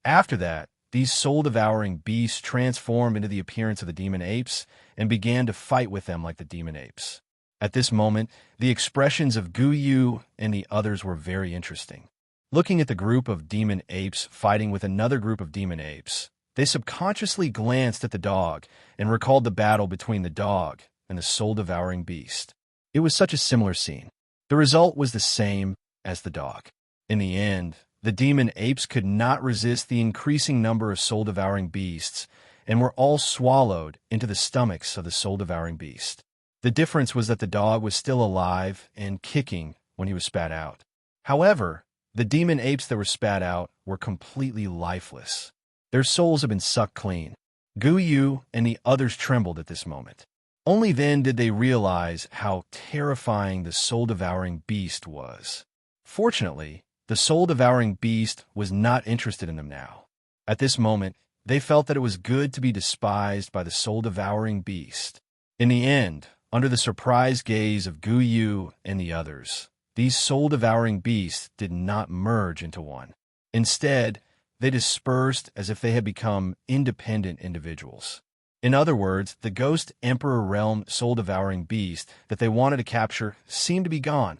After that, these soul-devouring beasts transformed into the appearance of the demon apes and began to fight with them like the demon apes. At this moment, the expressions of Guyu and the others were very interesting. Looking at the group of demon apes fighting with another group of demon apes, they subconsciously glanced at the dog and recalled the battle between the dog and the soul-devouring beast. It was such a similar scene. The result was the same as the dog. In the end, the demon apes could not resist the increasing number of soul-devouring beasts and were all swallowed into the stomachs of the soul-devouring beast. The difference was that the dog was still alive and kicking when he was spat out. However, the demon apes that were spat out were completely lifeless. Their souls had been sucked clean. Guyu and the others trembled at this moment. Only then did they realize how terrifying the soul-devouring beast was. Fortunately, the soul-devouring beast was not interested in them now. At this moment, they felt that it was good to be despised by the soul-devouring beast. In the end, under the surprised gaze of Guyu and the others, these soul-devouring beasts did not merge into one. Instead, they dispersed as if they had become independent individuals. In other words, the Ghost Emperor Realm soul-devouring beast that they wanted to capture seemed to be gone.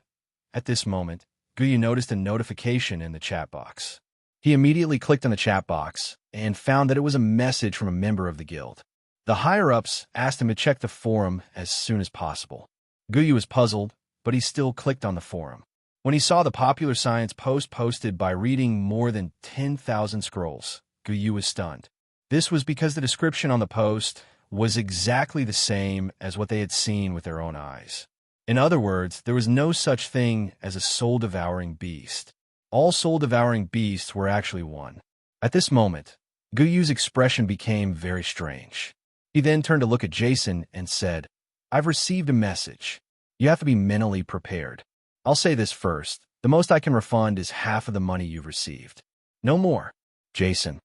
At this moment, Guyu noticed a notification in the chat box. He immediately clicked on the chat box and found that it was a message from a member of the guild. The higher-ups asked him to check the forum as soon as possible. Guyu was puzzled, but he still clicked on the forum. When he saw the popular science post posted by reading more than 10,000 scrolls, Guyu was stunned. This was because the description on the post was exactly the same as what they had seen with their own eyes. In other words, there was no such thing as a soul-devouring beast. All soul-devouring beasts were actually one. At this moment, Guyu's expression became very strange. He then turned to look at Jason and said, "I've received a message. You have to be mentally prepared. I'll say this first. The most I can refund is half of the money you've received. No more." Jason.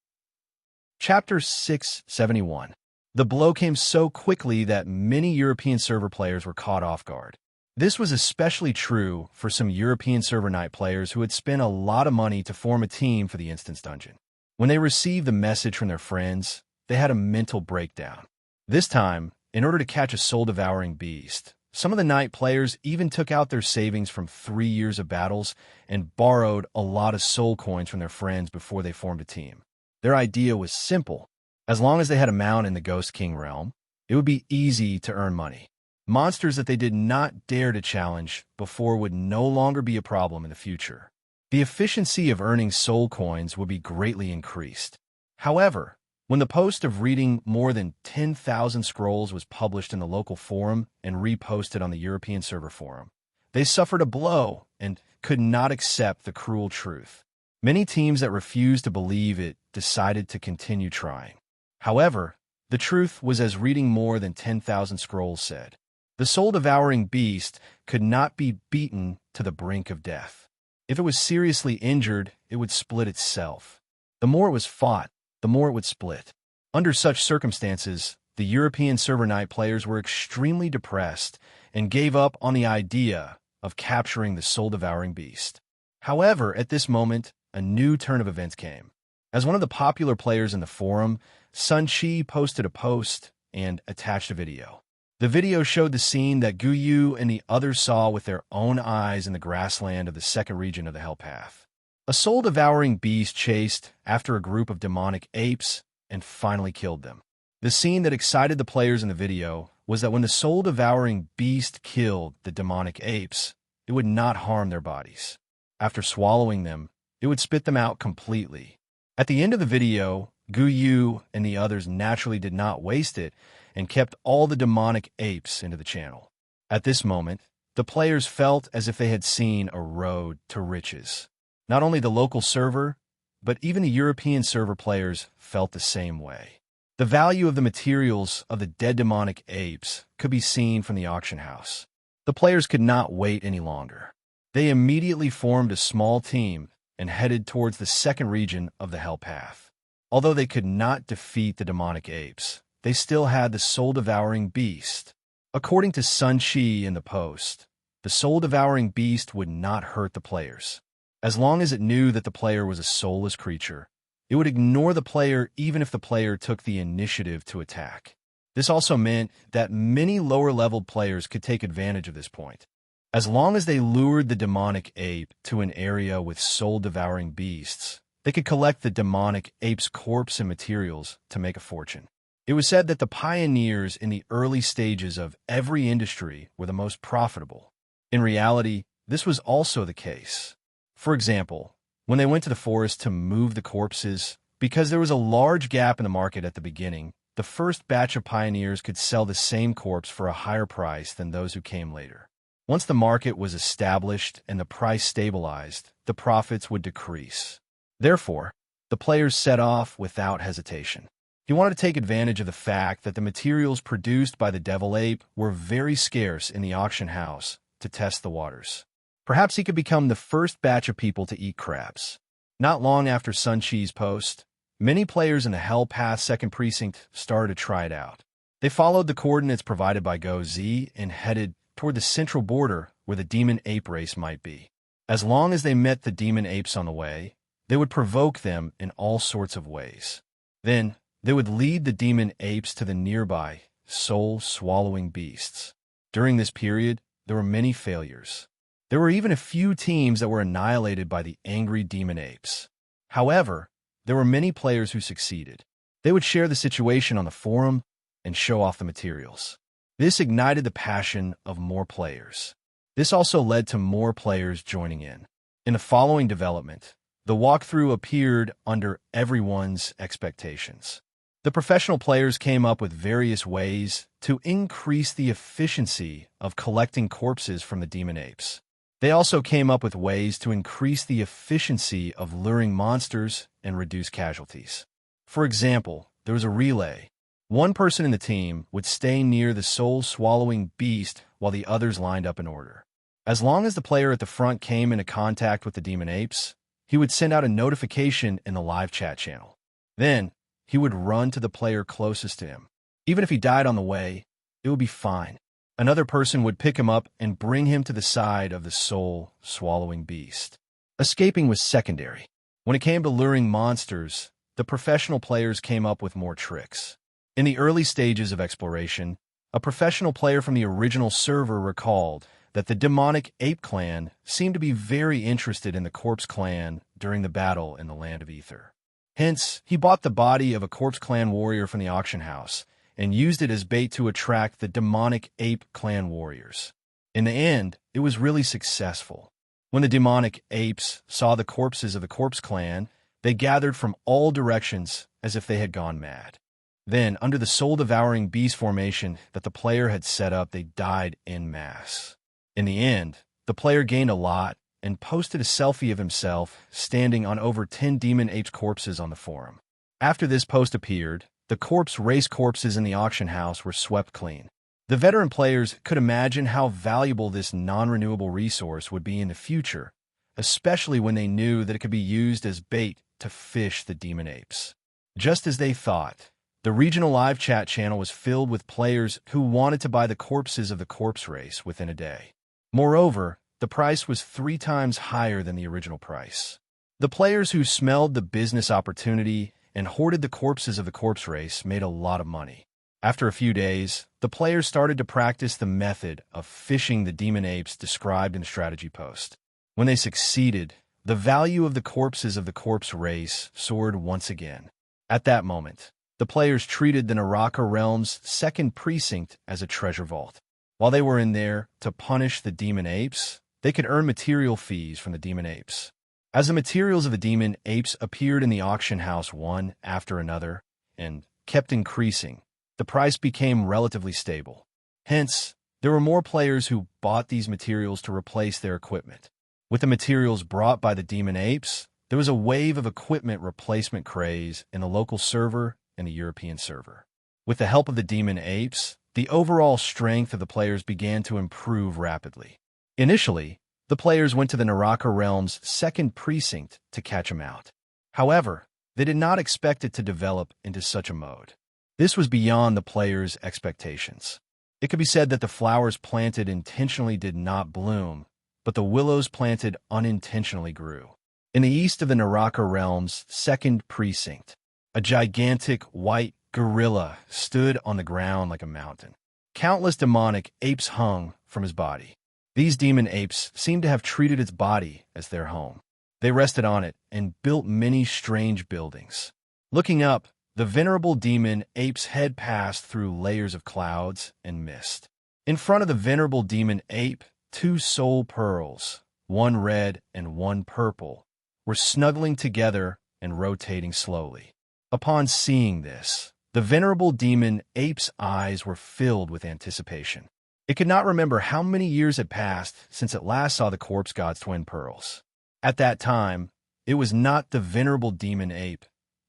Chapter 671. The blow came so quickly that many European server players were caught off guard. This was especially true for some European server night players who had spent a lot of money to form a team for the instance dungeon. When they received the message from their friends, they had a mental breakdown. This time, in order to catch a soul-devouring beast, some of the night players even took out their savings from 3 years of battles and borrowed a lot of soul coins from their friends before they formed a team. Their idea was simple. As long as they had a mount in the Ghost King realm, it would be easy to earn money. Monsters that they did not dare to challenge before would no longer be a problem in the future. The efficiency of earning soul coins would be greatly increased. However, when the post of reading more than 10,000 scrolls was published in the local forum and reposted on the European server forum, they suffered a blow and could not accept the cruel truth. Many teams that refused to believe it decided to continue trying. However, the truth was as reading more than 10,000 scrolls said. The soul-devouring beast could not be beaten to the brink of death. If it was seriously injured, it would split itself. The more it was fought, the more it would split. Under such circumstances, the European server night players were extremely depressed and gave up on the idea of capturing the soul-devouring beast. However, at this moment, a new turn of events came. As one of the popular players in the forum, Sun Chi posted a post and attached a video. The video showed the scene that Guyu and the others saw with their own eyes in the grassland of the second region of the Hell Path. A soul-devouring beast chased after a group of demonic apes and finally killed them. The scene that excited the players in the video was that when the soul-devouring beast killed the demonic apes, it would not harm their bodies. After swallowing them, it would spit them out completely. At the end of the video, Guyu and the others naturally did not waste it and kept all the demonic apes into the channel. At this moment, the players felt as if they had seen a road to riches. Not only the local server, but even the European server players felt the same way. The value of the materials of the dead demonic apes could be seen from the auction house. The players could not wait any longer. They immediately formed a small team and headed towards the second region of the Hell Path. Although they could not defeat the demonic apes, they still had the soul-devouring beast. According to Sun Chi in the Post, the soul-devouring beast would not hurt the players. As long as it knew that the player was a soulless creature, it would ignore the player even if the player took the initiative to attack. This also meant that many lower-level players could take advantage of this point. As long as they lured the demonic ape to an area with soul-devouring beasts, they could collect the demonic ape's corpse and materials to make a fortune. It was said that the pioneers in the early stages of every industry were the most profitable. In reality, this was also the case. For example, when they went to the forest to move the corpses, because there was a large gap in the market at the beginning, the first batch of pioneers could sell the same corpse for a higher price than those who came later. Once the market was established and the price stabilized, the profits would decrease. Therefore, the players set off without hesitation. He wanted to take advantage of the fact that the materials produced by the devil ape were very scarce in the auction house to test the waters. Perhaps he could become the first batch of people to eat crabs. Not long after Sun Chi's post, many players in the Hell Path Second Precinct started to try it out. They followed the coordinates provided by Go Z and headed toward the central border where the demon ape race might be. As long as they met the demon apes on the way, they would provoke them in all sorts of ways. Then, they would lead the demon apes to the nearby, soul-swallowing beasts. During this period, there were many failures. There were even a few teams that were annihilated by the angry demon apes. However, there were many players who succeeded. They would share the situation on the forum and show off the materials. This ignited the passion of more players. This also led to more players joining in. In the following development, the walkthrough appeared under everyone's expectations. The professional players came up with various ways to increase the efficiency of collecting corpses from the demon apes. They also came up with ways to increase the efficiency of luring monsters and reduce casualties. For example, there was a relay. One person in the team would stay near the soul-swallowing beast while the others lined up in order. As long as the player at the front came into contact with the demon apes, he would send out a notification in the live chat channel. Then, he would run to the player closest to him. Even if he died on the way, it would be fine. Another person would pick him up and bring him to the side of the soul-swallowing beast. Escaping was secondary. When it came to luring monsters, the professional players came up with more tricks. In the early stages of exploration, a professional player from the original server recalled that the demonic ape clan seemed to be very interested in the corpse clan during the battle in the Land of Ether. Hence, he bought the body of a corpse clan warrior from the auction house and used it as bait to attract the demonic ape clan warriors. In the end, it was really successful. When the demonic apes saw the corpses of the corpse clan, they gathered from all directions as if they had gone mad. Then, under the soul-devouring beast formation that the player had set up, they died en masse. In the end, the player gained a lot and posted a selfie of himself standing on over 10 demon apes' corpses on the forum. After this post appeared, the corpse race corpses in the auction house were swept clean. The veteran players could imagine how valuable this non-renewable resource would be in the future, especially when they knew that it could be used as bait to fish the demon apes. Just as they thought, the regional live chat channel was filled with players who wanted to buy the corpses of the corpse race within a day. Moreover, the price was 3 times higher than the original price. The players who smelled the business opportunity and hoarded the corpses of the corpse race made a lot of money. After a few days, the players started to practice the method of fishing the demon apes described in the strategy post. When they succeeded, the value of the corpses of the corpse race soared once again. At that moment, the players treated the Naraka Realm's second precinct as a treasure vault. While they were in there to punish the demon apes, they could earn material fees from the demon apes. As the materials of the demon apes appeared in the auction house one after another and kept increasing, the price became relatively stable. Hence, there were more players who bought these materials to replace their equipment. With the materials brought by the demon apes, there was a wave of equipment replacement craze in the local server in the European server. With the help of the demon apes, the overall strength of the players began to improve rapidly. Initially, the players went to the Naraka realm's second precinct to catch him out. However, they did not expect it to develop into such a mode. This was beyond the players' expectations. It could be said that the flowers planted intentionally did not bloom, but the willows planted unintentionally grew. In the east of the Naraka realm's second precinct, a gigantic white gorilla stood on the ground like a mountain. Countless demonic apes hung from his body. These demon apes seemed to have treated its body as their home. They rested on it and built many strange buildings. Looking up, the venerable demon ape's head passed through layers of clouds and mist. In front of the venerable demon ape, two soul pearls, one red and one purple, were snuggling together and rotating slowly. Upon seeing this, the venerable demon ape's eyes were filled with anticipation. It could not remember how many years had passed since it last saw the corpse god's twin pearls. At that time, it was not the venerable demon ape,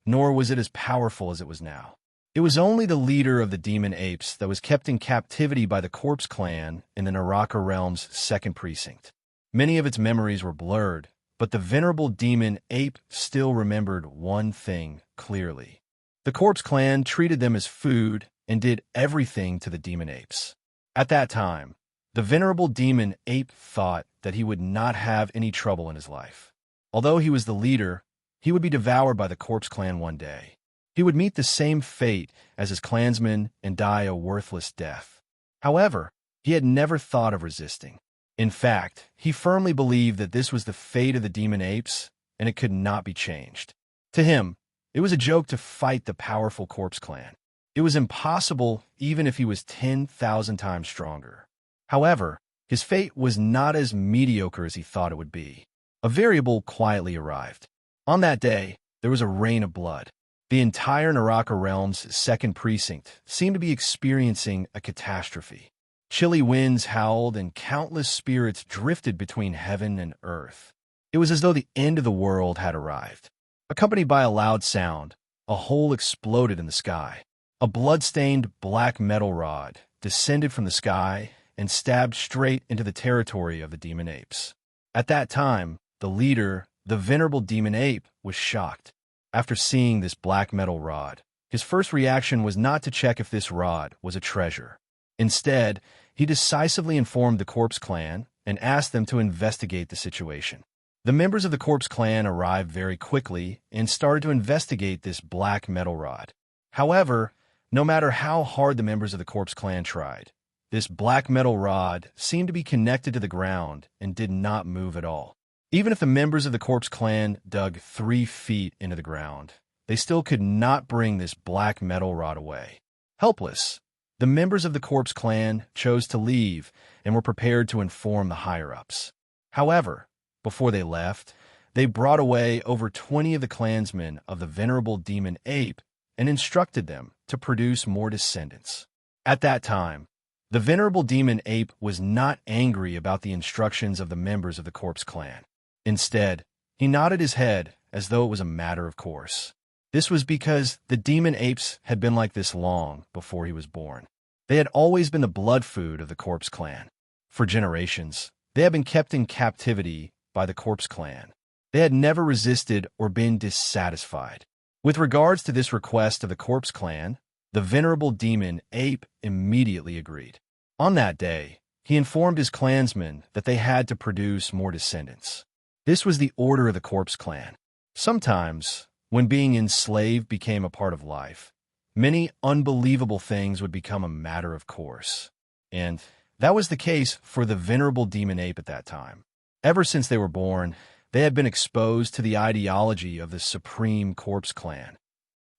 nor was it as powerful as it was now. It was only the leader of the demon apes that was kept in captivity by the corpse clan in the Naraka realm's second precinct. Many of its memories were blurred, but the venerable demon ape still remembered one thing clearly. The corpse clan treated them as food and did everything to the demon apes. At that time, the venerable demon ape thought that he would not have any trouble in his life. Although he was the leader, he would be devoured by the corpse clan one day. He would meet the same fate as his clansmen and die a worthless death. However, he had never thought of resisting. In fact, he firmly believed that this was the fate of the demon apes, and it could not be changed. To him, it was a joke to fight the powerful corpse clan. It was impossible even if he was 10,000 times stronger. However, his fate was not as mediocre as he thought it would be. A variable quietly arrived. On that day, there was a rain of blood. The entire Naraka realm's second precinct seemed to be experiencing a catastrophe. Chilly winds howled and countless spirits drifted between heaven and earth. It was as though the end of the world had arrived. Accompanied by a loud sound, a hole exploded in the sky. A blood-stained black metal rod descended from the sky and stabbed straight into the territory of the demon apes. At that time, the leader, the venerable demon ape, was shocked. After seeing this black metal rod, his first reaction was not to check if this rod was a treasure. Instead, he decisively informed the corpse clan and asked them to investigate the situation. The members of the corpse clan arrived very quickly and started to investigate this black metal rod. However, no matter how hard the members of the corpse clan tried, this black metal rod seemed to be connected to the ground and did not move at all. Even if the members of the corpse clan dug 3 feet into the ground, they still could not bring this black metal rod away. Helpless, the members of the corpse clan chose to leave and were prepared to inform the higher-ups. However, before they left, they brought away over 20 of the clansmen of the venerable demon ape and instructed them to produce more descendants. At that time, the venerable demon ape was not angry about the instructions of the members of the corpse clan. Instead, he nodded his head as though it was a matter of course. This was because the demon apes had been like this long before he was born. They had always been the blood food of the corpse clan. For generations, they had been kept in captivity by the corpse clan. They had never resisted or been dissatisfied. With regards to this request of the corpse clan, the venerable demon ape immediately agreed. On that day, he informed his clansmen that they had to produce more descendants. This was the order of the corpse clan. Sometimes, when being enslaved became a part of life, many unbelievable things would become a matter of course. And that was the case for the venerable demon ape at that time. Ever since they were born, they had been exposed to the ideology of the supreme corpse clan.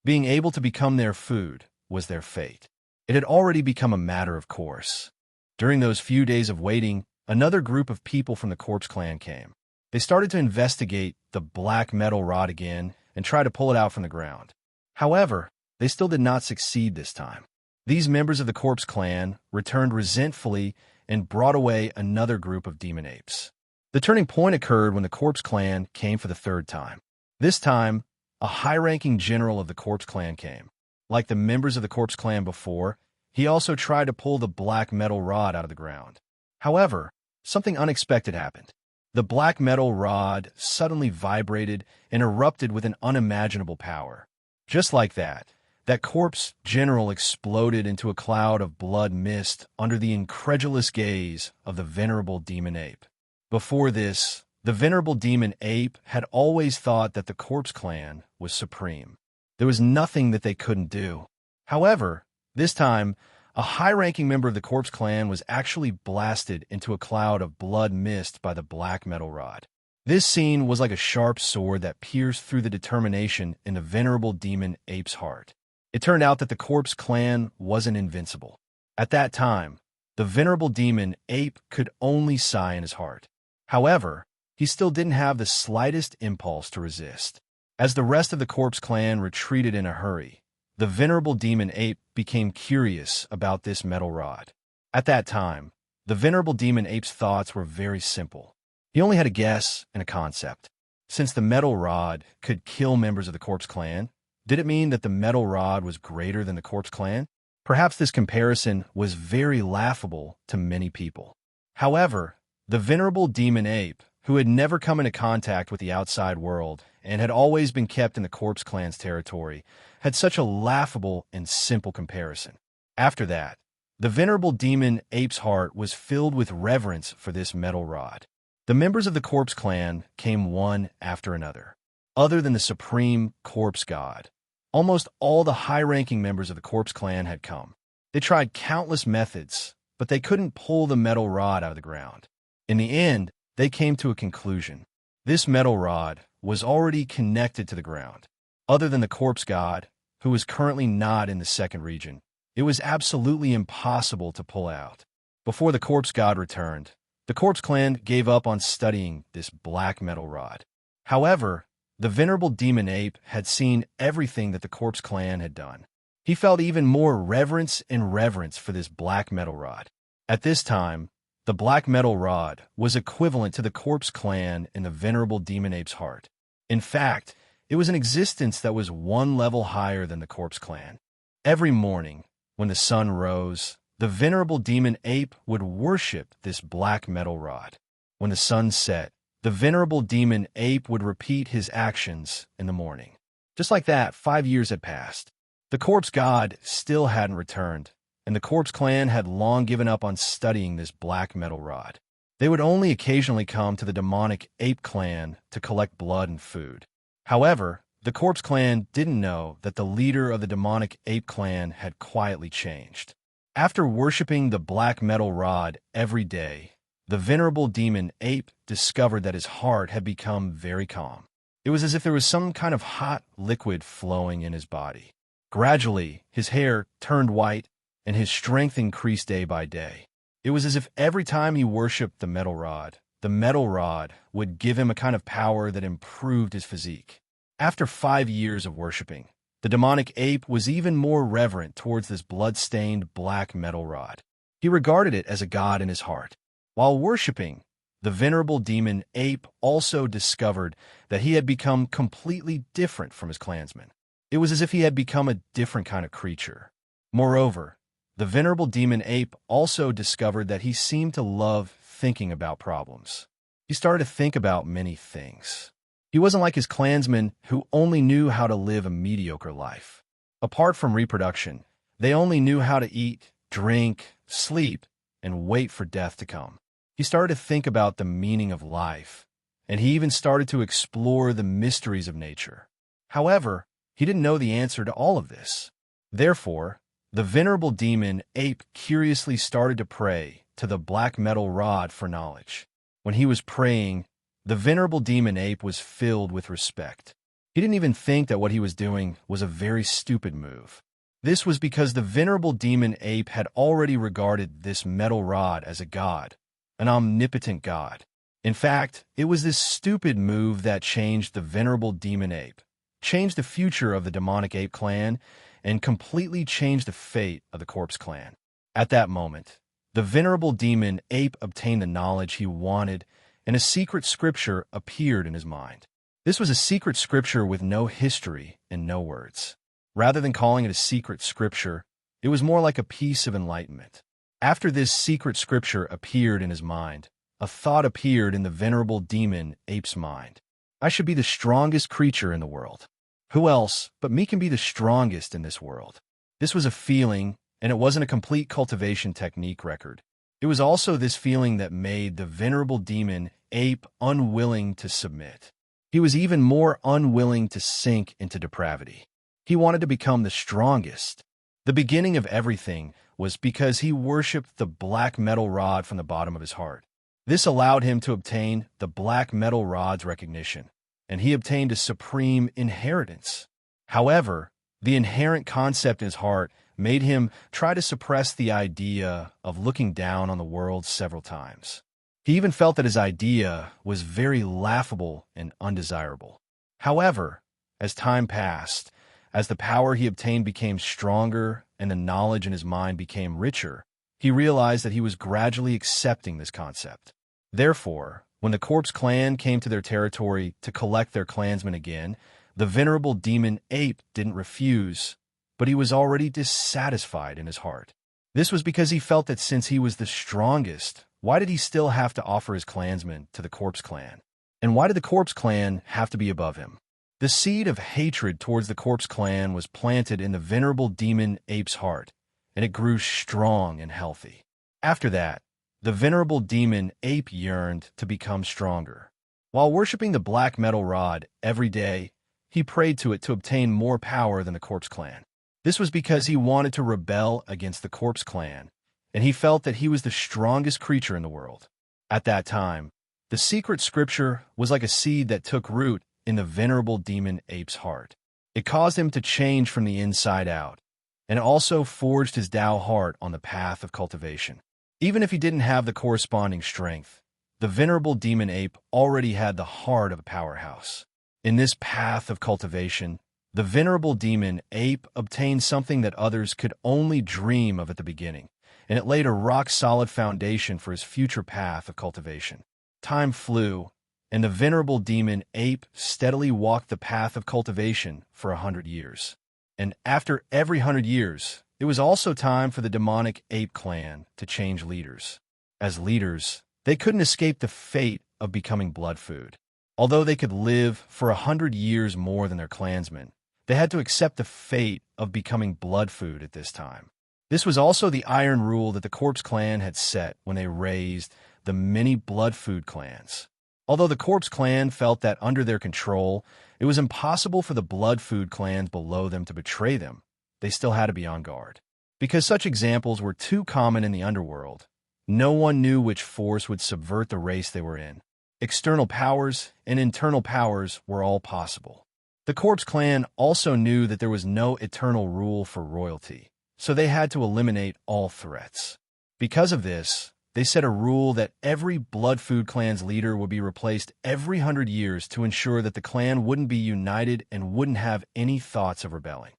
Being able to become their food was their fate. It had already become a matter of course. During those few days of waiting, another group of people from the corpse clan came. They started to investigate the black metal rod again and try to pull it out from the ground. However, they still did not succeed this time. These members of the corpse clan returned resentfully and brought away another group of demon apes. The turning point occurred when the corpse clan came for the third time. This time, a high-ranking general of the corpse clan came. Like the members of the Corpse Clan before, he also tried to pull the black metal rod out of the ground. However, something unexpected happened. The black metal rod suddenly vibrated and erupted with an unimaginable power. Just like that, that corpse general exploded into a cloud of blood mist under the incredulous gaze of the venerable demon ape. Before this, the venerable demon ape had always thought that the Corpse Clan was supreme. There was nothing that they couldn't do. However, this time, a high-ranking member of the Corpse Clan was actually blasted into a cloud of blood mist by the black metal rod. This scene was like a sharp sword that pierced through the determination in the venerable demon ape's heart. It turned out that the Corpse Clan wasn't invincible. At that time, the venerable demon ape could only sigh in his heart. However, he still didn't have the slightest impulse to resist. As the rest of the Corpse Clan retreated in a hurry, the venerable demon ape became curious about this metal rod. At that time, the venerable demon ape's thoughts were very simple. He only had a guess and a concept. Since the metal rod could kill members of the Corpse Clan, did it mean that the metal rod was greater than the Corpse Clan? Perhaps this comparison was very laughable to many people. However, the venerable demon ape, who had never come into contact with the outside world and had always been kept in the Corpse Clan's territory, had such a laughable and simple comparison. After that, the venerable demon ape's heart was filled with reverence for this metal rod. The members of the Corpse Clan came one after another. Other than the supreme corpse god, almost all the high-ranking members of the Corpse Clan had come. They tried countless methods, but they couldn't pull the metal rod out of the ground. In the end, they came to a conclusion. This metal rod was already connected to the ground. Other than the corpse god, who was currently not in the second region, it was absolutely impossible to pull out. Before the corpse god returned, the Corpse Clan gave up on studying this black metal rod. However, the venerable demon ape had seen everything that the Corpse Clan had done. He felt even more reverence for this black metal rod. At this time, the black metal rod was equivalent to the Corpse Clan in the venerable demon ape's heart. In fact, it was an existence that was one level higher than the Corpse Clan. Every morning, when the sun rose, the venerable demon ape would worship this black metal rod. When the sun set, the venerable demon ape would repeat his actions in the morning. Just like that, 5 years had passed. The corpse god still hadn't returned, and the Corpse Clan had long given up on studying this black metal rod. They would only occasionally come to the demonic ape clan to collect blood and food. However, the Corpse Clan didn't know that the leader of the demonic ape clan had quietly changed. After worshipping the black metal rod every day, the venerable demon ape discovered that his heart had become very calm. It was as if there was some kind of hot liquid flowing in his body. Gradually, his hair turned white, and his strength increased day by day. It was as if every time he worshipped the metal rod would give him a kind of power that improved his physique. After 5 years of worshipping, the demonic ape was even more reverent towards this blood-stained black metal rod. He regarded it as a god in his heart. While worshipping, the venerable demon ape also discovered that he had become completely different from his clansmen. It was as if he had become a different kind of creature. Moreover, the venerable demon ape also discovered that he seemed to love thinking about problems. He started to think about many things. He wasn't like his clansmen who only knew how to live a mediocre life. Apart from reproduction, they only knew how to eat, drink, sleep, and wait for death to come. He started to think about the meaning of life, and he even started to explore the mysteries of nature. However, he didn't know the answer to all of this. Therefore, the venerable demon ape curiously started to pray to the black metal rod for knowledge. When he was praying, the venerable demon ape was filled with respect. He didn't even think that what he was doing was a very stupid move. This was because the venerable demon ape had already regarded this metal rod as a god, an omnipotent god. In fact, it was this stupid move that changed the venerable demon ape, changed the future of the demonic ape clan, and completely changed the fate of the Corpse Clan. At that moment, the venerable demon ape obtained the knowledge he wanted, and a secret scripture appeared in his mind. This was a secret scripture with no history and no words. Rather than calling it a secret scripture, it was more like a piece of enlightenment. After this secret scripture appeared in his mind, a thought appeared in the venerable demon ape's mind. I should be the strongest creature in the world. Who else but me can be the strongest in this world? This was a feeling, and it wasn't a complete cultivation technique record. It was also this feeling that made the venerable demon ape unwilling to submit. He was even more unwilling to sink into depravity. He wanted to become the strongest. The beginning of everything was because he worshipped the black metal rod from the bottom of his heart. This allowed him to obtain the black metal rod's recognition, and he obtained a supreme inheritance. However, the inherent concept in his heart made him try to suppress the idea of looking down on the world several times. He even felt that his idea was very laughable and undesirable. However, as time passed, as the power he obtained became stronger and the knowledge in his mind became richer, he realized that he was gradually accepting this concept. Therefore, when the Corpse Clan came to their territory to collect their clansmen again, the venerable demon ape didn't refuse, but he was already dissatisfied in his heart. This was because he felt that since he was the strongest, why did he still have to offer his clansmen to the Corpse Clan? And why did the Corpse Clan have to be above him? The seed of hatred towards the Corpse Clan was planted in the venerable demon ape's heart, and it grew strong and healthy. After that, the venerable demon ape yearned to become stronger. While worshipping the black metal rod every day, he prayed to it to obtain more power than the Corpse Clan. This was because he wanted to rebel against the Corpse Clan, and he felt that he was the strongest creature in the world. At that time, the secret scripture was like a seed that took root in the venerable demon ape's heart. It caused him to change from the inside out, and it also forged his Tao heart on the path of cultivation. Even if he didn't have the corresponding strength, the venerable demon ape already had the heart of a powerhouse. In this path of cultivation, the venerable demon ape obtained something that others could only dream of at the beginning, and it laid a rock-solid foundation for his future path of cultivation. Time flew, and the venerable demon ape steadily walked the path of cultivation for 100 years. And after every 100 years, it was also time for the demonic ape clan to change leaders. As leaders, they couldn't escape the fate of becoming blood food. Although they could live for 100 years more than their clansmen, they had to accept the fate of becoming blood food at this time. This was also the iron rule that the Corpse Clan had set when they raised the many blood food clans. Although the Corpse Clan felt that under their control, it was impossible for the blood food clans below them to betray them, they still had to be on guard. Because such examples were too common in the underworld, no one knew which force would subvert the race they were in. External powers and internal powers were all possible. The Corpse Clan also knew that there was no eternal rule for royalty, so they had to eliminate all threats. Because of this, they set a rule that every blood food clan's leader would be replaced every 100 years to ensure that the clan wouldn't be united and wouldn't have any thoughts of rebelling.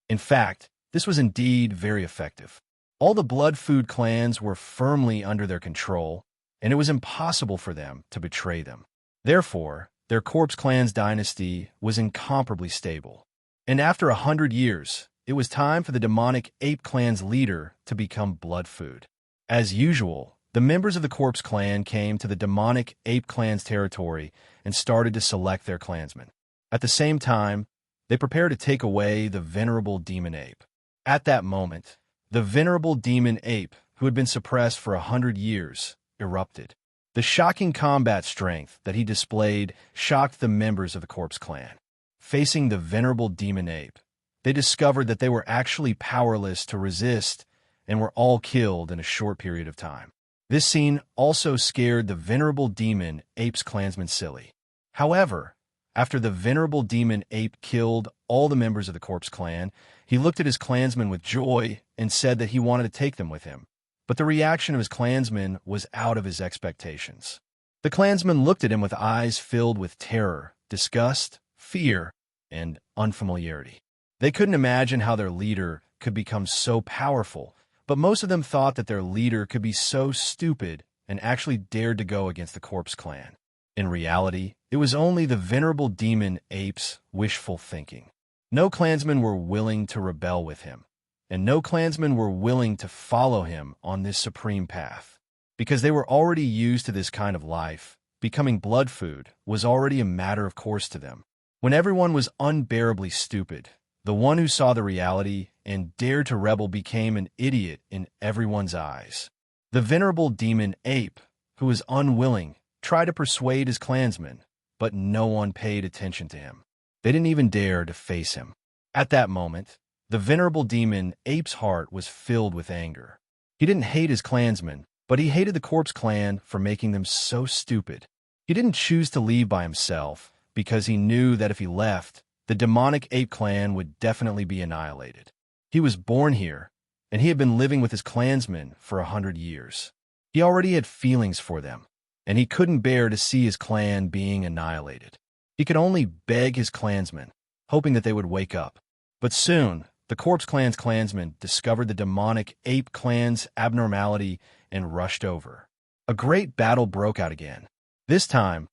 In fact, this was indeed very effective. All the blood food clans were firmly under their control, and it was impossible for them to betray them. Therefore, their Corpse Clan's dynasty was incomparably stable. And after 100 years, it was time for the demonic ape clan's leader to become blood food. As usual, the members of the Corpse Clan came to the demonic ape clan's territory and started to select their clansmen. At the same time, they prepared to take away the venerable demon ape. At that moment, the venerable demon ape, who had been suppressed for 100 years, erupted. The shocking combat strength that he displayed shocked the members of the Corpse Clan. Facing the venerable demon ape, they discovered that they were actually powerless to resist and were all killed in a short period of time. This scene also scared the venerable demon ape's clansmen silly. However, after the venerable demon ape killed all the members of the Corpse Clan, he looked at his clansmen with joy and said that he wanted to take them with him. But the reaction of his clansmen was out of his expectations. The clansmen looked at him with eyes filled with terror, disgust, fear, and unfamiliarity. They couldn't imagine how their leader could become so powerful, but most of them thought that their leader could be so stupid and actually dared to go against the Corpse Clan. In reality, it was only the venerable demon ape's wishful thinking. No clansmen were willing to rebel with him, and no clansmen were willing to follow him on this supreme path. Because they were already used to this kind of life, becoming blood food was already a matter of course to them. When everyone was unbearably stupid, the one who saw the reality and dared to rebel became an idiot in everyone's eyes. The venerable demon ape, who was unwilling, tried to persuade his clansmen, but no one paid attention to him. They didn't even dare to face him. At that moment, the venerable demon ape's heart was filled with anger. He didn't hate his clansmen, but he hated the corpse clan for making them so stupid. He didn't choose to leave by himself because he knew that if he left, the demonic ape clan would definitely be annihilated. He was born here, and he had been living with his clansmen for 100 years. He already had feelings for them, and he couldn't bear to see his clan being annihilated. He could only beg his clansmen, hoping that they would wake up. But soon, the corpse clan's clansmen discovered the demonic ape clan's abnormality and rushed over. A great battle broke out again. This time,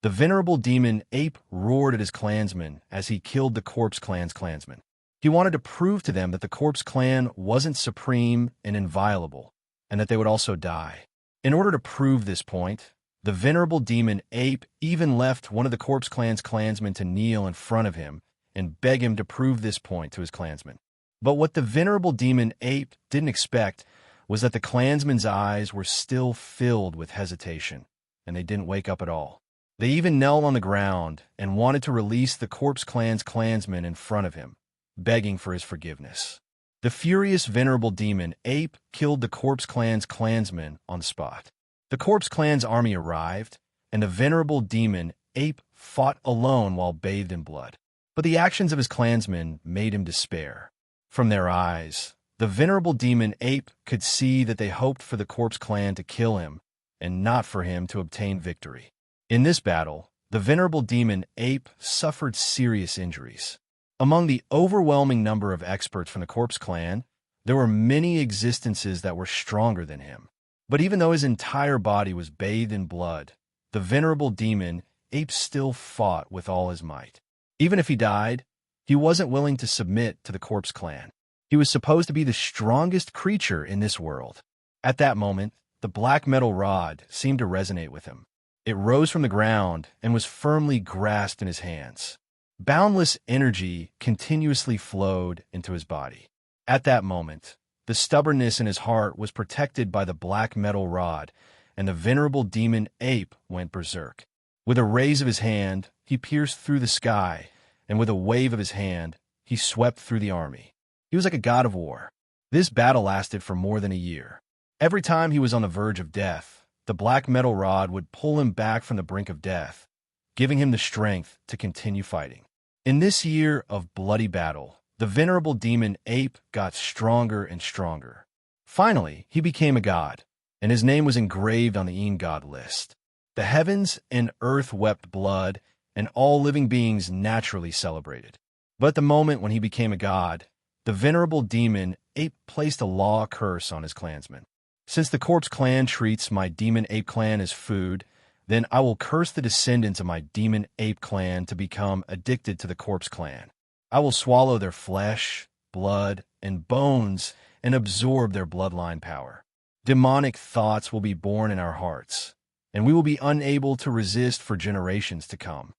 the venerable demon ape roared at his clansmen as he killed the corpse clan's clansmen. He wanted to prove to them that the corpse clan wasn't supreme and inviolable, and that they would also die. In order to prove this point, the venerable demon ape even left one of the corpse clan's clansmen to kneel in front of him and beg him to prove this point to his clansmen. But what the venerable demon ape didn't expect was that the clansmen's eyes were still filled with hesitation, and they didn't wake up at all. They even knelt on the ground and wanted to release the corpse clan's clansmen in front of him, begging for his forgiveness. The furious venerable demon ape killed the corpse clan's clansmen on the spot. The corpse clan's army arrived, and the venerable demon ape fought alone while bathed in blood. But the actions of his clansmen made him despair. From their eyes, the venerable demon ape could see that they hoped for the corpse clan to kill him, and not for him to obtain victory. In this battle, the venerable demon ape suffered serious injuries. Among the overwhelming number of experts from the corpse clan, there were many existences that were stronger than him. But even though his entire body was bathed in blood, the venerable demon ape still fought with all his might. Even if he died, he wasn't willing to submit to the corpse clan. He was supposed to be the strongest creature in this world. At that moment, the black metal rod seemed to resonate with him. It rose from the ground and was firmly grasped in his hands. Boundless energy continuously flowed into his body. At that moment, the stubbornness in his heart was protected by the black metal rod, and the venerable demon ape went berserk. With a raise of his hand, he pierced through the sky, and with a wave of his hand, he swept through the army. He was like a god of war. This battle lasted for more than a year. Every time he was on the verge of death, the black metal rod would pull him back from the brink of death, giving him the strength to continue fighting. In this year of bloody battle, the venerable demon ape got stronger and stronger. Finally, he became a god, and his name was engraved on the god list. The heavens and earth wept blood, and all living beings naturally celebrated. But at the moment when he became a god, the venerable demon ape placed a law curse on his clansmen. Since the corpse clan treats my demon ape clan as food, then I will curse the descendants of my demon ape clan to become addicted to the corpse clan. I will swallow their flesh, blood, and bones and absorb their bloodline power. Demonic thoughts will be born in our hearts, and we will be unable to resist for generations to come.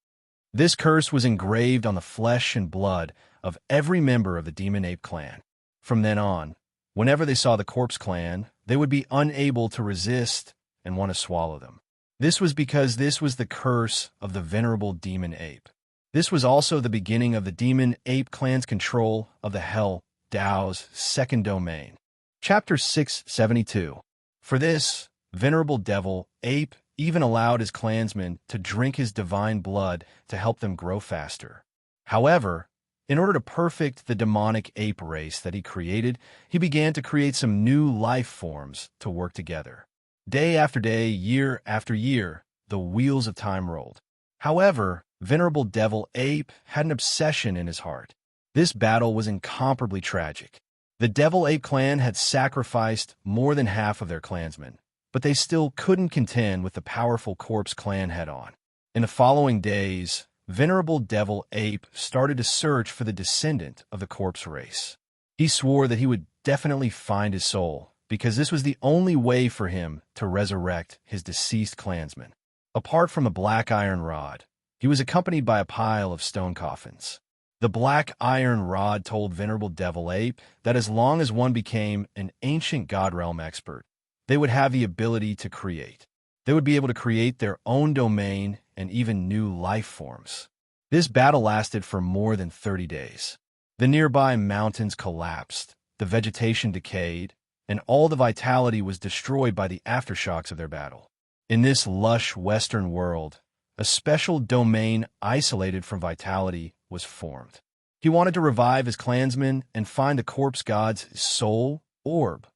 This curse was engraved on the flesh and blood of every member of the demon ape clan. From then on, whenever they saw the corpse clan, they would be unable to resist and want to swallow them. This was because this was the curse of the venerable demon ape. This was also the beginning of the demon ape clan's control of the Hell Dao's second domain. Chapter 672. For this, venerable devil ape even allowed his clansmen to drink his divine blood to help them grow faster. However, in order to perfect the demonic ape race that he created, he began to create some new life forms to work together. Day after day, year after year, the wheels of time rolled. However, venerable devil ape had an obsession in his heart. This battle was incomparably tragic. The devil ape clan had sacrificed more than half of their clansmen, but they still couldn't contend with the powerful corpse clan head-on. In the following days, Venerable Devil Ape started to search for the descendant of the corpse race. He swore that he would definitely find his soul, because this was the only way for him to resurrect his deceased clansmen. Apart from a black iron rod, he was accompanied by a pile of stone coffins. The black iron rod told Venerable Devil Ape that as long as one became an ancient God Realm expert, they would have the ability to create. They would be able to create their own domain and even new life forms. This battle lasted for more than 30 days. The nearby mountains collapsed, the vegetation decayed, and all the vitality was destroyed by the aftershocks of their battle. In this lush western world, a special domain isolated from vitality was formed. He wanted to revive his clansmen and find the corpse god's soul orb.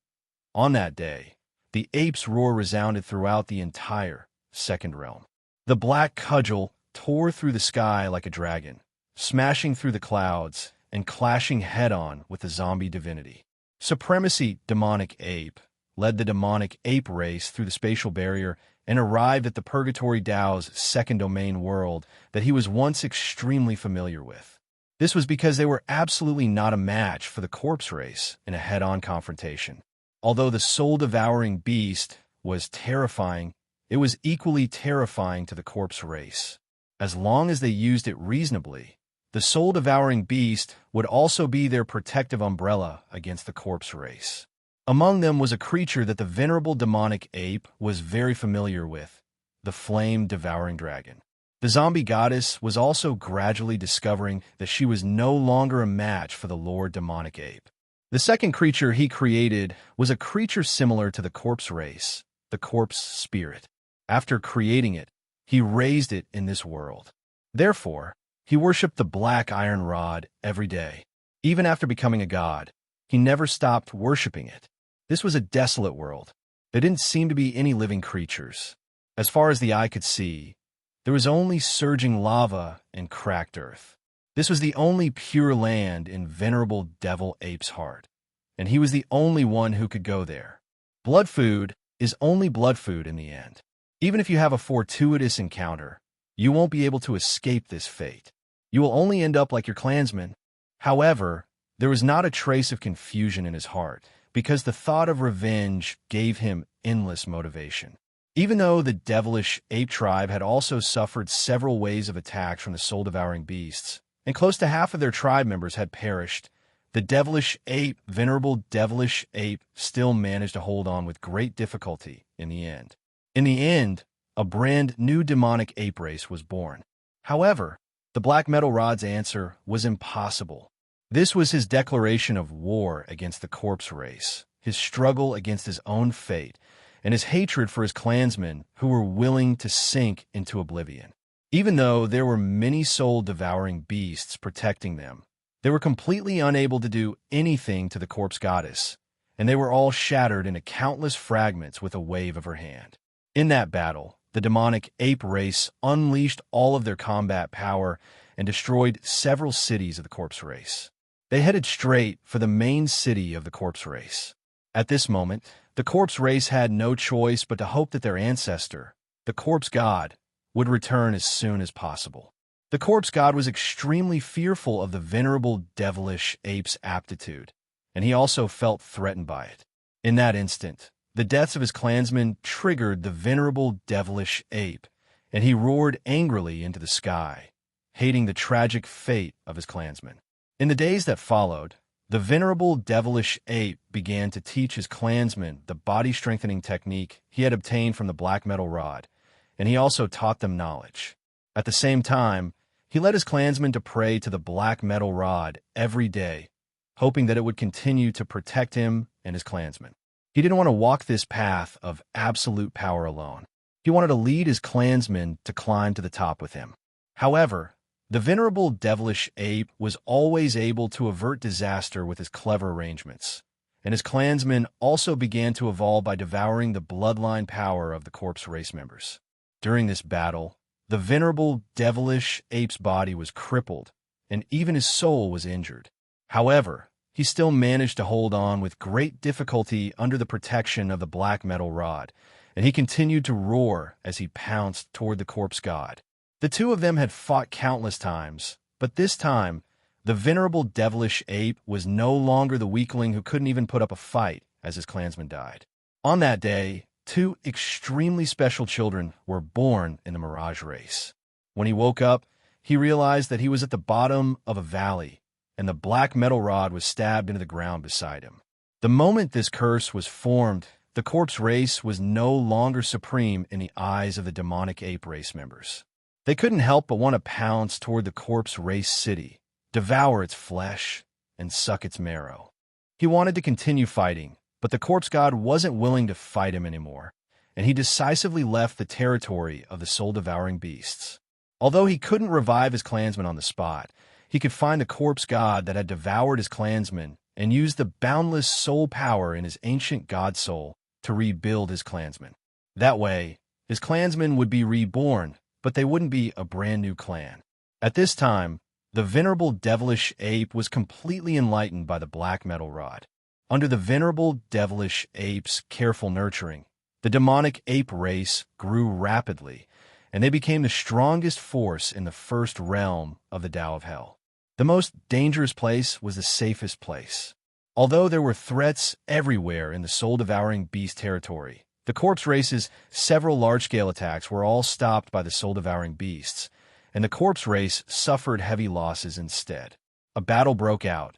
On that day, the ape's roar resounded throughout the entire second realm. The black cudgel tore through the sky like a dragon, smashing through the clouds and clashing head-on with the zombie divinity. Supremacy Demonic Ape led the demonic ape race through the spatial barrier and arrived at the Purgatory Tao's second domain world that he was once extremely familiar with. This was because they were absolutely not a match for the corpse race in a head-on confrontation. Although the soul-devouring beast was terrifying, it was equally terrifying to the corpse race. As long as they used it reasonably, the soul-devouring beast would also be their protective umbrella against the corpse race. Among them was a creature that the venerable demonic ape was very familiar with, the flame-devouring dragon. The zombie goddess was also gradually discovering that she was no longer a match for the Lord demonic ape. The second creature he created was a creature similar to the corpse race, the corpse spirit. After creating it, he raised it in this world. Therefore, he worshipped the black iron rod every day. Even after becoming a god, he never stopped worshipping it. This was a desolate world. There didn't seem to be any living creatures. As far as the eye could see, there was only surging lava and cracked earth. This was the only pure land in Venerable Devil Ape's heart, and he was the only one who could go there. Blood food is only blood food in the end. Even if you have a fortuitous encounter, you won't be able to escape this fate. You will only end up like your clansmen. However, there was not a trace of confusion in his heart, because the thought of revenge gave him endless motivation. Even though the devilish ape tribe had also suffered several waves of attacks from the soul-devouring beasts, and close to half of their tribe members had perished, the devilish ape, Venerable Devilish Ape, still managed to hold on with great difficulty in the end. In the end, a brand new demonic ape race was born. However, the Black Metal Rod's answer was impossible. This was his declaration of war against the corpse race, his struggle against his own fate, and his hatred for his clansmen who were willing to sink into oblivion. Even though there were many soul-devouring beasts protecting them, they were completely unable to do anything to the corpse goddess, and they were all shattered into countless fragments with a wave of her hand. In that battle, the demonic ape race unleashed all of their combat power and destroyed several cities of the corpse race. They headed straight for the main city of the corpse race. At this moment, the corpse race had no choice but to hope that their ancestor, the corpse god, would return as soon as possible. The corpse god was extremely fearful of the venerable devilish ape's aptitude, and he also felt threatened by it. In that instant, the deaths of his clansmen triggered the venerable devilish ape, and he roared angrily into the sky, hating the tragic fate of his clansmen. In the days that followed, the venerable devilish ape began to teach his clansmen the body-strengthening technique he had obtained from the black metal rod, and he also taught them knowledge. At the same time, he led his clansmen to pray to the black metal rod every day, hoping that it would continue to protect him and his clansmen. He didn't want to walk this path of absolute power alone. He wanted to lead his clansmen to climb to the top with him. However, the venerable devilish ape was always able to avert disaster with his clever arrangements, and his clansmen also began to evolve by devouring the bloodline power of the corpse race members. During this battle, the venerable devilish ape's body was crippled, and even his soul was injured. However, he still managed to hold on with great difficulty under the protection of the black metal rod, and he continued to roar as he pounced toward the corpse god. The two of them had fought countless times, but this time, the venerable devilish ape was no longer the weakling who couldn't even put up a fight as his clansmen died. On that day, two extremely special children were born in the Mirage race. When he woke up, he realized that he was at the bottom of a valley, and the black metal rod was stabbed into the ground beside him. The moment this curse was formed, the corpse race was no longer supreme in the eyes of the demonic ape race members. They couldn't help but want to pounce toward the corpse race city, devour its flesh, and suck its marrow. He wanted to continue fighting, but the corpse god wasn't willing to fight him anymore, and he decisively left the territory of the soul-devouring beasts. Although he couldn't revive his clansmen on the spot, he could find the corpse god that had devoured his clansmen and use the boundless soul power in his ancient god soul to rebuild his clansmen. That way, his clansmen would be reborn, but they wouldn't be a brand new clan. At this time, the venerable devilish ape was completely enlightened by the black metal rod. Under the venerable devilish ape's careful nurturing, the demonic ape race grew rapidly, and they became the strongest force in the first realm of the Tao of Hell. The most dangerous place was the safest place. Although there were threats everywhere in the soul-devouring beast territory, the corpse race's several large-scale attacks were all stopped by the soul-devouring beasts, and the corpse race suffered heavy losses instead. A battle broke out,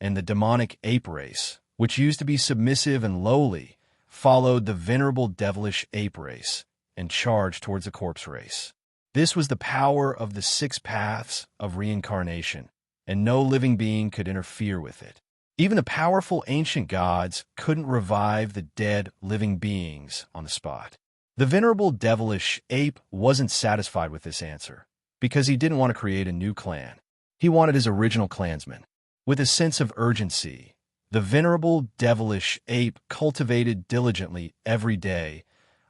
and the demonic ape race, which used to be submissive and lowly, followed the venerable devilish ape race and charged towards the corpse race. This was the power of the 6 paths of reincarnation, and no living being could interfere with it. Even the powerful ancient gods couldn't revive the dead living beings on the spot. The venerable devilish ape wasn't satisfied with this answer, because he didn't want to create a new clan. He wanted his original clansmen. With a sense of urgency, the venerable devilish ape cultivated diligently every day,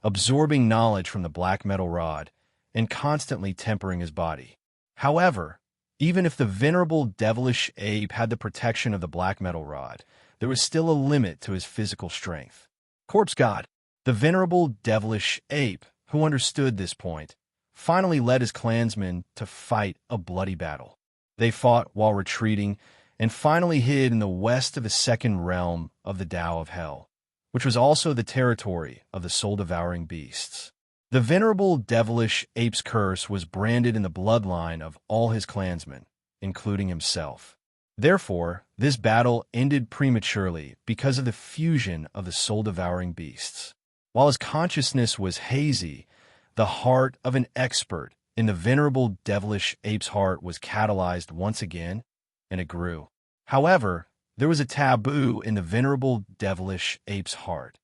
absorbing knowledge from the black metal rod and constantly tempering his body. However, even if the venerable devilish ape had the protection of the black metal rod, there was still a limit to his physical strength. Corpse God, the venerable devilish ape, who understood this point, finally led his clansmen to fight a bloody battle. They fought while retreating and finally hid in the west of the second realm of the Tao of Hell, which was also the territory of the soul-devouring beasts. The venerable devilish ape's curse was branded in the bloodline of all his clansmen, including himself. Therefore, this battle ended prematurely because of the fusion of the soul-devouring beasts. While his consciousness was hazy, the heart of an expert in the venerable devilish ape's heart was catalyzed once again, and it grew. However, there was a taboo in the venerable devilish ape's heart.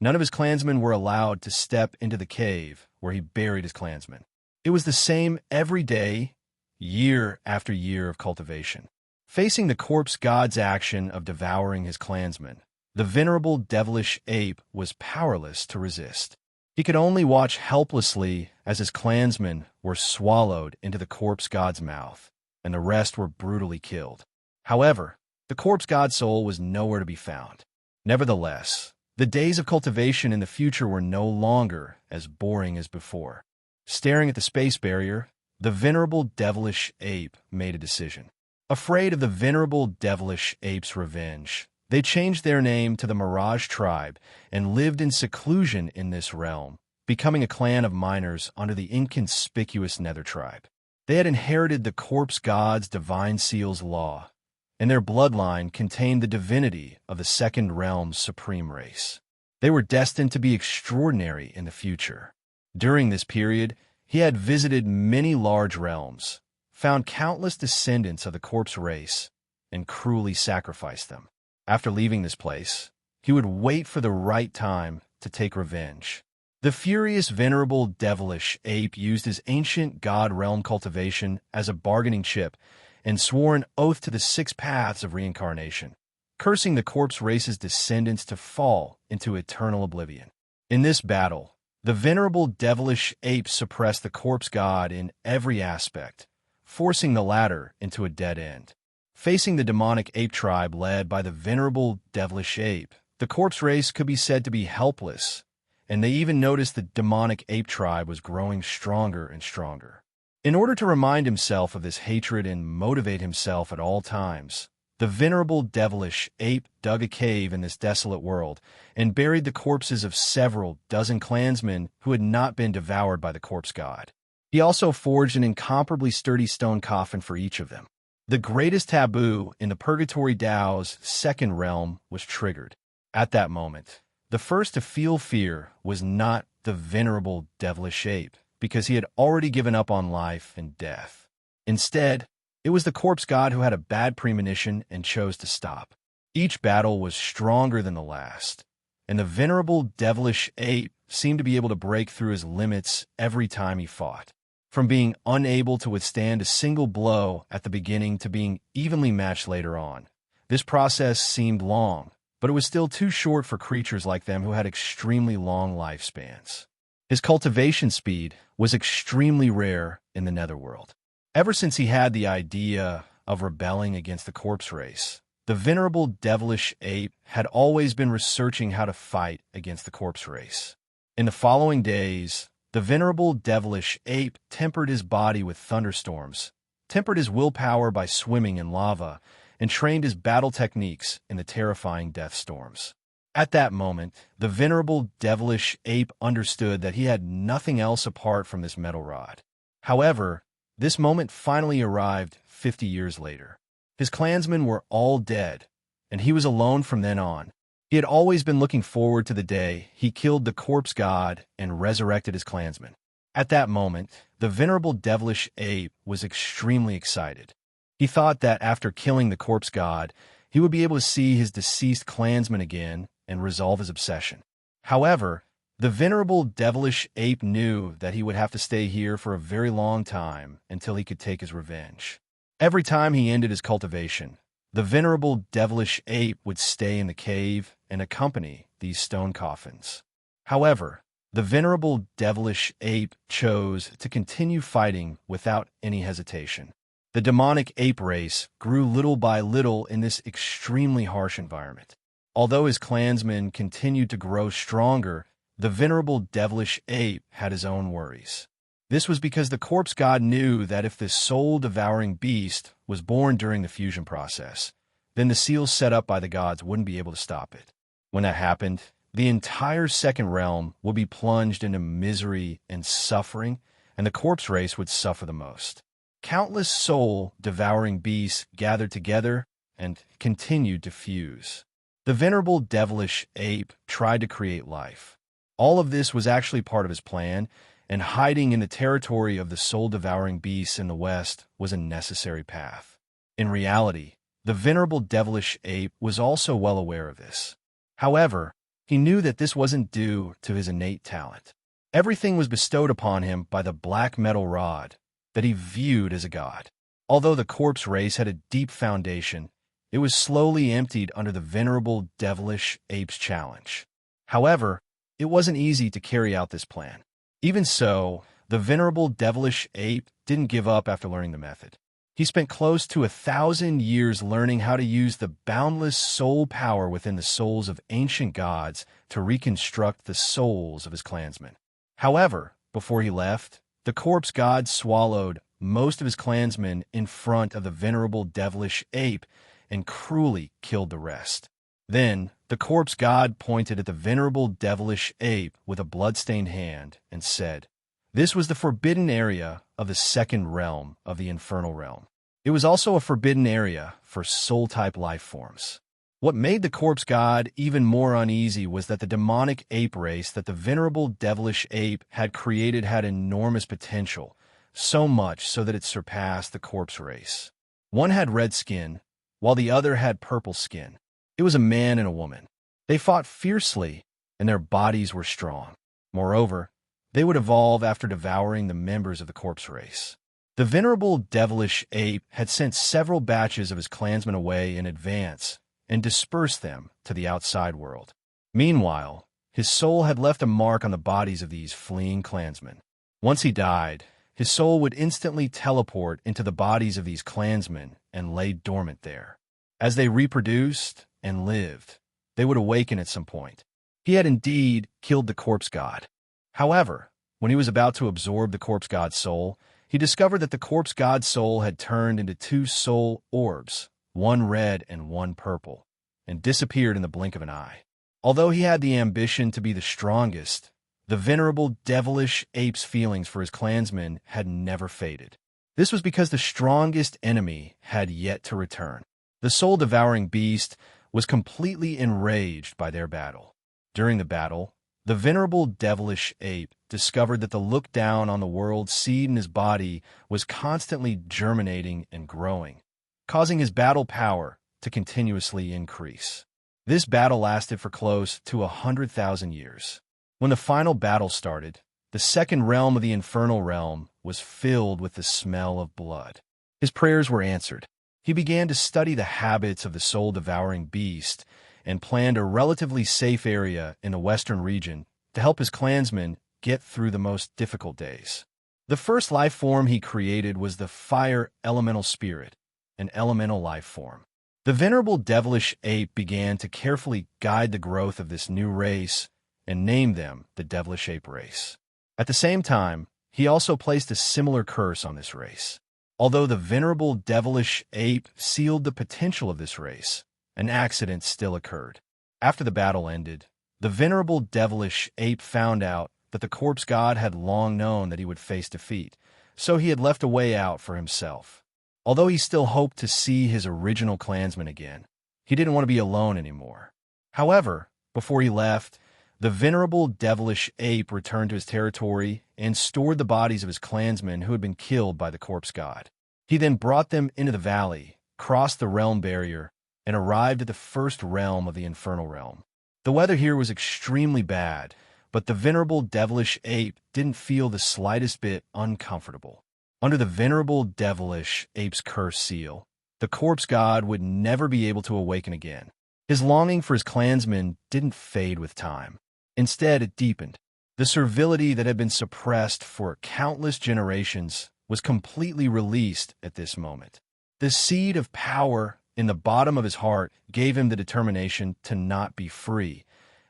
None of his clansmen were allowed to step into the cave where he buried his clansmen. It was the same every day, year after year of cultivation. Facing the corpse god's action of devouring his clansmen, the venerable devilish ape was powerless to resist. He could only watch helplessly as his clansmen were swallowed into the corpse god's mouth, and the rest were brutally killed. However, the corpse god's soul was nowhere to be found. Nevertheless, the days of cultivation in the future were no longer as boring as before. Staring at the space barrier, the venerable devilish ape made a decision. Afraid of the venerable devilish ape's revenge, they changed their name to the Mirage Tribe and lived in seclusion in this realm, becoming a clan of miners under the inconspicuous Nether Tribe. They had inherited the corpse god's divine seal's law, and their bloodline contained the divinity of the second realm's supreme race. They were destined to be extraordinary in the future. During this period, he had visited many large realms, found countless descendants of the corpse race, and cruelly sacrificed them. After leaving this place, he would wait for the right time to take revenge. The furious venerable devilish ape used his ancient god realm cultivation as a bargaining chip and swore an oath to the 6 paths of reincarnation, cursing the corpse race's descendants to fall into eternal oblivion. In this battle, the venerable devilish ape suppressed the corpse god in every aspect, forcing the latter into a dead end. Facing the demonic ape tribe led by the venerable devilish ape, the corpse race could be said to be helpless, and they even noticed the demonic ape tribe was growing stronger and stronger. In order to remind himself of this hatred and motivate himself at all times, the venerable devilish ape dug a cave in this desolate world and buried the corpses of several dozen clansmen who had not been devoured by the corpse god. He also forged an incomparably sturdy stone coffin for each of them. The greatest taboo in the Purgatory Tao's second realm was triggered. At that moment, the first to feel fear was not the venerable devilish ape, because he had already given up on life and death. Instead, it was the corpse god who had a bad premonition and chose to stop. Each battle was stronger than the last, and the venerable devilish ape seemed to be able to break through his limits every time he fought. From being unable to withstand a single blow at the beginning to being evenly matched later on. This process seemed long, but it was still too short for creatures like them who had extremely long lifespans. His cultivation speed was extremely rare in the netherworld. Ever since he had the idea of rebelling against the corpse race, the venerable devilish ape had always been researching how to fight against the corpse race. In the following days, the venerable devilish ape tempered his body with thunderstorms, tempered his willpower by swimming in lava, and trained his battle techniques in the terrifying death storms. At that moment, the venerable devilish ape understood that he had nothing else apart from this metal rod. However, this moment finally arrived 50 years later. His clansmen were all dead, and he was alone from then on. He had always been looking forward to the day he killed the corpse god and resurrected his clansmen. At that moment, the venerable devilish ape was extremely excited. He thought that after killing the corpse god, he would be able to see his deceased clansmen again and resolve his obsession. However, the venerable devilish ape knew that he would have to stay here for a very long time until he could take his revenge. Every time he ended his cultivation, the venerable devilish ape would stay in the cave and accompany these stone coffins. However, the venerable devilish ape chose to continue fighting without any hesitation. The demonic ape race grew little by little in this extremely harsh environment. Although his clansmen continued to grow stronger, the venerable devilish ape had his own worries. This was because the corpse god knew that if this soul-devouring beast was born during the fusion process, then the seals set up by the gods wouldn't be able to stop it. When that happened, the entire second realm would be plunged into misery and suffering, and the corpse race would suffer the most. Countless soul-devouring beasts gathered together and continued to fuse. The venerable devilish ape tried to create life. All of this was actually part of his plan, and hiding in the territory of the soul-devouring beasts in the west was a necessary path. In reality, the venerable devilish ape was also well aware of this. However, he knew that this wasn't due to his innate talent. Everything was bestowed upon him by the black metal rod that he viewed as a god. Although the corpse race had a deep foundation, it was slowly emptied under the venerable devilish ape's challenge. However, it wasn't easy to carry out this plan. Even so, the venerable devilish ape didn't give up after learning the method. He spent close to 1,000 years learning how to use the boundless soul power within the souls of ancient gods to reconstruct the souls of his clansmen. However, before he left, the corpse god swallowed most of his clansmen in front of the venerable devilish ape and cruelly killed the rest. Then, the corpse god pointed at the venerable devilish ape with a blood-stained hand and said, "This was the forbidden area of the second realm of the infernal realm. It was also a forbidden area for soul-type life forms." What made the corpse god even more uneasy was that the demonic ape race that the venerable devilish ape had created had enormous potential, so much so that it surpassed the corpse race. One had red skin, while the other had purple skin. It was a man and a woman. They fought fiercely, and their bodies were strong. Moreover, they would evolve after devouring the members of the corpse race. The venerable devilish ape had sent several batches of his clansmen away in advance and dispersed them to the outside world. Meanwhile, his soul had left a mark on the bodies of these fleeing clansmen. Once he died, his soul would instantly teleport into the bodies of these clansmen and lay dormant there. As they reproduced and lived, they would awaken at some point. He had indeed killed the corpse god. However, when he was about to absorb the corpse god's soul, he discovered that the corpse god's soul had turned into two soul orbs, one red and one purple, and disappeared in the blink of an eye. Although he had the ambition to be the strongest, the venerable devilish ape's feelings for his clansmen had never faded. This was because the strongest enemy had yet to return. The soul-devouring beast was completely enraged by their battle. During the battle, the venerable devilish ape discovered that the look down on the world seed in his body was constantly germinating and growing, causing his battle power to continuously increase. This battle lasted for close to 100,000 years. When the final battle started, the second realm of the infernal realm was filled with the smell of blood. His prayers were answered. He began to study the habits of the soul-devouring beast and planned a relatively safe area in the western region to help his clansmen get through the most difficult days. The first life form he created was the fire elemental spirit, an elemental life form. The venerable devilish ape began to carefully guide the growth of this new race and named them the devilish ape race. At the same time, he also placed a similar curse on this race. Although the venerable devilish ape sealed the potential of this race, an accident still occurred. After the battle ended, the venerable devilish ape found out that the corpse god had long known that he would face defeat, so he had left a way out for himself. Although he still hoped to see his original clansmen again, he didn't want to be alone anymore. However, before he left, the venerable devilish ape returned to his territory and stored the bodies of his clansmen who had been killed by the corpse god. He then brought them into the valley, crossed the realm barrier, and arrived at the first realm of the infernal realm. The weather here was extremely bad, but the venerable devilish ape didn't feel the slightest bit uncomfortable. Under the venerable devilish ape's curse seal, the corpse god would never be able to awaken again. His longing for his clansmen didn't fade with time. Instead, it deepened. The servility that had been suppressed for countless generations was completely released at this moment. The seed of power in the bottom of his heart gave him the determination to not be free,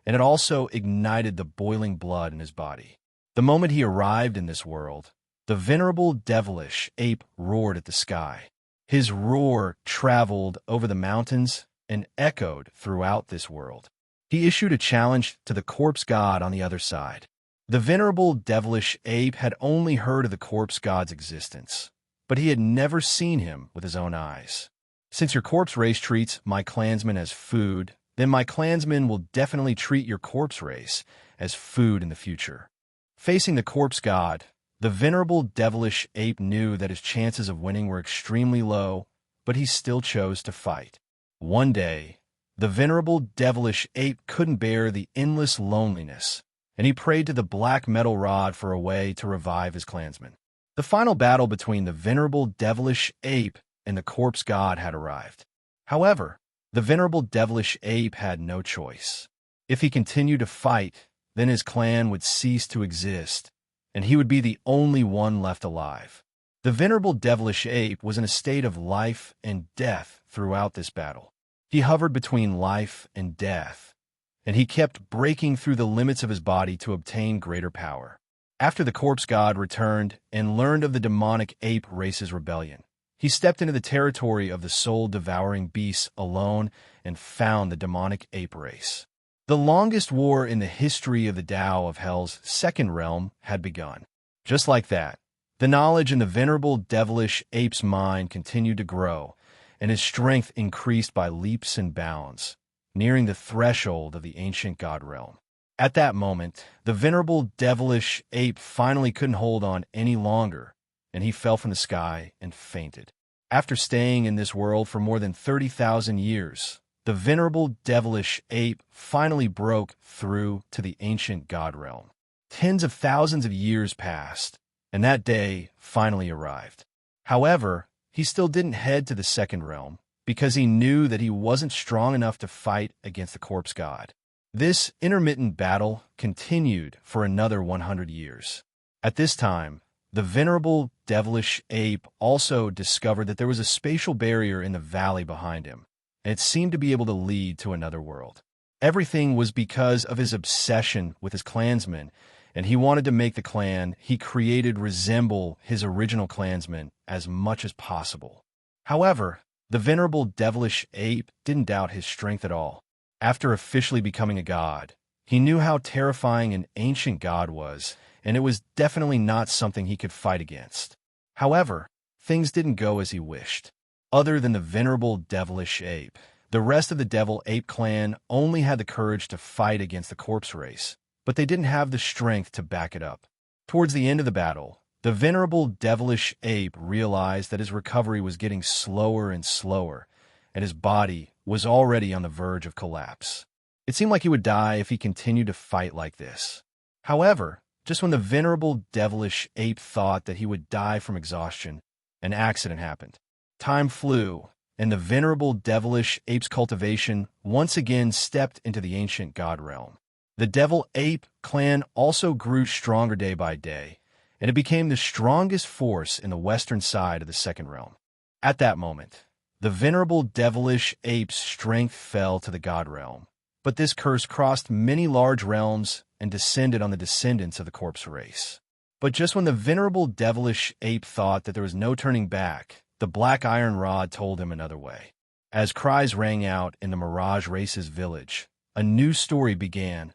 and it also ignited the boiling blood in his body. The moment he arrived in this world, the venerable devilish ape roared at the sky. His roar traveled over the mountains and echoed throughout this world. He issued a challenge to the corpse god on the other side. The venerable devilish ape had only heard of the corpse god's existence, but he had never seen him with his own eyes. Since your corpse race treats my clansmen as food, then my clansmen will definitely treat your corpse race as food in the future. Facing the corpse god, the venerable devilish ape knew that his chances of winning were extremely low, but he still chose to fight. One day, the venerable devilish ape couldn't bear the endless loneliness, and he prayed to the black metal rod for a way to revive his clansmen. The final battle between the venerable devilish ape and the corpse god had arrived. However, the venerable devilish ape had no choice. If he continued to fight, then his clan would cease to exist, and he would be the only one left alive. The venerable devilish ape was in a state of life and death throughout this battle. He hovered between life and death, and he kept breaking through the limits of his body to obtain greater power. After the corpse god returned and learned of the demonic ape race's rebellion, he stepped into the territory of the soul-devouring beasts alone and found the demonic ape race. The longest war in the history of the Tao of Hell's second realm had begun. Just like that, the knowledge in the venerable devilish ape's mind continued to grow, and his strength increased by leaps and bounds, nearing the threshold of the ancient god realm. At that moment, the venerable devilish ape finally couldn't hold on any longer, and he fell from the sky and fainted. After staying in this world for more than 30,000 years, the venerable devilish ape finally broke through to the ancient god realm. Tens of thousands of years passed, and that day finally arrived. However, he still didn't head to the second realm because he knew that he wasn't strong enough to fight against the corpse god. This intermittent battle continued for another 100 years. At this time, the venerable devilish ape also discovered that there was a spatial barrier in the valley behind him, and it seemed to be able to lead to another world. Everything was because of his obsession with his clansmen and he wanted to make the clan he created resemble his original clansmen as much as possible. However, the venerable devilish ape didn't doubt his strength at all. After officially becoming a god, he knew how terrifying an ancient god was, and it was definitely not something he could fight against. However, things didn't go as he wished. Other than the venerable devilish ape, the rest of the devil ape clan only had the courage to fight against the corpse race, but they didn't have the strength to back it up. Towards the end of the battle, the venerable devilish ape realized that his recovery was getting slower and slower, and his body was already on the verge of collapse. It seemed like he would die if he continued to fight like this. However, just when the venerable devilish ape thought that he would die from exhaustion, an accident happened. Time flew, and the venerable devilish ape's cultivation once again stepped into the ancient god realm. The devil ape clan also grew stronger day by day, and it became the strongest force in the western side of the second realm. At that moment, the venerable devilish ape's strength fell to the god realm, but this curse crossed many large realms and descended on the descendants of the corpse race. But just when the venerable devilish ape thought that there was no turning back, the black iron rod told him another way. As cries rang out in the Mirage Race's village, a new story began.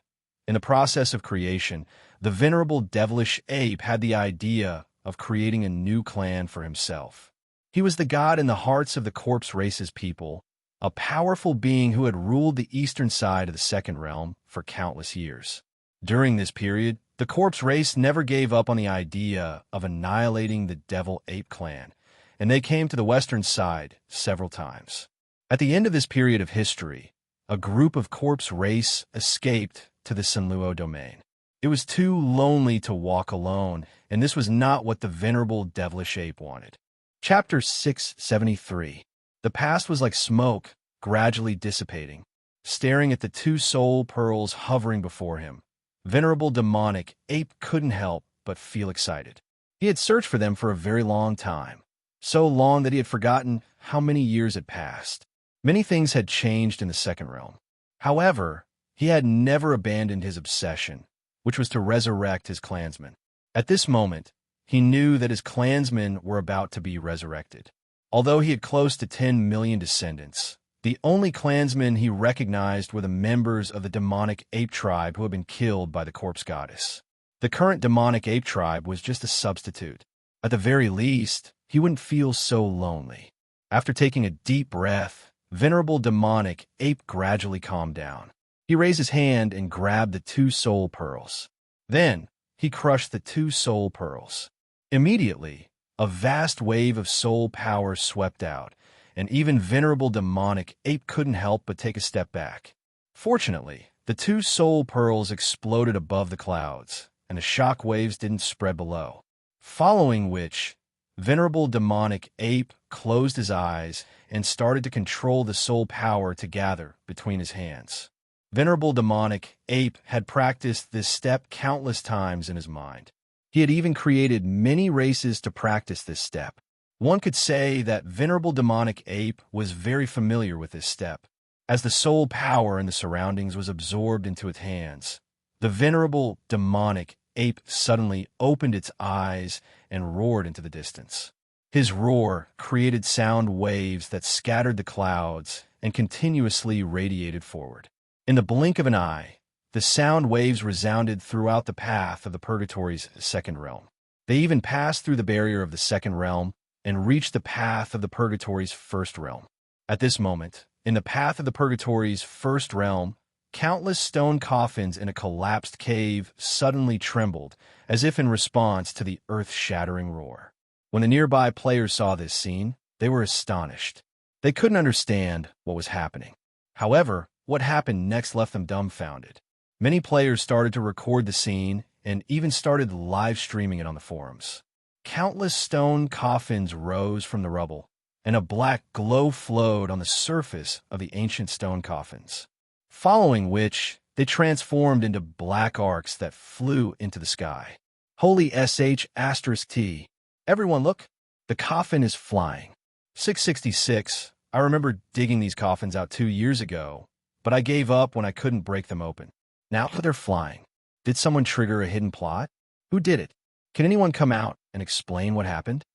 In the process of creation, the venerable devilish ape had the idea of creating a new clan for himself. He was the god in the hearts of the corpse race's people, a powerful being who had ruled the eastern side of the second realm for countless years. During this period, the corpse race never gave up on the idea of annihilating the devil ape clan, and they came to the western side several times. At the end of this period of history, a group of corpse race escaped to the Senluo domain. It was too lonely to walk alone, and this was not what the venerable devilish ape wanted. Chapter 673. The past was like smoke, gradually dissipating. Staring at the two soul pearls hovering before him, venerable demonic ape couldn't help but feel excited. He had searched for them for a very long time, so long that he had forgotten how many years had passed. Many things had changed in the second realm. However, he had never abandoned his obsession, which was to resurrect his clansmen. At this moment, he knew that his clansmen were about to be resurrected. Although he had close to 10 million descendants, the only clansmen he recognized were the members of the demonic ape tribe who had been killed by the corpse goddess. The current demonic ape tribe was just a substitute. At the very least, he wouldn't feel so lonely. After taking a deep breath, venerable demonic ape gradually calmed down. He raised his hand and grabbed the two soul pearls. Then, he crushed the two soul pearls. Immediately, a vast wave of soul power swept out, and even venerable demonic ape couldn't help but take a step back. Fortunately, the two soul pearls exploded above the clouds, and the shock waves didn't spread below. Following which, venerable demonic ape closed his eyes and started to control the soul power to gather between his hands. Venerable demonic ape had practiced this step countless times in his mind. He had even created many races to practice this step. One could say that venerable demonic ape was very familiar with this step. As the soul power in the surroundings was absorbed into its hands, the venerable demonic ape suddenly opened its eyes and roared into the distance. His roar created sound waves that scattered the clouds and continuously radiated forward. In the blink of an eye, the sound waves resounded throughout the path of the Purgatory's second realm. They even passed through the barrier of the second realm and reached the path of the Purgatory's first realm. At this moment, in the path of the Purgatory's first realm, countless stone coffins in a collapsed cave suddenly trembled, as if in response to the earth-shattering roar. When the nearby players saw this scene, they were astonished. They couldn't understand what was happening. However, what happened next left them dumbfounded. Many players started to record the scene and even started live streaming it on the forums. Countless stone coffins rose from the rubble, and a black glow flowed on the surface of the ancient stone coffins, following which they transformed into black arcs that flew into the sky. Holy **T. Everyone look, the coffin is flying. 666, I remember digging these coffins out 2 years ago, but I gave up when I couldn't break them open. Now they're flying. Did someone trigger a hidden plot? Who did it? Can anyone come out and explain what happened?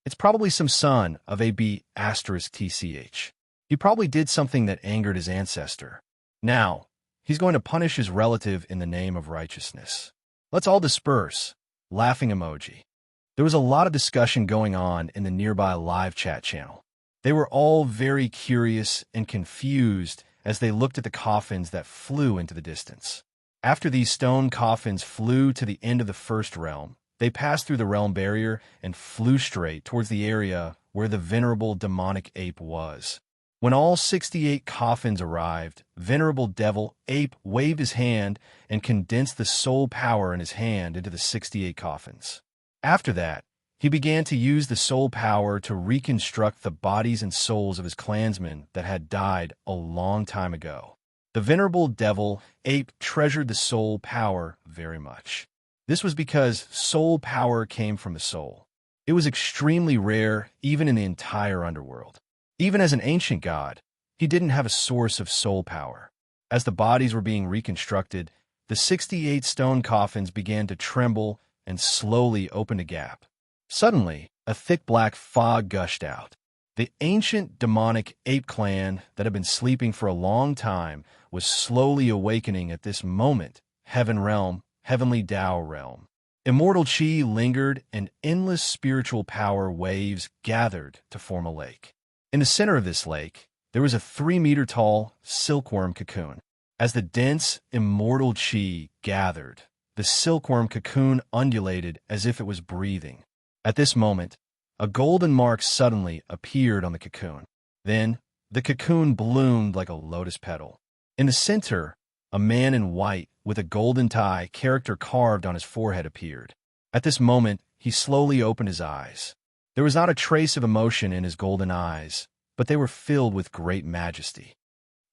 It's probably some son of a B asterisk TCH. He probably did something that angered his ancestor. Now, he's going to punish his relative in the name of righteousness. Let's all disperse. Laughing emoji. There was a lot of discussion going on in the nearby live chat channel. They were all very curious and confused as they looked at the coffins that flew into the distance. After these stone coffins flew to the end of the first realm, they passed through the realm barrier and flew straight towards the area where the venerable demonic ape was. When all 68 coffins arrived, venerable devil ape waved his hand and condensed the soul power in his hand into the 68 coffins. After that, he began to use the soul power to reconstruct the bodies and souls of his clansmen that had died a long time ago. The venerable devil ape treasured the soul power very much. This was because soul power came from the soul. It was extremely rare even in the entire underworld. Even as an ancient god, he didn't have a source of soul power. As the bodies were being reconstructed, the 68 stone coffins began to tremble and slowly opened a gap. Suddenly, a thick black fog gushed out. The ancient demonic ape clan that had been sleeping for a long time was slowly awakening at this moment. Heaven realm, heavenly Tao realm. Immortal chi lingered and endless spiritual power waves gathered to form a lake. In the center of this lake, there was a 3-meter-tall silkworm cocoon. As the dense, immortal chi gathered, the silkworm cocoon undulated as if it was breathing. At this moment, a golden mark suddenly appeared on the cocoon. Then, the cocoon bloomed like a lotus petal. In the center, a man in white with a golden tie character carved on his forehead appeared. At this moment, he slowly opened his eyes. There was not a trace of emotion in his golden eyes, but they were filled with great majesty.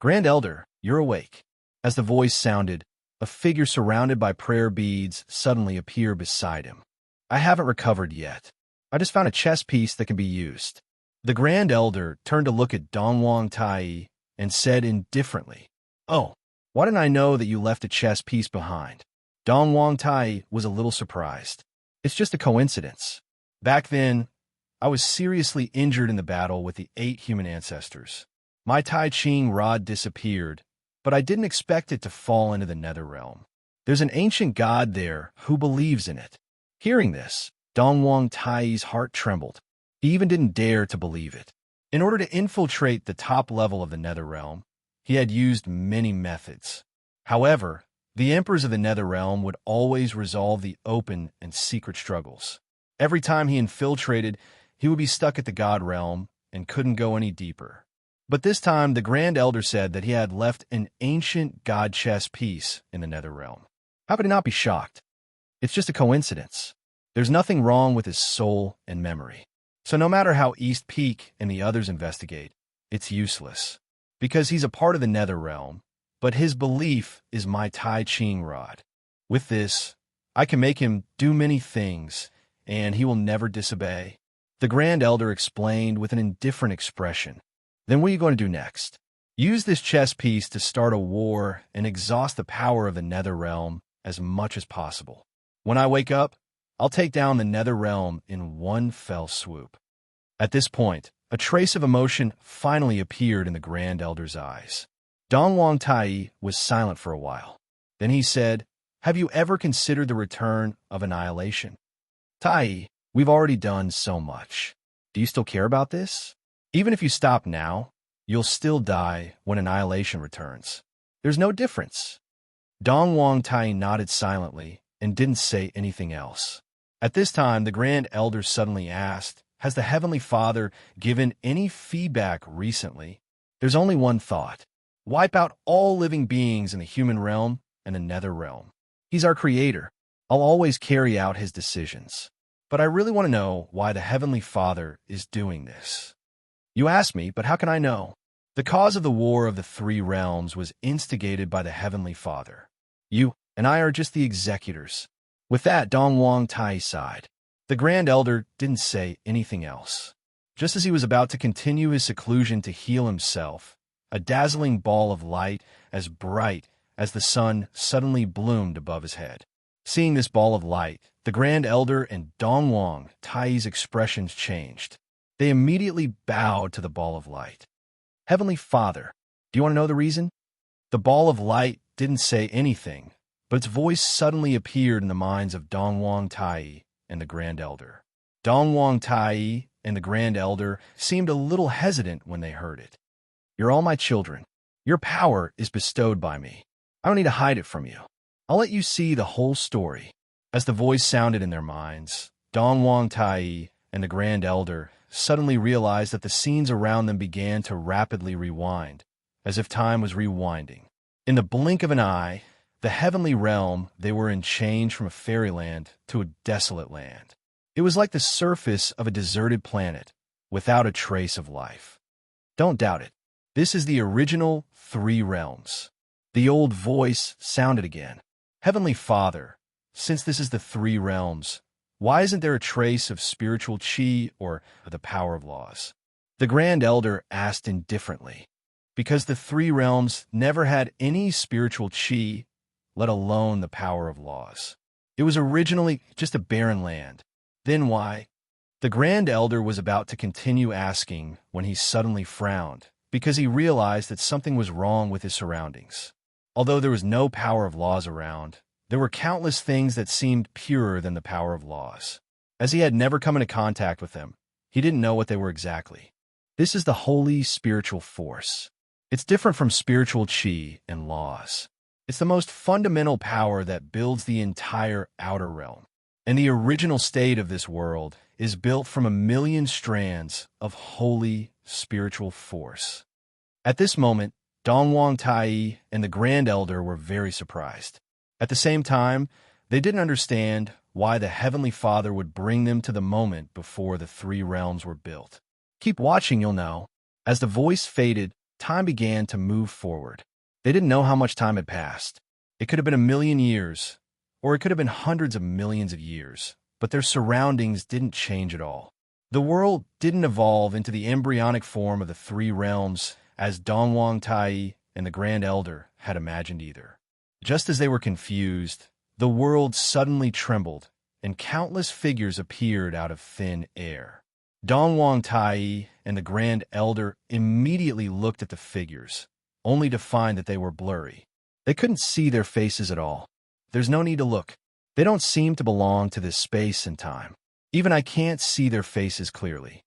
Grand Elder, you're awake. As the voice sounded, a figure surrounded by prayer beads suddenly appeared beside him. I haven't recovered yet. I just found a chess piece that can be used. The Grand Elder turned to look at Dongwang Tai and said indifferently, Oh, why didn't I know that you left a chess piece behind? Dongwang Tai was a little surprised. It's just a coincidence. Back then, I was seriously injured in the battle with the 8 human ancestors. My Tai Ching rod disappeared, but I didn't expect it to fall into the nether realm. There's an ancient god there who believes in it. Hearing this, Dongwang Tai's heart trembled. He even didn't dare to believe it. In order to infiltrate the top level of the nether realm, he had used many methods. However, the emperors of the nether realm would always resolve the open and secret struggles. Every time he infiltrated, he would be stuck at the god realm and couldn't go any deeper. But this time, the Grand Elder said that he had left an ancient god chess piece in the nether realm. How could he not be shocked? It's just a coincidence. There's nothing wrong with his soul and memory. So no matter how East Peak and the others investigate, it's useless. Because he's a part of the nether realm, but his belief is my Tai Ching rod. With this, I can make him do many things, and he will never disobey. The Grand Elder explained with an indifferent expression. Then what are you going to do next? Use this chess piece to start a war and exhaust the power of the nether realm as much as possible. When I wake up, I'll take down the nether realm in one fell swoop. At this point, a trace of emotion finally appeared in the Grand Elder's eyes. Dongwang Tai was silent for a while. Then he said, Have you ever considered the return of annihilation? Tai, we've already done so much. Do you still care about this? Even if you stop now, you'll still die when annihilation returns. There's no difference. Dongwang Tai nodded silently and didn't say anything else. At this time, the Grand Elder suddenly asked, Has the Heavenly Father given any feedback recently? There's only one thought. Wipe out all living beings in the human realm and the nether realm. He's our creator. I'll always carry out his decisions. But I really want to know why the Heavenly Father is doing this. You ask me, but how can I know? The cause of the War of the Three Realms was instigated by the Heavenly Father. You and I are just the executors. With that, Dongwang Tai sighed. The Grand Elder didn't say anything else. Just as he was about to continue his seclusion to heal himself, a dazzling ball of light, as bright as the sun suddenly bloomed above his head. Seeing this ball of light, the Grand Elder and Dongwang Tai's expressions changed. They immediately bowed to the ball of light. Heavenly Father, do you want to know the reason? The ball of light didn't say anything, but its voice suddenly appeared in the minds of Dongwang Tai and the Grand Elder. Dongwang Tai and the Grand Elder seemed a little hesitant when they heard it. You're all my children. Your power is bestowed by me. I don't need to hide it from you. I'll let you see the whole story. As the voice sounded in their minds, Dongwang Tai and the Grand Elder suddenly realized that the scenes around them began to rapidly rewind, as if time was rewinding. In the blink of an eye, the heavenly realm they were in changed from a fairyland to a desolate land. It was like the surface of a deserted planet, without a trace of life. Don't doubt it. This is the original 3 realms. The old voice sounded again. Heavenly Father, since this is the 3 realms, why isn't there a trace of spiritual chi or the power of laws? The Grand Elder asked indifferently. Because the 3 realms never had any spiritual chi, let alone the power of laws. It was originally just a barren land. Then why? The Grand Elder was about to continue asking when he suddenly frowned, because he realized that something was wrong with his surroundings. Although there was no power of laws around, there were countless things that seemed purer than the power of laws. As he had never come into contact with them, he didn't know what they were exactly. This is the holy spiritual force. It's different from spiritual chi and laws. It's the most fundamental power that builds the entire outer realm. And the original state of this world is built from 1,000,000 strands of holy spiritual force. At this moment, Dongwang Tai and the Grand Elder were very surprised. At the same time, they didn't understand why the Heavenly Father would bring them to the moment before the 3 realms were built. Keep watching, you'll know. As the voice faded, time began to move forward. They didn't know how much time had passed. It could have been 1,000,000 years, or it could have been hundreds of millions of years, but their surroundings didn't change at all. The world didn't evolve into the embryonic form of the 3 realms as Dongwang Tai and the Grand Elder had imagined either. Just as they were confused, the world suddenly trembled, and countless figures appeared out of thin air. Dongwang Tai and the Grand Elder immediately looked at the figures, only to find that they were blurry. They couldn't see their faces at all. There's no need to look. They don't seem to belong to this space and time. Even I can't see their faces clearly.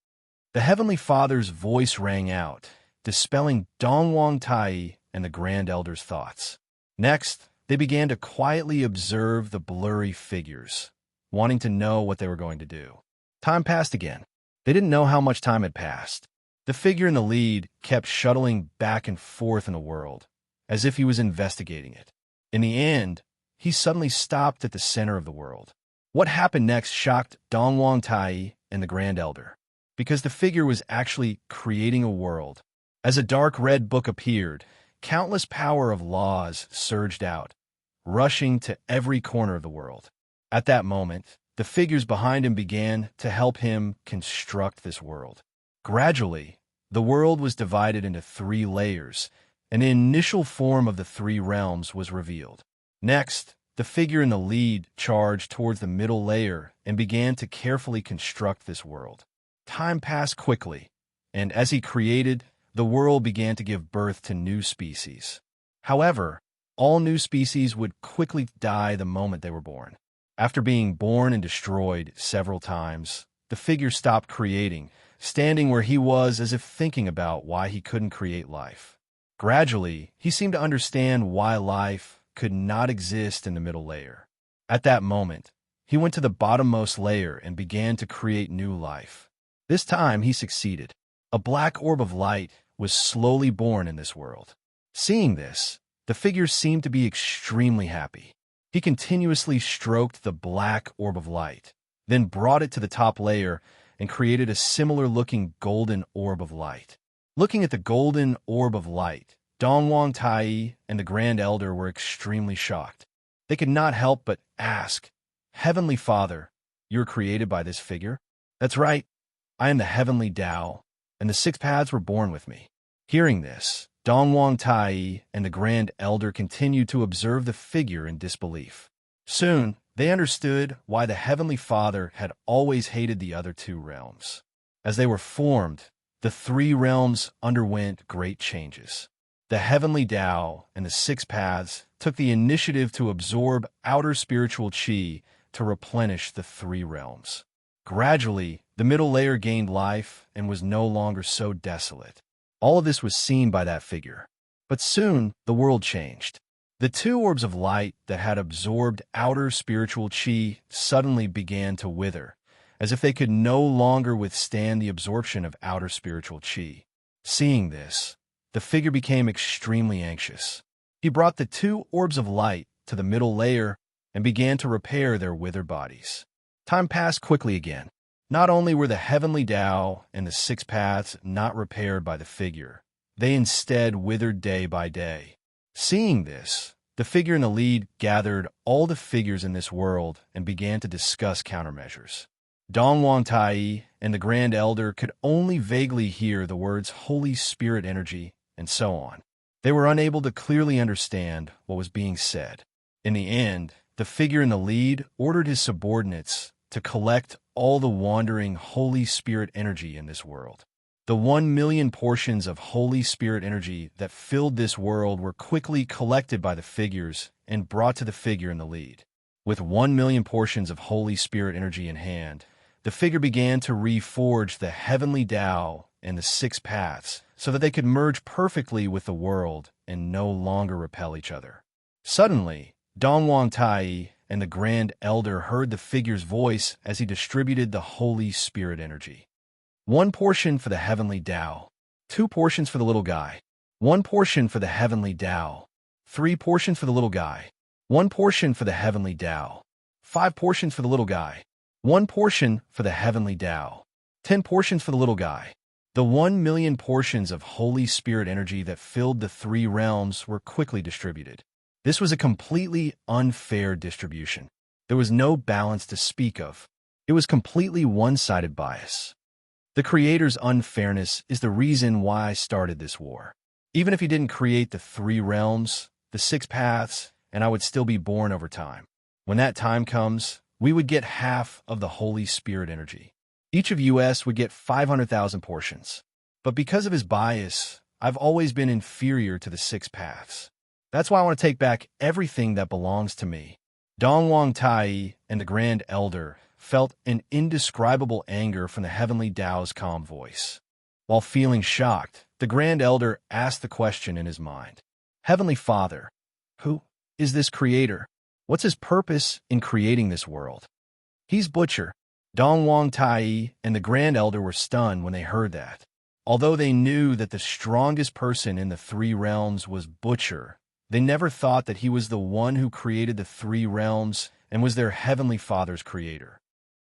The Heavenly Father's voice rang out, dispelling Dongwang Tai and the Grand Elder's thoughts. Next, they began to quietly observe the blurry figures, wanting to know what they were going to do. Time passed again. They didn't know how much time had passed. The figure in the lead kept shuttling back and forth in the world, as if he was investigating it. In the end, he suddenly stopped at the center of the world. What happened next shocked Dongwang Tai and the Grand Elder, because the figure was actually creating a world. As a dark red book appeared, countless power of laws surged out, rushing to every corner of the world. At that moment, the figures behind him began to help him construct this world. Gradually, the world was divided into 3 layers, and the initial form of the 3 realms was revealed. Next, the figure in the lead charged towards the middle layer and began to carefully construct this world. Time passed quickly, and as he created, the world began to give birth to new species. However, all new species would quickly die the moment they were born. After being born and destroyed several times, the figure stopped creating, standing where he was as if thinking about why he couldn't create life. Gradually, he seemed to understand why life could not exist in the middle layer. At that moment, he went to the bottommost layer and began to create new life. This time, he succeeded. A black orb of light was slowly born in this world. Seeing this, the figure seemed to be extremely happy. He continuously stroked the black orb of light, then brought it to the top layer and created a similar-looking golden orb of light. Looking at the golden orb of light, Dongwang Tai and the Grand Elder were extremely shocked. They could not help but ask, "Heavenly Father, you were created by this figure?" "That's right. I am the Heavenly Tao, and the 6 paths were born with me." Hearing this, Dongwang Tai and the Grand Elder continued to observe the figure in disbelief. Soon, they understood why the Heavenly Father had always hated the other two realms. As they were formed, the three realms underwent great changes. The Heavenly Tao and the Six Paths took the initiative to absorb outer spiritual qi to replenish the three realms. Gradually, the middle layer gained life and was no longer so desolate. All of this was seen by that figure. But soon, the world changed. The two orbs of light that had absorbed outer spiritual qi suddenly began to wither, as if they could no longer withstand the absorption of outer spiritual qi. Seeing this, the figure became extremely anxious. He brought the two orbs of light to the middle layer and began to repair their withered bodies. Time passed quickly again. Not only were the Heavenly Tao and the Six Paths not repaired by the figure, they instead withered day by day. Seeing this, the figure in the lead gathered all the figures in this world and began to discuss countermeasures. Dongwang Tai and the Grand Elder could only vaguely hear the words Holy Spirit energy and so on. They were unable to clearly understand what was being said. In the end, the figure in the lead ordered his subordinates to collect all the wandering Holy Spirit energy in this world. The 1,000,000 portions of Holy Spirit energy that filled this world were quickly collected by the figures and brought to the figure in the lead. With 1,000,000 portions of Holy Spirit energy in hand, the figure began to reforge the Heavenly Tao and the Six Paths so that they could merge perfectly with the world and no longer repel each other. Suddenly, Dongwang Tai and the Grand Elder heard the figure's voice as he distributed the Holy Spirit energy. 1 portion for the Heavenly Tao, 2 portions for the little guy, 1 portion for the Heavenly Tao, 3 portions for the little guy, 1 portion for the Heavenly Tao, 5 portions for the little guy, 1 portion for the Heavenly Tao, 10 portions for the little guy. The 1,000,000 portions of Holy Spirit energy that filled the three realms were quickly distributed. This was a completely unfair distribution. There was no balance to speak of. It was completely one-sided bias. The Creator's unfairness is the reason why I started this war. Even if he didn't create the three realms, the six paths, and I would still be born over time. When that time comes, we would get half of the Holy Spirit energy. Each of us would get 500,000 portions. But because of his bias, I've always been inferior to the six paths. That's why I want to take back everything that belongs to me. Dongwang Tai and the Grand Elder felt an indescribable anger from the Heavenly Tao's calm voice. While feeling shocked, the Grand Elder asked the question in his mind. Heavenly Father, who is this Creator? What's his purpose in creating this world? He's Butcher. Dongwang Tai and the Grand Elder were stunned when they heard that. Although they knew that the strongest person in the three realms was Butcher, they never thought that he was the one who created the three realms and was their Heavenly Father's creator.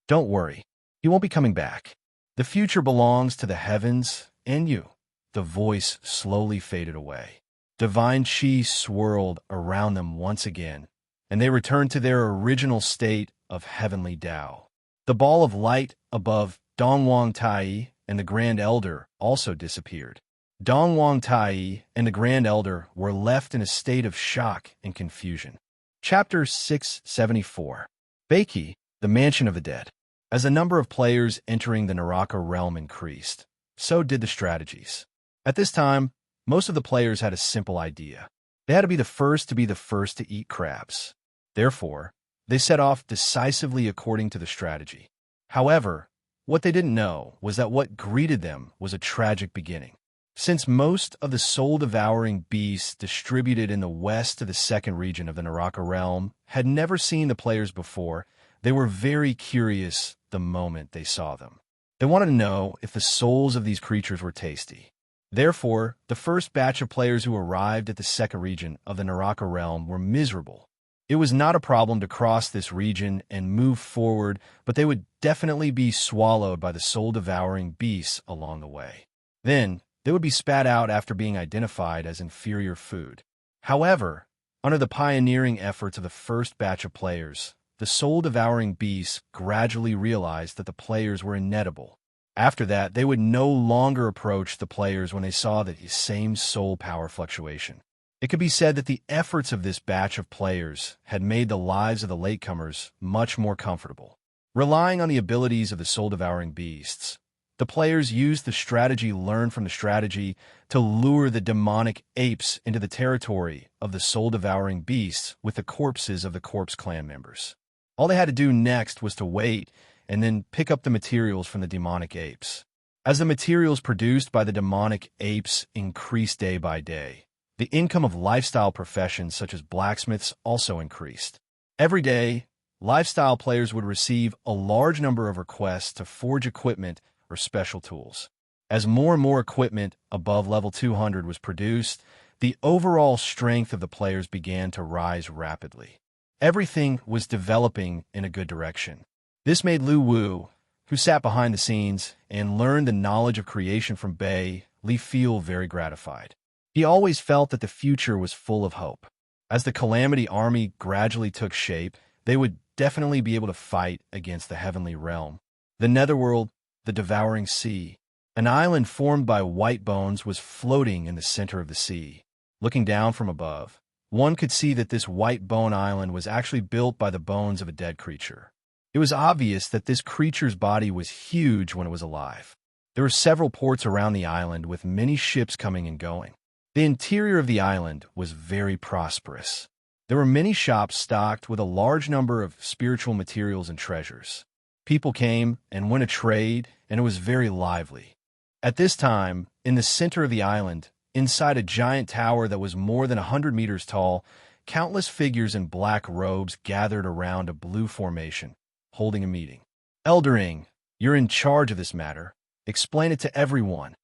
Don't worry, he won't be coming back. The future belongs to the heavens and you. The voice slowly faded away. Divine Qi swirled around them once again, and they returned to their original state of Heavenly Tao. The ball of light above Dongwang Tai and the Grand Elder also disappeared. Dongwang Tai and the Grand Elder were left in a state of shock and confusion. Chapter 674. Beiki, the Mansion of the Dead. As the number of players entering the Naraka realm increased, so did the strategies. At this time, most of the players had a simple idea. They had to be the first to eat crabs. Therefore, they set off decisively according to the strategy. However, what they didn't know was that what greeted them was a tragic beginning. Since most of the soul-devouring beasts distributed in the west of the second region of the Naraka realm had never seen the players before, they were very curious the moment they saw them. They wanted to know if the souls of these creatures were tasty. Therefore, the first batch of players who arrived at the second region of the Naraka realm were miserable. It was not a problem to cross this region and move forward, but they would definitely be swallowed by the soul-devouring beasts along the way. Then, they would be spat out after being identified as inferior food. However, under the pioneering efforts of the first batch of players, the soul-devouring beasts gradually realized that the players were inedible. After that, they would no longer approach the players when they saw the same soul power fluctuation. It could be said that the efforts of this batch of players had made the lives of the latecomers much more comfortable. Relying on the abilities of the soul-devouring beasts, the players used the strategy learned from the strategy to lure the demonic apes into the territory of the soul-devouring beasts with the corpses of the corpse clan members. All they had to do next was to wait and then pick up the materials from the demonic apes. As the materials produced by the demonic apes increased day by day, the income of lifestyle professions such as blacksmiths also increased. Every day, lifestyle players would receive a large number of requests to forge equipment or special tools. As more and more equipment above level 200 was produced, the overall strength of the players began to rise rapidly. Everything was developing in a good direction. This made Lu Wu, who sat behind the scenes and learned the knowledge of creation from Bei Li, feel very gratified. He always felt that the future was full of hope. As the Calamity Army gradually took shape, they would definitely be able to fight against the Heavenly Realm. The Netherworld, the Devouring Sea. An island formed by white bones was floating in the center of the sea. Looking down from above, one could see that this white bone island was actually built by the bones of a dead creature. It was obvious that this creature's body was huge when it was alive. There were several ports around the island with many ships coming and going. The interior of the island was very prosperous. There were many shops stocked with a large number of spiritual materials and treasures. People came and went a trade, and it was very lively. At this time, in the center of the island, inside a giant tower that was more than 100 meters tall, countless figures in black robes gathered around a blue formation, holding a meeting. Eldering, you're in charge of this matter. Explain it to everyone.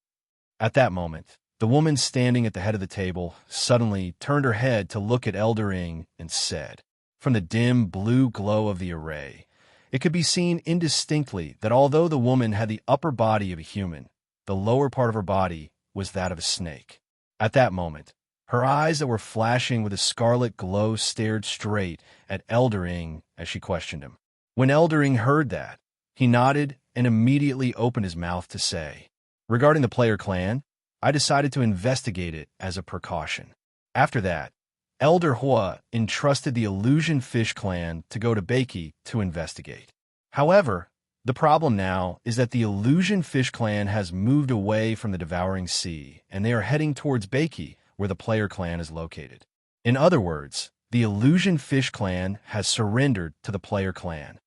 At that moment, the woman standing at the head of the table suddenly turned her head to look at Eldering and said, from the dim blue glow of the array, it could be seen indistinctly that although the woman had the upper body of a human, the lower part of her body was that of a snake. At that moment, her eyes that were flashing with a scarlet glow stared straight at Eldering as she questioned him. When Eldering heard that, he nodded and immediately opened his mouth to say, regarding the player clan, I decided to investigate it as a precaution. After that, Elder Hua entrusted the Illusion Fish clan to go to Beiki to investigate. However, the problem now is that the Illusion Fish clan has moved away from the Devouring Sea, and they are heading towards Beiki, where the player clan is located. In other words, the Illusion Fish clan has surrendered to the player clan.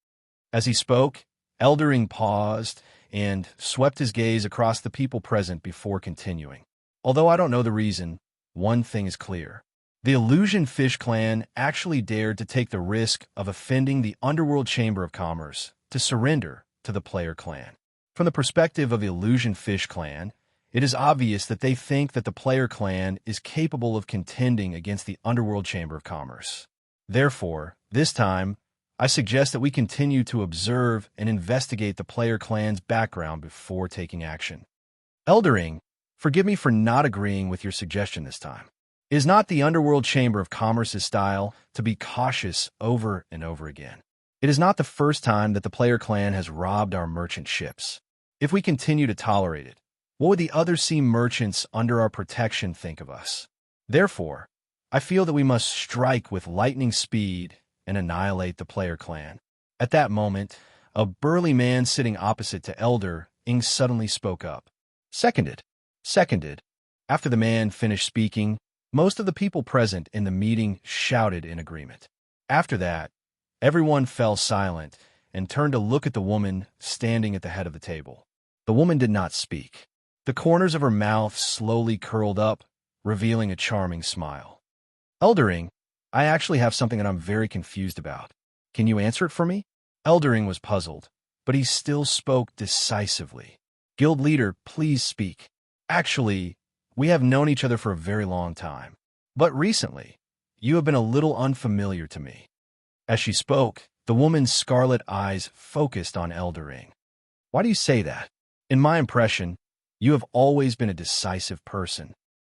As he spoke, Eldering paused and swept his gaze across the people present before continuing. Although I don't know the reason, one thing is clear. The Illusion Fish clan actually dared to take the risk of offending the Underworld Chamber of Commerce to surrender to the player clan. From the perspective of the Illusion Fish clan, it is obvious that they think that the player clan is capable of contending against the Underworld Chamber of Commerce. Therefore, this time, I suggest that we continue to observe and investigate the player clan's background before taking action. Eldering, forgive me for not agreeing with your suggestion this time. It is not the Underworld Chamber of Commerce's style to be cautious over and over again. It is not the first time that the player clan has robbed our merchant ships. If we continue to tolerate it, what would the other sea merchants under our protection think of us? Therefore, I feel that we must strike with lightning speed and annihilate the player clan. At that moment, a burly man sitting opposite to Elder Ing suddenly spoke up. Seconded. Seconded. After the man finished speaking, most of the people present in the meeting shouted in agreement. After that, everyone fell silent and turned to look at the woman standing at the head of the table. The woman did not speak. The corners of her mouth slowly curled up, revealing a charming smile. Eldering, I actually have something that I'm very confused about. Can you answer it for me? Eldering was puzzled, but he still spoke decisively. Guild leader, please speak. Actually, we have known each other for a very long time. But recently, you have been a little unfamiliar to me. As she spoke, the woman's scarlet eyes focused on Eldering. Why do you say that? In my impression, you have always been a decisive person.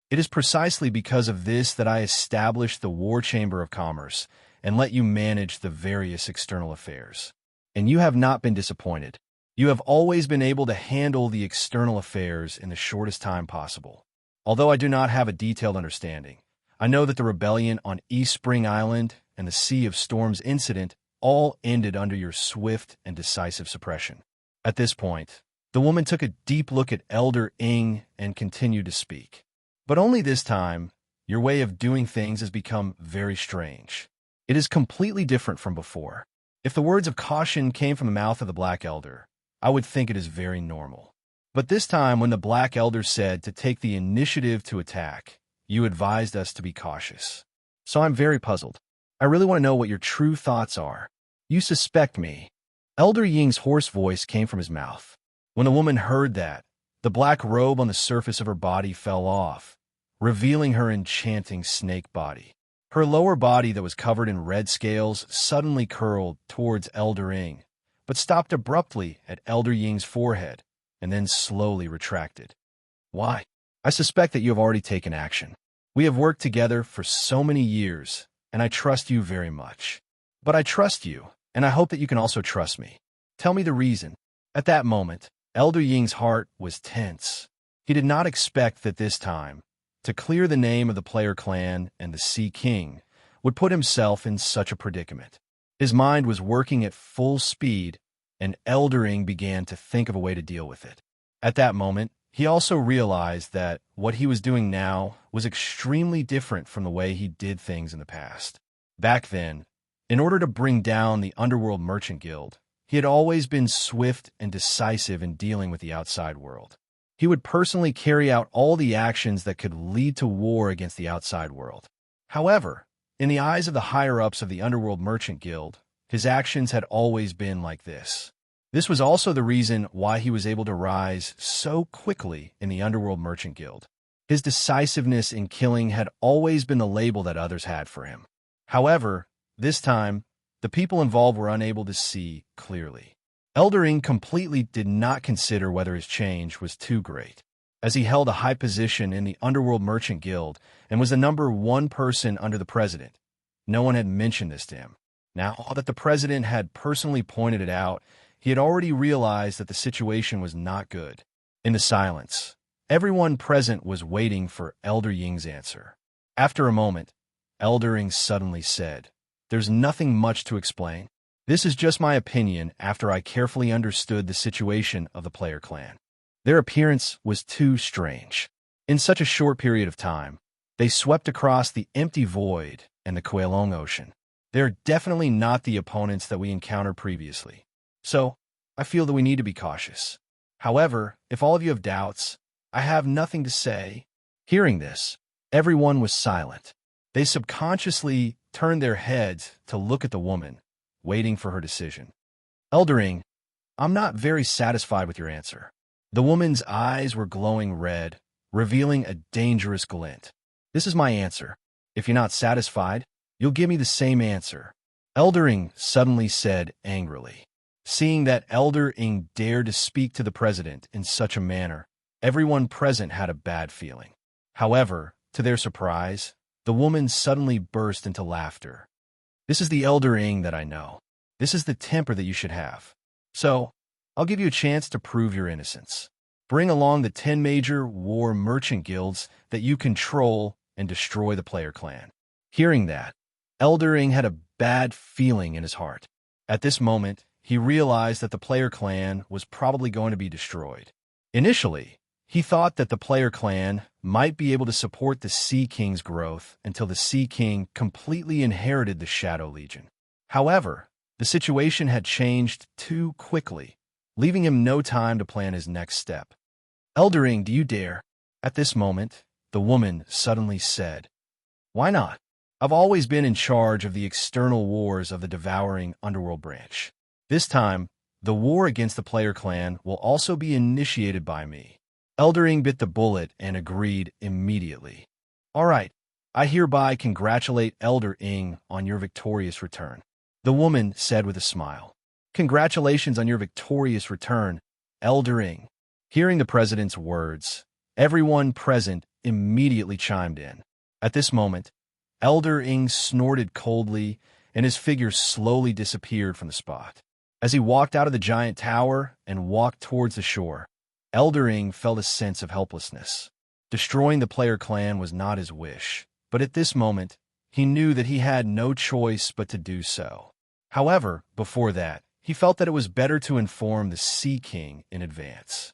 It is precisely because of this that I established the War Chamber of Commerce and let you manage the various external affairs. And you have not been disappointed. You have always been able to handle the external affairs in the shortest time possible. Although I do not have a detailed understanding, I know that the rebellion on East Spring Island and the Sea of Storms incident all ended under your swift and decisive suppression. At this point, the woman took a deep look at Elder Ing and continued to speak. But only this time, your way of doing things has become very strange. It is completely different from before. If the words of caution came from the mouth of the Black Elder, I would think it is very normal. But this time, when the Black Elder said to take the initiative to attack, you advised us to be cautious. So I'm very puzzled. I really want to know what your true thoughts are. You suspect me. Elder Ying's hoarse voice came from his mouth. When the woman heard that, the black robe on the surface of her body fell off, revealing her enchanting snake body. Her lower body that was covered in red scales suddenly curled towards Elder Ying, but stopped abruptly at Elder Ying's forehead, and then slowly retracted. Why? I suspect that you have already taken action. We have worked together for so many years, and I trust you very much. But I trust you, and I hope that you can also trust me. Tell me the reason. At that moment, Elder Ying's heart was tense. He did not expect that this time, to clear the name of the player clan and the Sea King, would put himself in such a predicament. His mind was working at full speed, and Elder Ying began to think of a way to deal with it. At that moment, he also realized that what he was doing now was extremely different from the way he did things in the past. Back then, in order to bring down the Underworld Merchant Guild, he had always been swift and decisive in dealing with the outside world. He would personally carry out all the actions that could lead to war against the outside world. However, in the eyes of the higher-ups of the Underworld Merchant Guild, his actions had always been like this. This was also the reason why he was able to rise so quickly in the Underworld Merchant Guild. His decisiveness in killing had always been the label that others had for him. However, this time, the people involved were unable to see clearly. Elder Ying completely did not consider whether his change was too great, as he held a high position in the Underworld Merchant Guild and was the number one person under the president. No one had mentioned this to him. Now that the president had personally pointed it out, he had already realized that the situation was not good. In the silence, everyone present was waiting for Elder Ying's answer. After a moment, Elder Ying suddenly said, "There's nothing much to explain. This is just my opinion after I carefully understood the situation of the player clan. Their appearance was too strange. In such a short period of time, they swept across the empty void and the Kuelong Ocean. They're definitely not the opponents that we encountered previously. So, I feel that we need to be cautious. However, if all of you have doubts, I have nothing to say." Hearing this, everyone was silent. They subconsciously turned their heads to look at the woman, waiting for her decision. "Elder Ying, I'm not very satisfied with your answer." The woman's eyes were glowing red, revealing a dangerous glint. "This is my answer. If you're not satisfied, you'll give me the same answer," Elder Ying suddenly said angrily. Seeing that Elder Ying dared to speak to the president in such a manner, everyone present had a bad feeling. However, to their surprise, the woman suddenly burst into laughter. "This is the Elder Ying that I know. This is the temper that you should have. So, I'll give you a chance to prove your innocence. Bring along the 10 major war merchant guilds that you control and destroy the player clan." Hearing that, Elder Ying had a bad feeling in his heart. At this moment, he realized that the player clan was probably going to be destroyed. Initially, he thought that the player clan might be able to support the Sea King's growth until the Sea King completely inherited the Shadow Legion. However, the situation had changed too quickly, leaving him no time to plan his next step. "Elder Ying, do you dare?" At this moment, the woman suddenly said, "Why not? I've always been in charge of the external wars of the devouring underworld branch. This time, the war against the player clan will also be initiated by me." Elder Ying bit the bullet and agreed immediately. "All right, I hereby congratulate Elder Ying on your victorious return," the woman said with a smile. "Congratulations on your victorious return, Elder Ying." Hearing the president's words, everyone present immediately chimed in. At this moment, Elder Ying snorted coldly, and his figure slowly disappeared from the spot. As he walked out of the giant tower and walked towards the shore, Eldering felt a sense of helplessness. Destroying the player clan was not his wish, but at this moment, he knew that he had no choice but to do so. However, before that, he felt that it was better to inform the Sea King in advance.